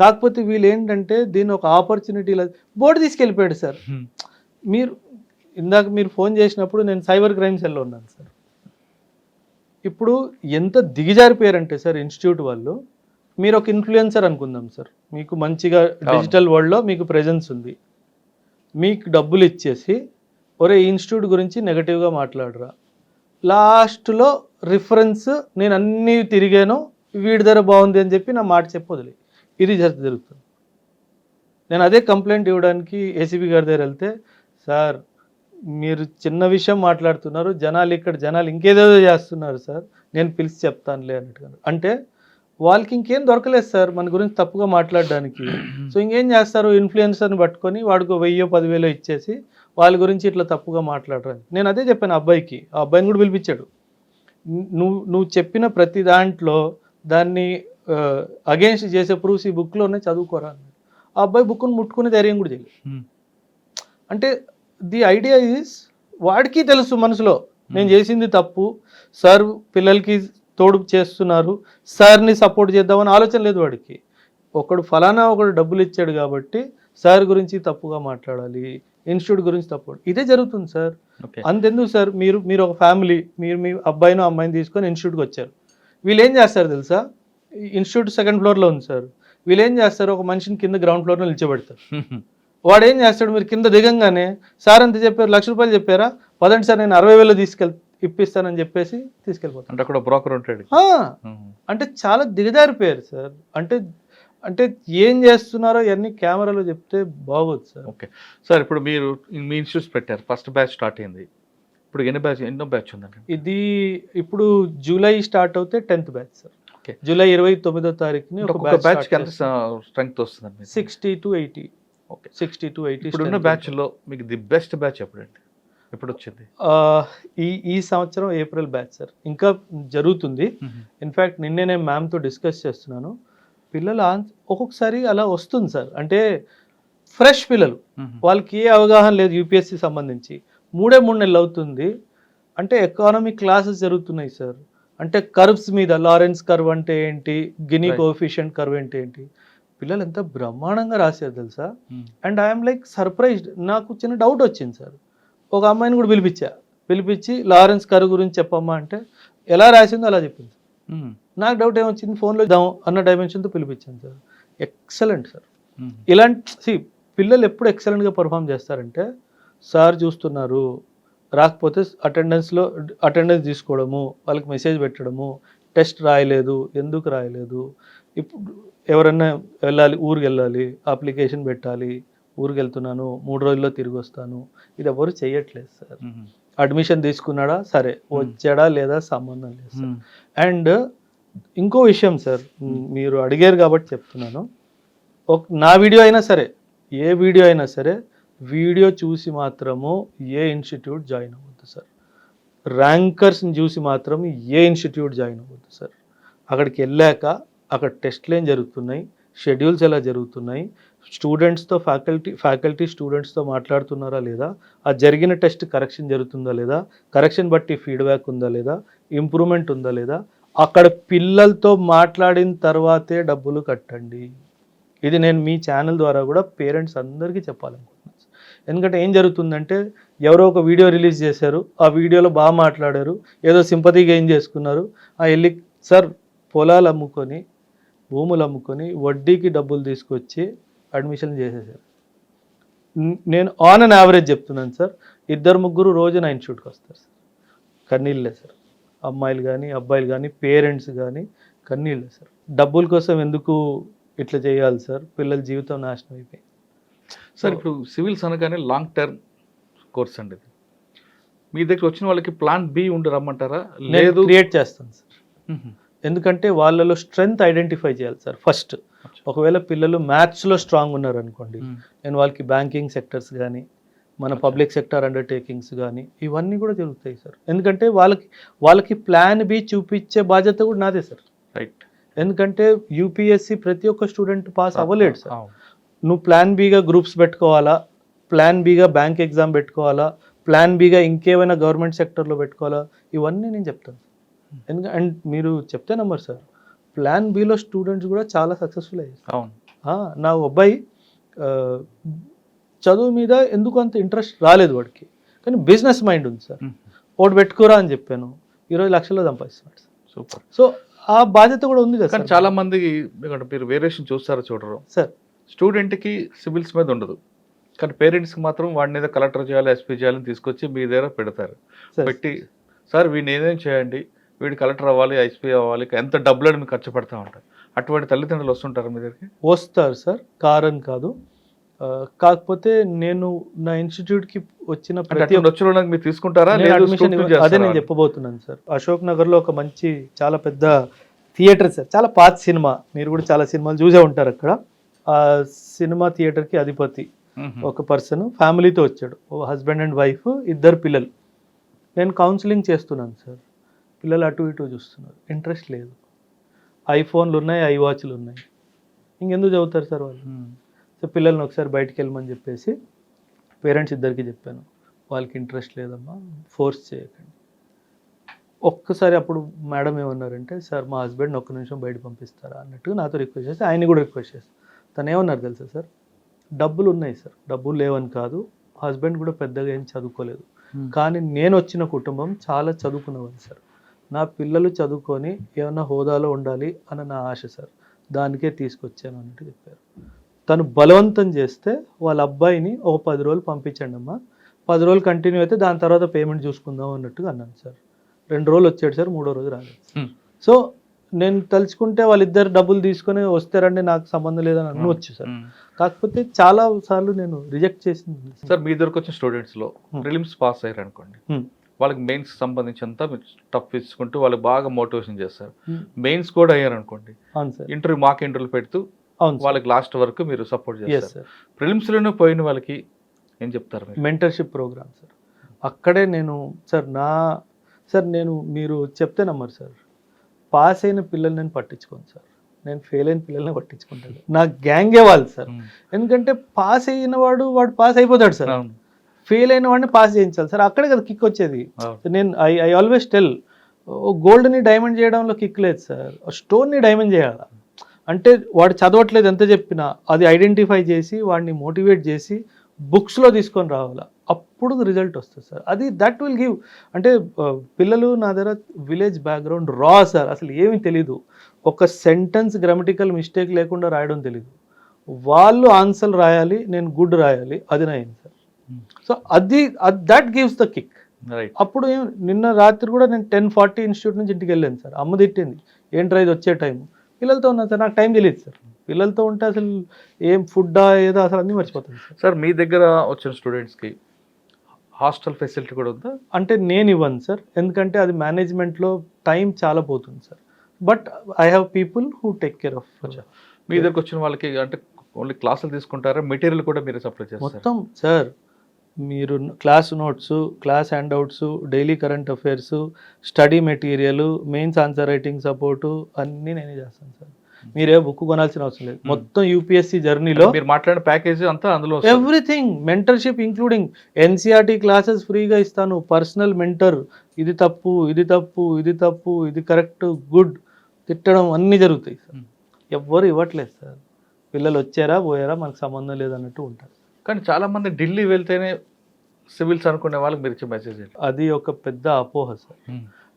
కాకపోతే వీళ్ళు ఏంటంటే దీన్ని ఒక ఆపర్చునిటీ బోర్డు తీసుకెళ్ళిపోయాడు సార్. ఇందాక మీరు ఫోన్ చేసినప్పుడు నేను సైబర్ క్రైమ్ సెల్లో ఉన్నాను సార్. ఇప్పుడు ఎంత దిగజారిపోయారంటే సార్ ఇన్స్టిట్యూట్ వాళ్ళు, మీరు ఒక ఇన్ఫ్లుయెన్సర్ అనుకుందాం సార్, మీకు మంచిగా డిజిటల్ వరల్డ్లో మీకు ప్రెజెన్స్ ఉంది, మీకు డబ్బులు ఇచ్చేసి ఒరే ఇన్స్టిట్యూట్ గురించి నెగటివ్గా మాట్లాడరా, లాస్ట్లో రిఫరెన్స్ నేను అన్నీ తిరిగాను వీడి ధర బాగుంది అని చెప్పి నా మాట చెప్పొదిలే. ఇది జరుగుతుంది. నేను అదే కంప్లైంట్ ఇవ్వడానికి ఏసీబీ గారి దగ్గర వెళ్తే, సార్ మీరు చిన్న విషయం మాట్లాడుతున్నారు, జనాలు ఇంకేదేదో చేస్తున్నారు సార్, నేను పిలిచి చెప్తానులే అన్నట్టుగా. అంటే వాళ్ళకి ఇంకేం దొరకలేదు సార్ మన గురించి తప్పుగా మాట్లాడడానికి. సో ఇంకేం చేస్తారు, ఇన్ఫ్లుయెన్సర్ని పట్టుకొని వాడికి 1,000-10,000 ఇచ్చేసి వాళ్ళ గురించి ఇట్లా తప్పుగా మాట్లాడరని. నేను అదే చెప్పాను ఆ అబ్బాయిని కూడా పిలిపించాడు. నువ్వు చెప్పిన ప్రతి దాంట్లో దాన్ని అగేన్స్ట్ చేసే ప్రూఫ్స్ ఈ బుక్లోనే చదువుకోరా అన్నాడు. ఆ అబ్బాయి బుక్ను ముట్టుకునే ధైర్యం కూడా చేయలేదు. అంటే ది ఐడియా ఈజ్ వాడికి తెలుసు మనసులో నేను చేసింది తప్పు, సార్ పిల్లలకి తోడు చేస్తున్నారు, సార్ని సపోర్ట్ చేద్దామని ఆలోచన లేదు వాడికి. ఒకడు డబ్బులు ఇచ్చాడు కాబట్టి సార్ గురించి తప్పుగా మాట్లాడాలి, ఇన్స్టిట్యూట్ గురించి తప్పు, ఇదే జరుగుతుంది సార్. అంతెందుకు సార్, మీరు ఒక ఫ్యామిలీ, మీరు మీ అబ్బాయినో అమ్మాయిని తీసుకొని ఇన్స్టిట్యూట్కి వచ్చారు. వీళ్ళు ఏం చేస్తారు తెలుసా, ఇన్స్టిట్యూట్ 2nd ఫ్లోర్లో ఉంది సార్, వీళ్ళు ఏం చేస్తారు, ఒక మనిషిని కింద గ్రౌండ్ ఫ్లోర్లో నిల్చోబెడతారు. వాడు ఏం చేస్తాడు, మీరు కింద దిగంగానే సార్ అంత చెప్పారు, ₹1,00,000 చెప్పారా, పదండి సార్ నేను 60,000 ఇప్పిస్తానని చెప్పేసి తీసుకెళ్ళిపోతాను.
అంటే అక్కడ బ్రోకర్ ఉంటాడు.
అంటే చాలా దిగజారిపోయారు సార్. అంటే ఏం చేస్తున్నారో ఇవన్నీ కెమెరాలో చెప్తే బాగోదు సార్.
ఓకే సార్, ఇప్పుడు మీరు మీ ఇన్స్టిట్యూట్స్ పెట్టారు, ఫస్ట్ బ్యాచ్ స్టార్ట్ అయింది, ఇప్పుడు ఎన్నో బ్యాచ్ ఉందండి?
ఇది ఇప్పుడు జూలై స్టార్ట్ అవుతే 10th బ్యాచ్ సార్. జూలై 29వ తారీఖుని ఒక బ్యాచ్
ఎంత స్ట్రెంగ్త్ వస్తుంది?
60 to 80. Okay, 60 to 80.
ఇప్పుడున్న బ్యాచ్లో మీకు ది బెస్ట్ బ్యాచ్ ఎప్పుడండి, ఎప్పుడు వచ్చింది?
ఈ సంవత్సరం ఏప్రిల్ బ్యాచ్ సార్, ఇంకా జరుగుతుంది. ఇన్ఫ్యాక్ట్ నిన్నే నేను మ్యామ్తో డిస్కస్ చేస్తున్నాను. పిల్లలు ఒక్కొక్కసారి అలా వస్తుంది సార్, అంటే ఫ్రెష్ పిల్లలు, వాళ్ళకి ఏ అవగాహన లేదు యూపీఎస్సీ సంబంధించి, 3 నెలలు అవుతుంది. అంటే ఎకానమిక్ క్లాసెస్ జరుగుతున్నాయి సార్. అంటే కర్వ్స్ మీద, లారెన్స్ కర్వ్ అంటే ఏంటి, గినీ కోఎఫిషియంట్ కర్వ్ అంటే ఏంటి, పిల్లలు ఎంత బ్రహ్మాండంగా రాశారు తెలుసా. And I'm like surprised. నాకు చిన్న డౌట్ వచ్చింది సార్, ఒక అమ్మాయిని కూడా పిలిపించి లారెన్స్ కర్వ్ గురించి చెప్పమ్మా అంటే ఎలా రాసిందో అలా చెప్పింది. నాకు డౌట్ ఏమొచ్చింది, ఫోన్లో ఇద్దాం అన్న డైమెన్షన్తో పిలిపించాను సార్. Excellent sir. ఇలాంటి పిల్లలు ఎప్పుడు ఎక్సలెంట్గా పర్ఫామ్ చేస్తారంటే, సార్ చూస్తున్నారు, రాకపోతే అటెండెన్స్ తీసుకోవడము, వాళ్ళకి మెసేజ్ పెట్టడము, టెస్ట్ రాయలేదు, ఎందుకు రాయలేదు, ఇప్పుడు ఎవరన్నా ఊరికి వెళ్ళాలి, అప్లికేషన్ పెట్టాలి, ఊరికి వెళ్తున్నాను 3 రోజుల్లో తిరిగి వస్తాను, ఇది ఎవరు చెయ్యట్లేదు సార్. అడ్మిషన్ తీసుకున్నాడా, సరే, వచ్చాడా లేదా సంబంధం లేదు సార్. అండ్ ఇంకో విషయం సార్, మీరు అడిగారు కాబట్టి చెప్తున్నాను, నా వీడియో అయినా సరే, ఏ వీడియో అయినా సరే, వీడియో చూసి మాత్రము ఏ ఇన్స్టిట్యూట్ జాయిన్ అవ్వద్దు సార్. ర్యాంకర్స్ని చూసి మాత్రం ఏ ఇన్స్టిట్యూట్ జాయిన్ అవ్వద్దు సార్. అక్కడికి వెళ్ళాక అక్కడ టెస్ట్లు ఏం జరుగుతున్నాయి, షెడ్యూల్స్ ఎలా జరుగుతున్నాయి, స్టూడెంట్స్తో ఫ్యాకల్టీ స్టూడెంట్స్తో మాట్లాడుతున్నారా లేదా, ఆ జరిగిన టెస్ట్ కరెక్షన్ జరుగుతుందా లేదా, కరెక్షన్ బట్టి ఫీడ్బ్యాక్ ఉందా లేదా, ఇంప్రూవ్మెంట్ ఉందా లేదా, అక్కడ పిల్లలతో మాట్లాడిన తర్వాతే డబ్బులు కట్టండి. ఇది నేను మీ ఛానల్ ద్వారా కూడా పేరెంట్స్ అందరికీ చెప్పాలనుకుంటున్నాను. ఎందుకంటే ఏం జరుగుతుందంటే, ఎవరో ఒక వీడియో రిలీజ్ చేశారు, ఆ వీడియోలో బాగా మాట్లాడారు, ఏదో సింపతిగా ఏం చేసుకున్నారు, వెళ్ళి సార్ పొలాలు అమ్ముకొని, భూములు అమ్ముకొని, వడ్డీకి డబ్బులు తీసుకొచ్చి అడ్మిషన్ చేసేసారు. నేను ఆన్ అండ్ యావరేజ్ చెప్తున్నాను సార్, 2-3 రోజు నా ఇన్స్టిట్యూట్కి వస్తారు సార్. కన్నీళ్ళే సార్, అమ్మాయిలు కానీ అబ్బాయిలు కానీ పేరెంట్స్ కానీ కన్నీళ్ళే సార్. డబ్బుల కోసం ఎందుకు ఇట్లా చేయాలి సార్, పిల్లల జీవితం నాశనం అయిపోయింది
సార్. ఇప్పుడు సివిల్స్ అనగానే లాంగ్ టర్మ్ కోర్స్ అండి, ఇది మీ దగ్గర వచ్చిన వాళ్ళకి ప్లాన్ బి ఉండి రమ్మంటారా?
లేదు, క్రియేట్ చేస్తాను సార్. ఎందుకంటే వాళ్ళలో స్ట్రెంగ్త్ ఐడెంటిఫై చేయాలి సార్ ఫస్ట్. ఒకవేళ పిల్లలు మ్యాథ్స్లో స్ట్రాంగ్ ఉన్నారనుకోండి, నేను వాళ్ళకి బ్యాంకింగ్ సెక్టర్స్ కానీ మన పబ్లిక్ సెక్టర్ అండర్టేకింగ్స్ కానీ ఇవన్నీ కూడా జరుగుతాయి సార్. ఎందుకంటే వాళ్ళకి ప్లాన్ బి చూపించే బాధ్యత కూడా నాదే సార్.
రైట్.
ఎందుకంటే యూపీఎస్సి ప్రతి ఒక్క స్టూడెంట్ పాస్ అవ్వలేడు సార్. నువ్వు ప్లాన్ బిగా గ్రూప్స్ పెట్టుకోవాలా, ప్లాన్ బిగా బ్యాంక్ ఎగ్జామ్ పెట్టుకోవాలా, ప్లాన్ బిగా ఇంకేమైనా గవర్నమెంట్ సెక్టర్లో పెట్టుకోవాలా, ఇవన్నీ నేను చెప్తాను. ఎందుకంటే అండ్ మీరు చెప్తే నమ్మరు సార్, ప్లాన్ బిలో స్టూడెంట్స్ కూడా చాలా సక్సెస్ఫుల్ అయ్యారు.
అవును.
నా అబ్బాయి చదువు మీద ఎందుకు అంత ఇంట్రెస్ట్ రాలేదు వాడికి, కానీ బిజినెస్ మైండ్ ఉంది సార్. ఒకటి పెట్టుకోరా అని చెప్పాను, 20 లక్షల్లో సంపాదిస్తున్నాడు సార్.
సూపర్.
సో ఆ బాధ్యత కూడా ఉంది కదా
కానీ చాలా మంది మీరు వేరియేషన్ చూస్తారో చూడరు
సార్.
స్టూడెంట్కి సివిల్స్ మీద ఉండదు, కానీ పేరెంట్స్కి మాత్రం వాడిని ఏదో కలెక్టర్ చేయాలి, ఎస్పీ చేయాలని తీసుకొచ్చి మీ దగ్గర పెడతారు. పెట్టి సార్ వీడిని ఏదేం చేయండి, వీడు కలెక్టర్ అవ్వాలి, ఎస్పీ అవ్వాలి, ఎంత డబ్బులను మీకు ఖర్చు పెడతా ఉంటారు. అటువంటి తల్లిదండ్రులు వస్తుంటారు మీ దగ్గరికి?
వస్తారు సార్, కారణం కాదు. కాకపోతే నేను నా ఇన్స్టిట్యూట్కి వచ్చిన ప్రతి
వచ్చిన మీరు తీసుకుంటారా?
అదే నేను చెప్పబోతున్నాను సార్. అశోక్ నగర్లో ఒక మంచి చాలా పెద్ద థియేటర్ సార్, చాలా పాత సినిమా, మీరు కూడా చాలా సినిమాలు చూసే ఉంటారు అక్కడ. ఆ సినిమా థియేటర్కి అధిపతి ఒక పర్సన్ ఫ్యామిలీతో వచ్చాడు, హస్బెండ్ అండ్ వైఫ్, 2 పిల్లలు. నేను కౌన్సిలింగ్ చేస్తున్నాను సార్, పిల్లలు అటు ఇటు చూస్తున్నారు, ఇంట్రెస్ట్ లేదు. ఐఫోన్లు ఉన్నాయి, ఐవాచ్లు ఉన్నాయి, ఇంకెందుకు చదువుతారు సార్ వాళ్ళు? సో పిల్లల్ని ఒకసారి బయటికి వెళ్ళమని చెప్పేసి పేరెంట్స్ ఇద్దరికి చెప్పాను, వాళ్ళకి ఇంట్రెస్ట్ లేదమ్మా, ఫోర్స్ చేయకండి. ఒక్కసారి అప్పుడు మేడం ఏమన్నారంటే, సార్ మా హస్బెండ్ ఒక్క నిమిషం బయట పంపిస్తారా అన్నట్టుగా నాతో రిక్వెస్ట్ చేస్తే, ఆయన్ని కూడా రిక్వెస్ట్ చేస్తాను. తను ఏమన్నారు తెలుసా సార్, డబ్బులు ఉన్నాయి సార్, డబ్బులు లేవని కాదు, హస్బెండ్ కూడా పెద్దగా ఏం చదువుకోలేదు, కానీ నేను వచ్చిన కుటుంబం చాలా చదువుకున్నవాళ్ళు సార్, నా పిల్లలు చదువుకొని ఏమన్నా హోదాలో ఉండాలి అని నా ఆశ సార్, దానికే తీసుకొచ్చాను అన్నట్టు చెప్పారు. తను బలవంతం చేస్తే వాళ్ళ అబ్బాయిని ఒక 10 రోజులు పంపించండి అమ్మా, 10 రోజులు కంటిన్యూ అయితే దాని తర్వాత పేమెంట్ చూసుకుందాం అన్నట్టుగా అన్నాను సార్. 2 రోజులు వచ్చాడు సార్, 3వ రోజు రాలేదు. సో నేను తలుచుకుంటే వాళ్ళిద్దరు డబ్బులు తీసుకొని వస్తారండి, నాకు సంబంధం లేదని అనవచ్చు సార్. కాకపోతే చాలా సార్లు నేను రిజెక్ట్ చేసింది
సార్. మీ దగ్గరకు వచ్చిన స్టూడెంట్స్లో ప్రిలిమ్స్ పాస్ అయ్యారు అనుకోండి, వాళ్ళకి మెయిన్స్ సంబంధించినంత టఫ్ ఇచ్చుకుంటూ వాళ్ళకి బాగా మోటివేషన్ చేస్తారు. మెయిన్స్ కూడా అయ్యారు అనుకోండి, ఇంటర్వ్యూ మాక్ ఇంటర్వ్యూలు పెడుతూ వాళ్ళకి లాస్ట్ వరకు మీరు సపోర్ట్ చేస్తారు. ప్రిలిమ్స్లోనే పోయిన వాళ్ళకి ఏం చెప్తారు?
Mentorship program sir. అక్కడే నేను సార్ నేను మీరు చెప్తే నమ్మరు సార్, పాస్ అయిన పిల్లల్ని నేను పట్టించుకోను సార్, నేను ఫెయిల్ అయిన పిల్లల్ని పట్టించుకుంటాను. నా గ్యాంగే వాళ్ళు సార్. ఎందుకంటే పాస్ అయిన వాడు పాస్ అయిపోతాడు సార్, ఫెయిల్ అయిన వాడిని పాస్ చేయించాలి సార్, అక్కడే కదా కిక్ వచ్చేది. నేను ఐ ఆల్వేస్ టెల్, గోల్డ్ని డైమండ్ చేయడంలో కిక్ లేదు సార్, స్టోన్ని డైమండ్ చేయాలి. అంటే వాడు చదవట్లేదు ఎంత చెప్పినా అది ఐడెంటిఫై చేసి వాడిని మోటివేట్ చేసి బుక్స్లో తీసుకొని రావాలా, అప్పుడు రిజల్ట్ వస్తుంది సార్. అది దట్ విల్ గివ్. అంటే పిల్లలు నా దగ్గర విలేజ్ బ్యాక్గ్రౌండ్ రా సార్, అసలు ఏమీ తెలీదు, ఒక సెంటెన్స్ గ్రామటికల్ మిస్టేక్ లేకుండా రాయడం తెలీదు, వాళ్ళు ఆన్సర్ రాయాలి, నేను గుడ్ రాయాలి, అది నా ఏం sir. So that gives the kick. అప్పుడు నిన్న రాత్రి కూడా నేను 10:40 ఇన్స్టిట్యూట్ నుంచి ఇంటికి వెళ్ళాను సార్, అమ్మ తిట్టింది, ఏంట్రా ఇది వచ్చే టైం, పిల్లలతో ఉన్నాను సార్, నాకు టైం తెలియదు సార్, పిల్లలతో ఉంటే అసలు ఏం ఫుడ్డా ఏదో అసలు అన్నీ మర్చిపోతాను సార్.
సార్ మీ దగ్గర వచ్చిన స్టూడెంట్స్కి హాస్టల్ ఫెసిలిటీ కూడా ఉందా?
అంటే నేను ఇవ్వను సార్, ఎందుకంటే అది మేనేజ్మెంట్లో టైం చాలా పోతుంది sir, but I have people who take care of.
మీ దగ్గరకు వచ్చిన వాళ్ళకి అంటే ఓన్లీ క్లాసులు తీసుకుంటారా, మెటీరియల్ కూడా మీరు సప్లై చేస్తారు?
మొత్తం సార్, మీరు class notes, class handouts, daily current affairs, study material, mains answer writing support అన్నీ నేనే చేస్తాను సార్. మీరే బుక్ కొనాల్సిన అవసరం లేదు, మొత్తం యూపీఎస్సీ జర్నీలో
మీరు మాట్లాడిన ప్యాకేజ్ అంతా అందులో
everything, mentorship including NCERT classes ఫ్రీగా ఇస్తాను, పర్సనల్ మెంటర్, ఇది తప్పు ఇది తప్పు ఇది తప్పు ఇది కరెక్ట్ గుడ్ తిట్టడం అన్నీ జరుగుతాయి సార్. ఎవ్వరు ఇవ్వట్లేదు సార్, పిల్లలు వచ్చారా పోయారా మనకు సంబంధం లేదన్నట్టు ఉంటారు.
కానీ చాలామంది ఢిల్లీ వెళ్తేనే సివిల్స్ అనుకునే వాళ్ళకి మీరు ఇచ్చే మెసేజ్
అది ఒక పెద్ద అపోహ సార్.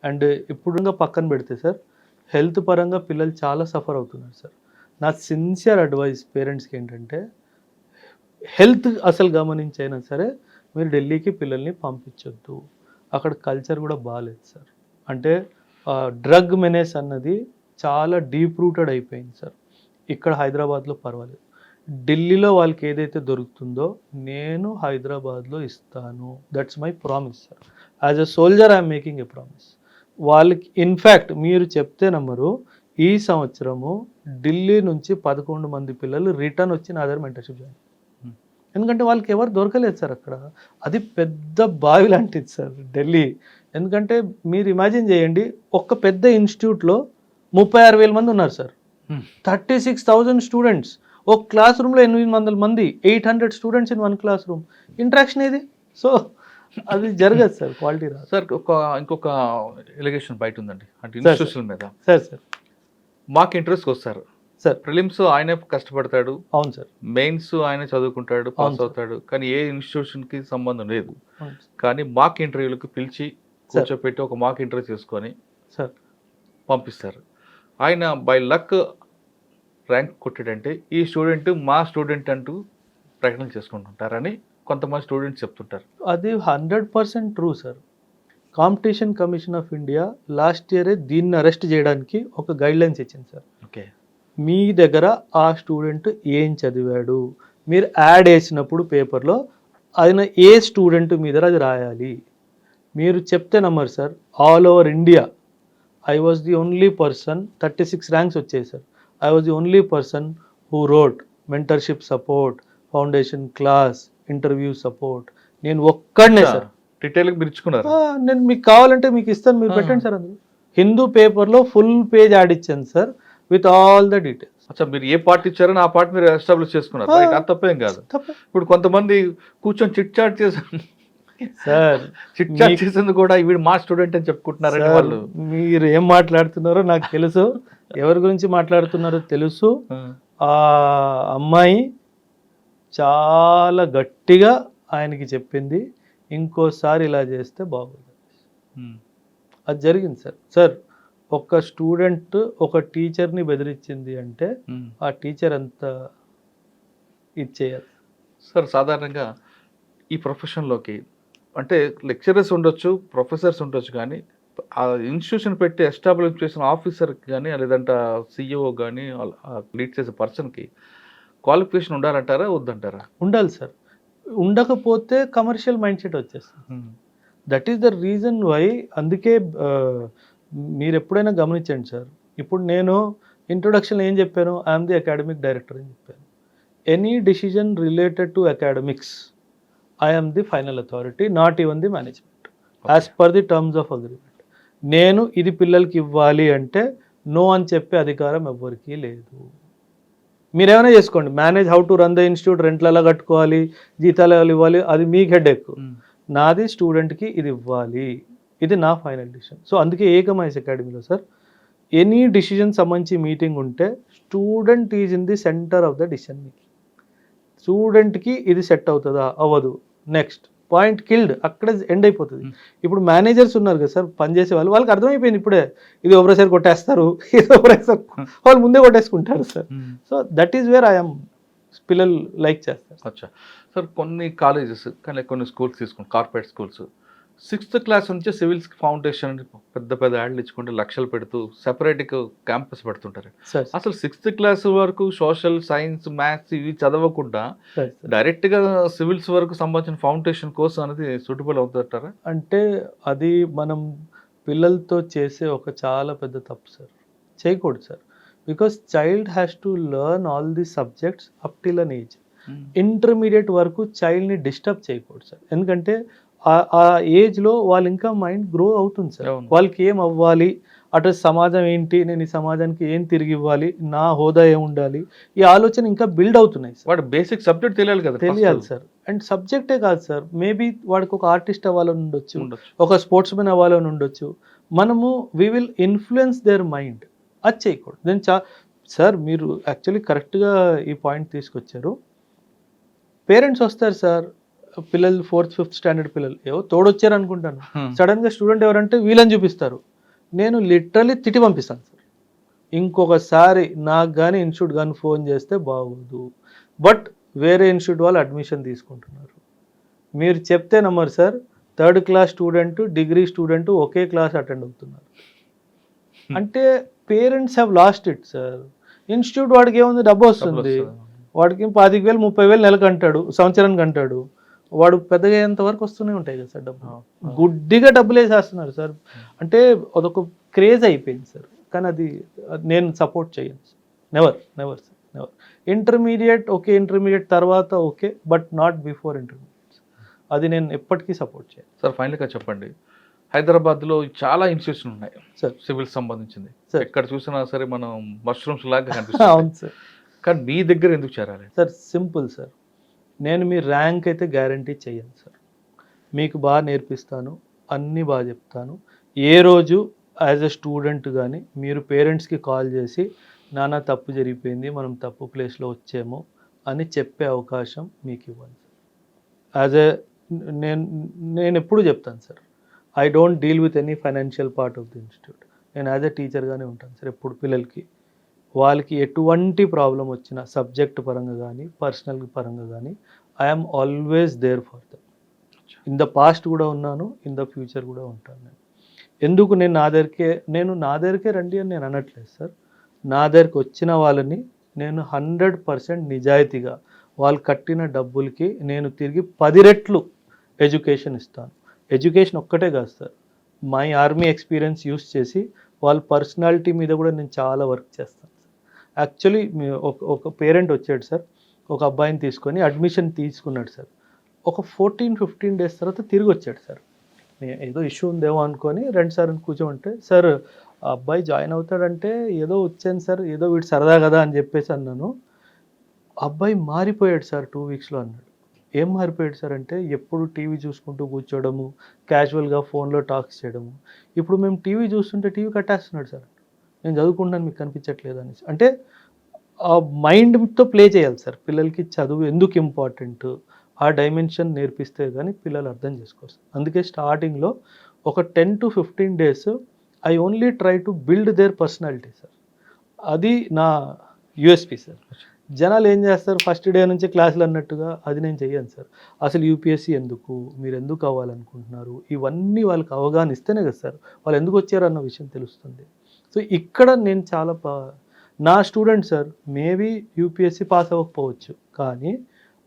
అండ్ ఇప్పుడు పక్కన పెడితే సార్, హెల్త్ పరంగా పిల్లలు చాలా సఫర్ అవుతున్నారు సార్. నా సిన్సియర్ అడ్వైస్ పేరెంట్స్కి ఏంటంటే, హెల్త్ అసలు గమనించైనా సరే మీరు ఢిల్లీకి పిల్లల్ని పంపించొద్దు, అక్కడ కల్చర్ కూడా బాగాలేదు సార్. అంటే డ్రగ్ మెనేస్ అన్నది చాలా డీప్ రూటెడ్ అయిపోయింది సార్. ఇక్కడ హైదరాబాద్లో పర్వాలేదు, ఢిల్లీలో వాళ్ళకి ఏదైతే దొరుకుతుందో నేను హైదరాబాద్లో ఇస్తాను, that's my promise sir. As a soldier I'm making a promise. వాళ్ళకి ఇన్ఫ్యాక్ట్ మీరు చెప్తే నమ్మరు, ఈ సంవత్సరము ఢిల్లీ నుంచి 11 మంది పిల్లలు రిటర్న్ వచ్చి నా దగ్గర మెంటర్షిప్ జాయిన్. ఎందుకంటే వాళ్ళకి ఎవరు దొరకలేదు సార్ అక్కడ. అది పెద్ద బావి లాంటిది సార్ ఢిల్లీ. ఎందుకంటే మీరు ఇమాజిన్ చేయండి, ఒక్క పెద్ద ఇన్స్టిట్యూట్లో 36,000 మంది ఉన్నారు సార్. 36,000 స్టూడెంట్స్. ఒక క్లాస్ రూమ్లో 800 మంది, 800 students in one class room. Interaction ఏది? సో అది జరగదు సార్, క్వాలిటీ రాదు
సార్. ఇంకొక ఎలిగేషన్ బయట ఉందండి, అంటే ఇన్స్టిట్యూషన్ మీద.
సార్
మాకు ఇంట్రెస్ట్కి వస్తారు
సార్.
ప్రిలిమ్స్ ఆయనే కష్టపడతాడు,
అవును సార్.
మెయిన్స్ ఆయనే చదువుకుంటాడు, పాస్ అవుతాడు, కానీ ఏ ఇన్స్టిట్యూషన్కి సంబంధం లేదు. కానీ మాక్ ఇంటర్వ్యూలకు పిలిచి కూర్చోపెట్టి ఒక మాక్ ఇంటర్వ్యూ చేసుకొని
సార్
పంపిస్తారు. ఆయన బై లక్ ర్యాంక్ కొట్టాడంటే ఈ స్టూడెంట్ మా స్టూడెంట్ అంటూ ప్రకటన చేసుకుంటుంటారని కొంతమంది స్టూడెంట్స్ చెప్తుంటారు.
అది 100% true sir. Competition commission of India last ఇయరే దీన్ని అరెస్ట్ చేయడానికి ఒక గైడ్లైన్స్ ఇచ్చింది సార్.
ఓకే,
మీ దగ్గర ఆ స్టూడెంట్ ఏం చదివాడు, మీరు యాడ్ వేసినప్పుడు పేపర్లో ఆయన ఏ స్టూడెంట్ మీద అది రాయాలి. మీరు చెప్తే నమ్మరు sir, all over India I was the only person, 36 ranks వచ్చాయి sir. I was the only person who wrote mentorship support, foundation class, interview support. నేను ఒక్కడనే సార్.
డీటెయిల్గా మీరు ఇచ్చుకున్నారు.
నేను మీకు కావాలంటే మీకు ఇస్తాను, మీరు పెట్టండి సార్. అందులో హిందూ పేపర్లో ఫుల్ పేజ్ యాడ్ ఇచ్చాను sir with all the details.
అచ్చా, మీరు ఏ పార్ట్ ఇచ్చారో ఆ పార్ట్ మీరు ఎస్టాబ్లిష్ చేసుకున్నారు. రైట్, అది తప్పేం కాదు. ఇప్పుడు కొంతమంది కూర్చొని చిట్ చాట్ చేశారు
సార్,
చిట్ చాట్ చేసేందుకు కూడా వీడు మా స్టూడెంట్ అని చెప్పుకుంటున్నారండి వాళ్ళు.
మీరు ఏం మాట్లాడుతున్నారో నాకు తెలుసు, ఎవరి గురించి మాట్లాడుతున్నారో తెలుసు. ఆ అమ్మాయి చాలా గట్టిగా ఆయనకి చెప్పింది, ఇంకోసారి ఇలా చేస్తే బాగుంది. అది జరిగింది సార్. సార్, ఒక స్టూడెంట్ ఒక టీచర్ని బెదిరించింది అంటే ఆ టీచర్ అంత ఇచ్చేయాలి
సార్. సాధారణంగా ఈ ప్రొఫెషన్లోకి అంటే లెక్చరర్స్ ఉండొచ్చు, ప్రొఫెసర్స్ ఉండొచ్చు, కానీ ఆ ఇన్స్టిట్యూషన్ పెట్టి ఎస్టాబ్లిష్ చేసిన ఆఫీసర్కి కానీ లేదంటే సిఇఓ కానీ లీడ్ చేసే పర్సన్కి క్వాలిఫికేషన్ ఉండాలంటారా వద్దంటారా?
ఉండాలి సార్. ఉండకపోతే కమర్షియల్ మైండ్ సెట్ వచ్చేస్తుంది. That is the reason why. అందుకే మీరు ఎప్పుడైనా గమనించండి సార్, ఇప్పుడు నేను ఇంట్రొడక్షన్ ఏం చెప్పాను, ఐఎమ్ ది అకాడమిక్ డైరెక్టర్ అని చెప్పాను. Any decision related to academics I'm the final authority, not even the management, as per the terms of agreement. నేను ఇది పిల్లలకి ఇవ్వాలి అంటే నో అని చెప్పే అధికారం ఎవ్వరికీ లేదు. మీరేమైనా చేసుకోండి, manage how to run the institute, రెంట్లు ఎలా కట్టుకోవాలి, జీతాలు ఎలా ఇవ్వాలి, అది మీకు హెడ్ ఎక్కువ. నాది స్టూడెంట్కి ఇది ఇవ్వాలి, ఇది నా ఫైనల్ డిసిషన్. సో అందుకే ఏకమైస్ అకాడమీలో సార్ ఎనీ డిసిజన్ సంబంధించి మీటింగ్ ఉంటే student is in the centre of the decision making. స్టూడెంట్కి ఇది సెట్ అవుతుందా, అవ్వదు, నెక్స్ట్ పాయింట్ కిల్డ్, అక్కడ ఎండ్ అయిపోతుంది. ఇప్పుడు మేనేజర్స్ ఉన్నారు కదా సార్, పనిచేసే వాళ్ళు, వాళ్ళకి అర్థమైపోయింది ఇప్పుడే, ఇది ఒకసారి కొట్టేస్తారు, ఇది ఒకసారి వాళ్ళు ముందే కొట్టేసుకుంటారు sir. So that is where I'm పిల్లలు లైక్ చేస్తారు.
అచ్చా సార్, కొన్ని కాలేజెస్ కానీ కొన్ని స్కూల్స్ తీసుకోండి, కార్పొరేట్ స్కూల్స్ 6th క్లాస్ నుంచి సివిల్స్ ఫౌండేషన్ పెద్ద పెద్ద యాడ్లు ఇచ్చుకుంటే లక్షలు పెడుతూ సెపరేట్గా క్యాంపస్ పెడుతుంటారు. అసలు 6th క్లాస్ వరకు సోషల్ సైన్స్ మ్యాథ్స్ ఇవి చదవకుండా డైరెక్ట్గా సివిల్స్ వరకు సంబంధించిన ఫౌండేషన్ కోర్స్ అనేది సూటబుల్ అవుతుంటారా?
అంటే అది మనం పిల్లలతో చేసే ఒక చాలా పెద్ద తప్పు సార్, చేయకూడదు sir. Because child has to learn all the subjects up till an age. Intermediate వరకు చైల్డ్ని డిస్టర్బ్ చేయకూడదు సార్, ఎందుకంటే ఆ ఏజ్లో వాళ్ళు ఇంకా మైండ్ గ్రో అవుతుంది సార్. వాళ్ళకి ఏం అవ్వాలి, అటు సమాజం ఏంటి, నేను ఈ సమాజానికి ఏం తిరిగి ఇవ్వాలి, నా హోదా ఏం ఉండాలి, ఈ ఆలోచన ఇంకా బిల్డ్ అవుతున్నాయి సార్.
వాడు బేసిక్ సబ్జెక్ట్ తెలియాలి కదా,
తెలియాలి సార్. అండ్ సబ్జెక్టే కాదు సార్, మేబీ వాడికి ఒక ఆర్టిస్ట్ అవ్వాలని ఉండొచ్చు, ఒక స్పోర్ట్స్ మెన్ అవ్వాలని ఉండొచ్చు. మనము we will influence their mind, అది చేయకూడదు. నేను సార్ మీరు యాక్చువల్లీ కరెక్ట్గా ఈ పాయింట్ తీసుకొచ్చారు. పేరెంట్స్ వస్తారు సార్, పిల్లలు 4th 5th స్టాండర్డ్ పిల్లలు ఏవో తోడొచ్చారు అనుకుంటాను, సడన్గా స్టూడెంట్ ఎవరంటే వీళ్ళని చూపిస్తారు. నేను లిటరలీ తిట్టి పంపిస్తాను సార్, ఇంకొకసారి నాకు కానీ ఇన్స్టిట్యూట్ కానీ ఫోన్ చేస్తే బాగోదు. బట్ వేరే ఇన్స్టిట్యూట్ వాళ్ళు అడ్మిషన్ తీసుకుంటున్నారు, మీరు చెప్తే నమ్మరు sir, 3rd class student degree student ఒకే క్లాస్ అటెండ్ అవుతున్నారు. అంటే parents have lost it sir. Institute వాడికి ఏముంది, డబ్బు వస్తుంది, వాడికి 25,000 30,000 నెలకు అంటాడు, సంవత్సరానికి అంటాడు, వాడు పెద్దగా అయ్యేంత వరకు వస్తూనే ఉంటాయి కదా సార్ డబ్బులు. గుడ్డిగా డబ్బులు వేసేస్తున్నారు సార్. అంటే అదొక క్రేజ్ అయిపోయింది సార్. కానీ అది నేను సపోర్ట్ చేయను, never never sir. Never. Intermediate okay, intermediate తర్వాత okay, but not before intermediate. అది నేను ఎప్పటికీ సపోర్ట్ చేయను.
సార్ ఫైనల్గా చెప్పండి, హైదరాబాద్లో చాలా ఇన్స్టిట్యూషన్ ఉన్నాయి
సార్.
సివిల్ సంబంధించింది.
సార్.
ఎక్కడ చూసినా సరే మనం మష్రూమ్స్ లాగా
అవును
కనిపిస్తుంది.
సార్.
కానీ మీ దగ్గర ఎందుకు చేరాలి?
సార్ సింపుల్ సార్, నేను మీ ర్యాంక్ అయితే గ్యారంటీ చేయను సార్. మీకు బాగా నేర్పిస్తాను, అన్నీ బాగా చెప్తాను. ఏ రోజు యాజ్ ఎ స్టూడెంట్ కానీ మీరు పేరెంట్స్కి కాల్ చేసి నాన్న తప్పు జరిగిపోయింది, మనం తప్పు ప్లేస్లో వచ్చాము అని చెప్పే అవకాశం మీకు ఇవ్వను సార్. యాజ్ ఎ నేను నేను ఎప్పుడు చెప్తాను sir, I don't deal with any financial part of the institute. నేను యాజ్ ఎ టీచర్గానే ఉంటాను సార్ ఎప్పుడు పిల్లలకి. వాళ్ళకి ఎటువంటి ప్రాబ్లం వచ్చినా సబ్జెక్ట్ పరంగా కానీ పర్సనల్ పరంగా కానీ I'm always there for them. In the past కూడా ఉన్నాను, ఇన్ ద ఫ్యూచర్ కూడా ఉంటాను. నేను ఎందుకు నేను నా దగ్గరికే రండి అని నేను అనట్లేదు సార్. నా దగ్గరికి వచ్చిన వాళ్ళని నేను 100% నిజాయితీగా వాళ్ళు కట్టిన డబ్బులకి నేను తిరిగి 10 రెట్లు ఎడ్యుకేషన్ ఇస్తాను. ఎడ్యుకేషన్ ఒక్కటే కాదు sir, my army experience use చేసి వాళ్ళ పర్సనాలిటీ మీద కూడా నేను చాలా వర్క్ చేస్తాను సార్. యాక్చువల్లీ ఒక పేరెంట్ వచ్చాడు సార్, ఒక అబ్బాయిని తీసుకొని అడ్మిషన్ తీసుకున్నాడు సార్. ఒక 14-15 డేస్ తర్వాత తిరిగి వచ్చాడు సార్. ఏదో ఇష్యూ ఉందేమో అనుకొని రండి సార్ అని కూర్చోమంటే, సార్ ఆ అబ్బాయి జాయిన్ అవుతాడంటే ఏదో వచ్చాను సార్, ఏదో వీడు సరదా కదా అని చెప్పేసి అన్నాను. అబ్బాయి మారిపోయాడు సార్ 2 వీక్స్లో అన్నాడు. ఏం మారిపోయాడు సార్ అంటే, ఎప్పుడు టీవీ చూసుకుంటూ కూర్చోవడము, క్యాజువల్గా ఫోన్లో టాక్స్ చేయడము. ఇప్పుడు మేము టీవీ చూస్తుంటే టీవీ కట్టేస్తున్నాడు సార్. నేను చదువుకుంటాను మీకు కనిపించట్లేదు అనేసి. అంటే ఆ మైండ్తో ప్లే చేయాలి సార్. పిల్లలకి చదువు ఎందుకు ఇంపార్టెంట్, ఆ డైమెన్షన్ నేర్పిస్తే కానీ పిల్లలు అర్థం చేసుకోరు. అందుకే స్టార్టింగ్లో ఒక 10 to 15 days I only try to build their personality sir. అది నా యూఎస్పీ సార్. జనాలు ఏం చేస్తారు, ఫస్ట్ డే నుంచి క్లాసులు అన్నట్టుగా, అది నేను చెయ్యను సార్. అసలు యూపీఎస్సీ ఎందుకు, మీరు ఎందుకు అవ్వాలనుకుంటున్నారు, ఇవన్నీ వాళ్ళకి అవగాహన ఇస్తేనే కదా సార్ వాళ్ళు ఎందుకు వచ్చారు అన్న విషయం తెలుస్తుంది. సో ఇక్కడ నేను చాలా నా student sir maybe UPSC pass అవ్వకపోవచ్చు, కానీ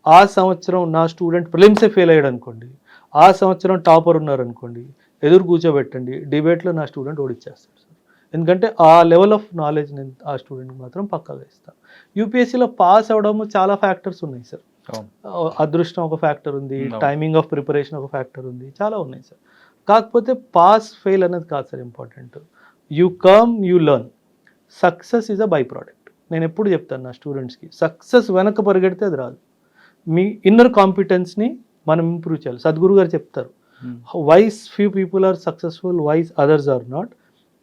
ఆ సంవత్సరం నా స్టూడెంట్ ప్రిలిమ్సే ఫెయిల్ అయ్యాడు అనుకోండి, ఆ సంవత్సరం టాపర్ ఉన్నారనుకోండి, ఎదురు కూర్చోబెట్టండి, డిబేట్లో నా స్టూడెంట్ ఓడిచ్చేస్తాడు సార్. ఎందుకంటే ఆ లెవెల్ ఆఫ్ నాలెడ్జ్ నేను ఆ స్టూడెంట్కి మాత్రం పక్కాగా ఇస్తాను. యూపీఎస్సీలో పాస్ అవ్వడము చాలా ఫ్యాక్టర్స్ ఉన్నాయి సార్. అదృష్టం ఒక ఫ్యాక్టర్ ఉంది, టైమింగ్ ఆఫ్ ప్రిపరేషన్ ఒక ఫ్యాక్టర్ ఉంది, చాలా ఉన్నాయి సార్. కాకపోతే పాస్ ఫెయిల్ అనేది కాదు sir important. You come, you learn. Success is a by product. నేను ఎప్పుడు చెప్తాను నా స్టూడెంట్స్కి, సక్సెస్ వెనక పరిగెడితే అది రాదు. మీ ఇన్నర్ కాంపిటెన్స్ని మనం ఇంప్రూవ్ చేయాలి. సద్గురు గారు చెప్తారు, why few people are successful, why others are not,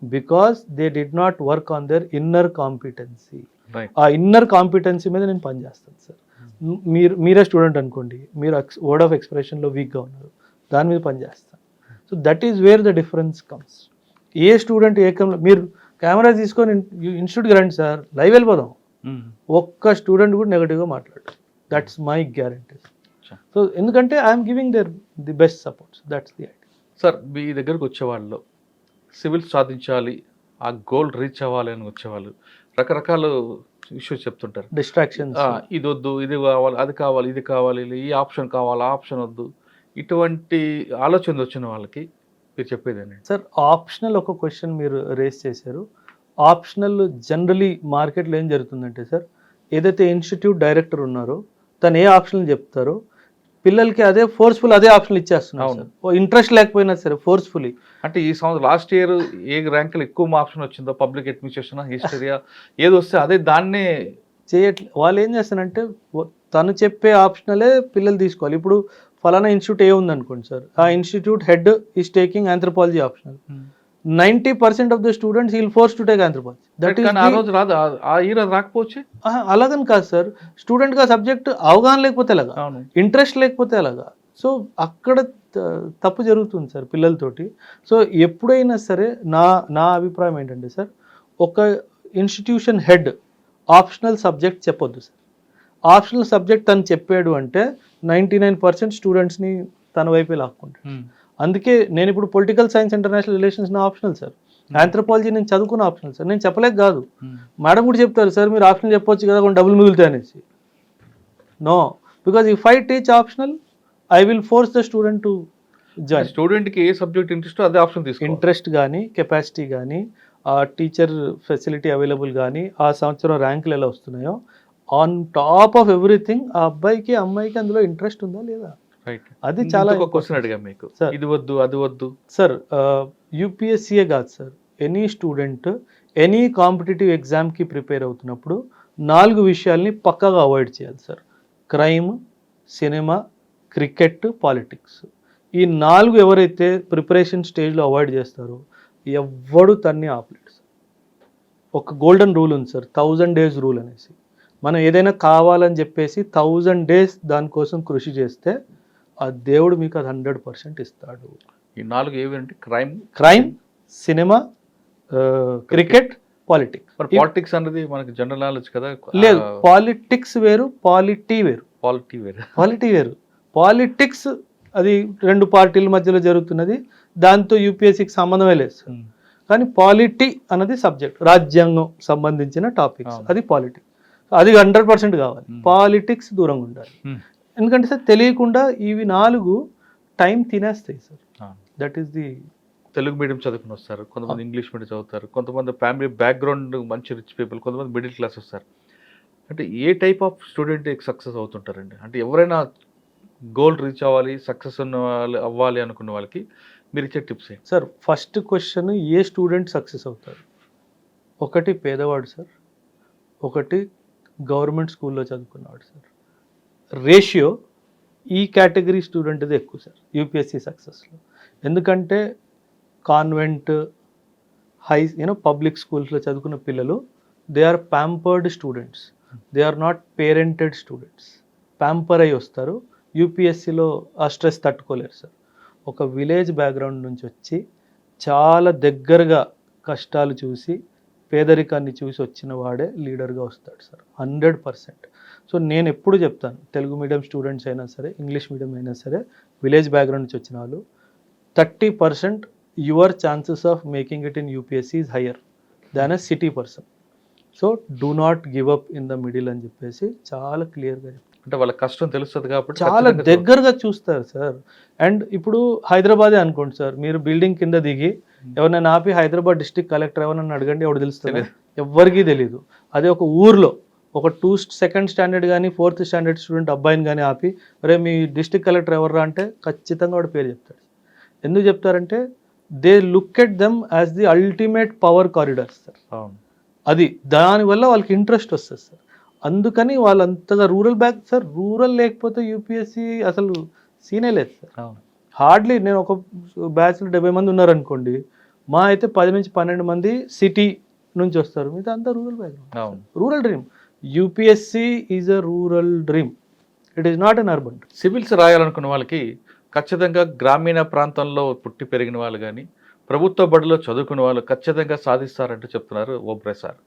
because they did not work on their inner competency. ఆ ఇన్నర్ కాంపిటెన్సీ మీద నేను పనిచేస్తాను సార్. మీరే స్టూడెంట్ అనుకోండి, మీరు వర్డ్ ఆఫ్ ఎక్స్ప్రెషన్లో వీక్గా ఉన్నారు, దాని మీద పనిచేస్తాను. So that is wear the difference comes. A student మీరు కెమెరా తీసుకొని ఇన్స్టిట్యూట్కి రండి సార్, లైవ్ వెళ్ళిపోదాం, ఒక్క స్టూడెంట్ కూడా నెగటివ్గా మాట్లాడు. That's my guarantee. సో ఎందుకంటే I'm giving the best supports, that's the idea.
Sir మీ దగ్గరకు వచ్చేవాళ్ళు సివిల్ సాధించాలి, ఆ గోల్ రీచ్ అవ్వాలి అని వచ్చేవాళ్ళు రకరకాల ఇష్యూస్ చెప్తుంటారు.
డిస్ట్రాక్షన్స్,
ఇది వద్దు, ఇది కావాలి, అది కావాలి, ఇది కావాలి, ఈ ఆప్షన్ కావాలి, ఆ ఆప్షన్ వద్దు, ఇటువంటి ఆలోచన వచ్చిన వాళ్ళకి మీరు చెప్పేది ఏంటంటే
సార్, ఆప్షనల్ ఒక క్వశ్చన్ మీరు రేస్ చేశారు. ఆప్షనల్ జనరలీ మార్కెట్లో ఏం జరుగుతుందంటే సార్, ఏదైతే ఇన్స్టిట్యూట్ డైరెక్టర్ ఉన్నారో తను ఏ ఆప్షన్లు చెప్తారో పిల్లలకి అదే ఫోర్స్ఫుల్ అదే ఆప్షన్లు ఇచ్చేస్తున్నారు. ఇంట్రెస్ట్ లేకపోయినా సరే ఫోర్స్ఫుల్లీ.
అంటే ఈ సంవత్సరం లాస్ట్ ఇయర్ ఏ ర్యాంకులు ఎక్కువ ఆప్షన్ వచ్చిందో, పబ్లిక్ అడ్మినిస్ట్రేషన్, హిస్టరీయా, ఏది వస్తే అదే దాన్నే
చేయట్లేదు. వాళ్ళు ఏం చేస్తారంటే తను చెప్పే ఆప్షనలే పిల్లలు తీసుకోవాలి. ఇప్పుడు ఫలానా ఇన్స్టిట్యూట్ ఏ ఉందనుకోండి సార్, ఆ institute head is taking anthropology optional. 90% of the students will force to take anthropology. That is
ఆ రోజు రాదు, ఆ ఇయర్ రాకపోవచ్చు.
అలాగని కాదు సార్, స్టూడెంట్గా సబ్జెక్ట్ అవగాహన లేకపోతే ఎలాగా, ఇంట్రెస్ట్ లేకపోతే ఎలాగా. సో అక్కడ తప్పు జరుగుతుంది సార్ పిల్లలతోటి. సో ఎప్పుడైనా సరే నా అభిప్రాయం ఏంటంటే సార్, ఒక ఇన్స్టిట్యూషన్ హెడ్ ఆప్షనల్ సబ్జెక్ట్ చెప్పొద్దు సార్. ఆప్షనల్ సబ్జెక్ట్ తను చెప్పాడు అంటే 99% స్టూడెంట్స్ని తన వైపే లాక్కుంటాడు. అందుకే నేను ఇప్పుడు పొలిటికల్ సైన్స్ ఇంటర్నేషనల్ రిలేషన్స్ నా ఆప్షనల్ సార్, ఆంథ్రోపాలజీ నేను చదువుకున్న ఆప్షనల్ సార్. నేను చెప్పలేక కాదు, మేడం కూడా చెప్తారు సార్ మీరు ఆప్షనల్ చెప్పొచ్చు కదా, కొన్ని డబ్బులు మిగులుతాయి అనేసి. No, because if I teach optional I will force the student to join.
స్టూడెంట్కి ఏ సబ్జెక్ట్ ఇంట్రెస్ట్ అదే ఆప్షన్ తీసుకో.
ఇంట్రెస్ట్ కానీ, కెపాసిటీ కానీ, ఆ టీచర్ ఫెసిలిటీ అవైలబుల్ కానీ, ఆ సంవత్సరం ర్యాంకులు ఎలా వస్తున్నాయో ఆన్ టాప్ ఆఫ్ ఎవ్రీథింగ్ ఆ అబ్బాయికి అమ్మాయికి అందులో ఇంట్రెస్ట్ ఉందా లేదా,
రైట్.
అది చాలా
ఒక క్వశ్చన్ అడిగా మీకు,
సార్.
ఇది వద్దు అది వద్దు.
సార్ యూపీఎస్సీయే కాదు sir, any student any competitive ఎగ్జామ్కి ప్రిపేర్ అవుతున్నప్పుడు 4 విషయాల్ని పక్కాగా అవాయిడ్ చేయాలి sir. Crime, cinema, cricket, politics. ఈ 4 ఎవరైతే ప్రిపరేషన్ స్టేజ్లో అవాయిడ్ చేస్తారో ఎవ్వడు తన్ని ఆపలేడు సార్. ఒక గోల్డెన్ రూల్ ఉంది సార్, 1000 days రూల్ అనేసి. మనం ఏదైనా కావాలని చెప్పేసి 1000 days దానికోసం కృషి చేస్తే ఆ దేవుడు మీకు అది 100% ఇస్తాడు.
ఈ 4 ఏవి అంటే
క్రైమ్, సినిమా, క్రికెట్, పాలిటిక్స్.
మరి పాలిటిక్స్ అనేది మనకి జనరల్ నాలెడ్జ్ కదా.
లేదు, పాలిటిక్స్ వేరు, పాలిటీ వేరు. పాలిటీ వేరు. పాలిటిక్స్ అది 2 పార్టీల మధ్యలో జరుగుతున్నది, దాంతో యూపీఎస్సీకి సంబంధమే లేదు సార్. కానీ పాలిటీ అన్నది సబ్జెక్ట్, రాజ్యాంగం సంబంధించిన టాపిక్స్, అది పాలిటిక్స్. అది 100% కావాలి. పాలిటిక్స్ దూరంగా ఉండాలి. ఎందుకంటే సార్ తెలియకుండా ఇవి 4 టైం తినేస్తాయి sir. That is the.
Telugu medium చదువుకుని వస్తారు, కొంతమంది ఇంగ్లీష్ మీడియం చదువుతారు, కొంతమంది ఫ్యామిలీ బ్యాక్గ్రౌండ్ మంచి రిచ్ పీపుల్, కొంతమంది మిడిల్ క్లాస్ వస్తారు. అంటే ఏ టైప్ ఆఫ్ స్టూడెంట్ సక్సెస్ అవుతుంటారండి? అంటే ఎవరైనా గోల్ రీచ్ అవ్వాలి, సక్సెస్ అవ్వాలి అనుకున్న వాళ్ళకి మీరు ఇచ్చే టిప్స్ ఏంటి
సార్? ఫస్ట్ క్వశ్చన్, ఏ స్టూడెంట్ సక్సెస్ అవుతారు? ఒకటి పేదవాడు సార్, ఒకటి గవర్నమెంట్ స్కూల్లో చదువుకున్నవాడు సార్. రేషియో ఈ కేటగిరీ స్టూడెంట్ది ఎక్కువ సార్ యూపీఎస్సీ సక్సెస్లో. ఎందుకంటే కాన్వెంట్, పబ్లిక్ స్కూల్స్లో చదువుకున్న పిల్లలు, they are pampered students, they are not parented students. Pamper అయి వస్తారు, యూపీఎస్సీలో ఆ స్ట్రెస్ తట్టుకోలేరు సార్. ఒక విలేజ్ బ్యాక్గ్రౌండ్ నుంచి వచ్చి చాలా దగ్గరగా కష్టాలు చూసి పేదరికాన్ని చూసి వచ్చిన వాడే లీడర్గా వస్తాడు సార్, 100%. సో నేను ఎప్పుడు చెప్తాను, తెలుగు మీడియం స్టూడెంట్స్ అయినా సరే, ఇంగ్లీష్ మీడియం అయినా సరే, విలేజ్ బ్యాక్గ్రౌండ్ నుంచి వచ్చిన వాళ్ళు 30% your chances of making it in UPSC is higher than a city person. So do not give up in the middle అని చెప్పేసి చాలా క్లియర్గా చెప్తాను.
అంటే వాళ్ళ కష్టం తెలుస్తుంది కాబట్టి
చాలా దగ్గరగా చూస్తారు సార్. అండ్ ఇప్పుడు హైదరాబాదే అనుకోండి సార్, మీరు బిల్డింగ్ కింద దిగి ఎవరైనా ఆపి హైదరాబాద్ డిస్ట్రిక్ట్ కలెక్టర్ ఎవరన్నా అడగండి, ఎవరు తెలుస్తుంది? ఎవ్వరికీ తెలియదు. అదే ఒక ఊర్లో ఒక 2nd స్టాండర్డ్ కానీ 4th స్టాండర్డ్ స్టూడెంట్ అబ్బాయిని కానీ ఆపి, అరే మీ డిస్ట్రిక్ట్ కలెక్టర్ ఎవర్రా అంటే ఖచ్చితంగా వాడు పేరు చెప్తాడు. ఎందుకు చెప్తారంటే they look at them as the ultimate power corridors sir. అది దానివల్ల వాళ్ళకి ఇంట్రెస్ట్ వస్తుంది సార్. అందుకని వాళ్ళంతగా రూరల్ బ్యాక్ సార్. రూరల్ లేకపోతే యూపీఎస్సీ అసలు సీనే లేదు సార్. హార్డ్లీ నేను ఒక బ్యాచ్లో 70 మంది ఉన్నారనుకోండి, మా అయితే 10 నుంచి 12 మంది సిటీ నుంచి వస్తారు, మిగతా అంతా rural background. Rural dream. UPSC is a rural dream, it is not an urban.
Civils రాయాలనుకున్న వాళ్ళకి ఖచ్చితంగా గ్రామీణ ప్రాంతంలో పుట్టి పెరిగిన వాళ్ళు కానీ, ప్రభుత్వ బడిలో చదువుకున్న వాళ్ళు ఖచ్చితంగా సాధిస్తారంటూ చెప్తున్నారు ఓబ్రాయ్ సార్.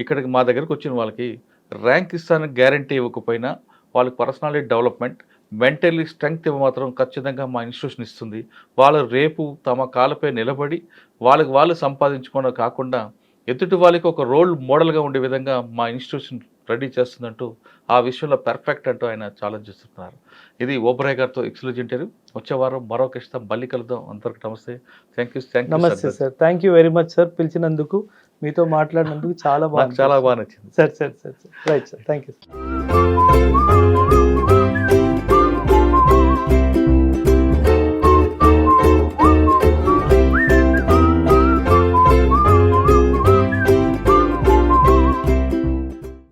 ఇక్కడికి మా దగ్గరకు వచ్చిన వాళ్ళకి ర్యాంక్ ఇస్తానని గ్యారంటీ ఇవ్వకపోయినా వాళ్ళకి పర్సనాలిటీ డెవలప్మెంట్, మెంటల్లీ స్ట్రెంగ్త్ మాత్రం ఖచ్చితంగా మా ఇన్స్టిట్యూషన్ ఇస్తుంది. వాళ్ళు రేపు తమ కాళ్ళపై నిలబడి వాళ్ళకి వాళ్ళు సంపాదించుకోవడం కాకుండా ఎదుటి వాళ్ళకి ఒక రోల్ మోడల్గా ఉండే విధంగా మా ఇన్స్టిట్యూషన్ రెడీ చేస్తుందంటూ ఆ విషయంలో పర్ఫెక్ట్ అంటూ ఆయన ఛాలెంజ్ చేస్తున్నారు. ఇది ఓబ్రాయ్ గారితో ఎక్స్క్లూజివ్ ఇంటర్వ్యూ. వచ్చే వారం మరో కిష్టం మళ్ళీ కలుద్దాం. అందరికీ నమస్తే. Thank you.
నమస్తే sir. Thank you very much sir, పిలిచినందుకు, మీతో మాట్లాడినందుకు చాలా బాగా
నచ్చింది
sir. Right sir, thank you.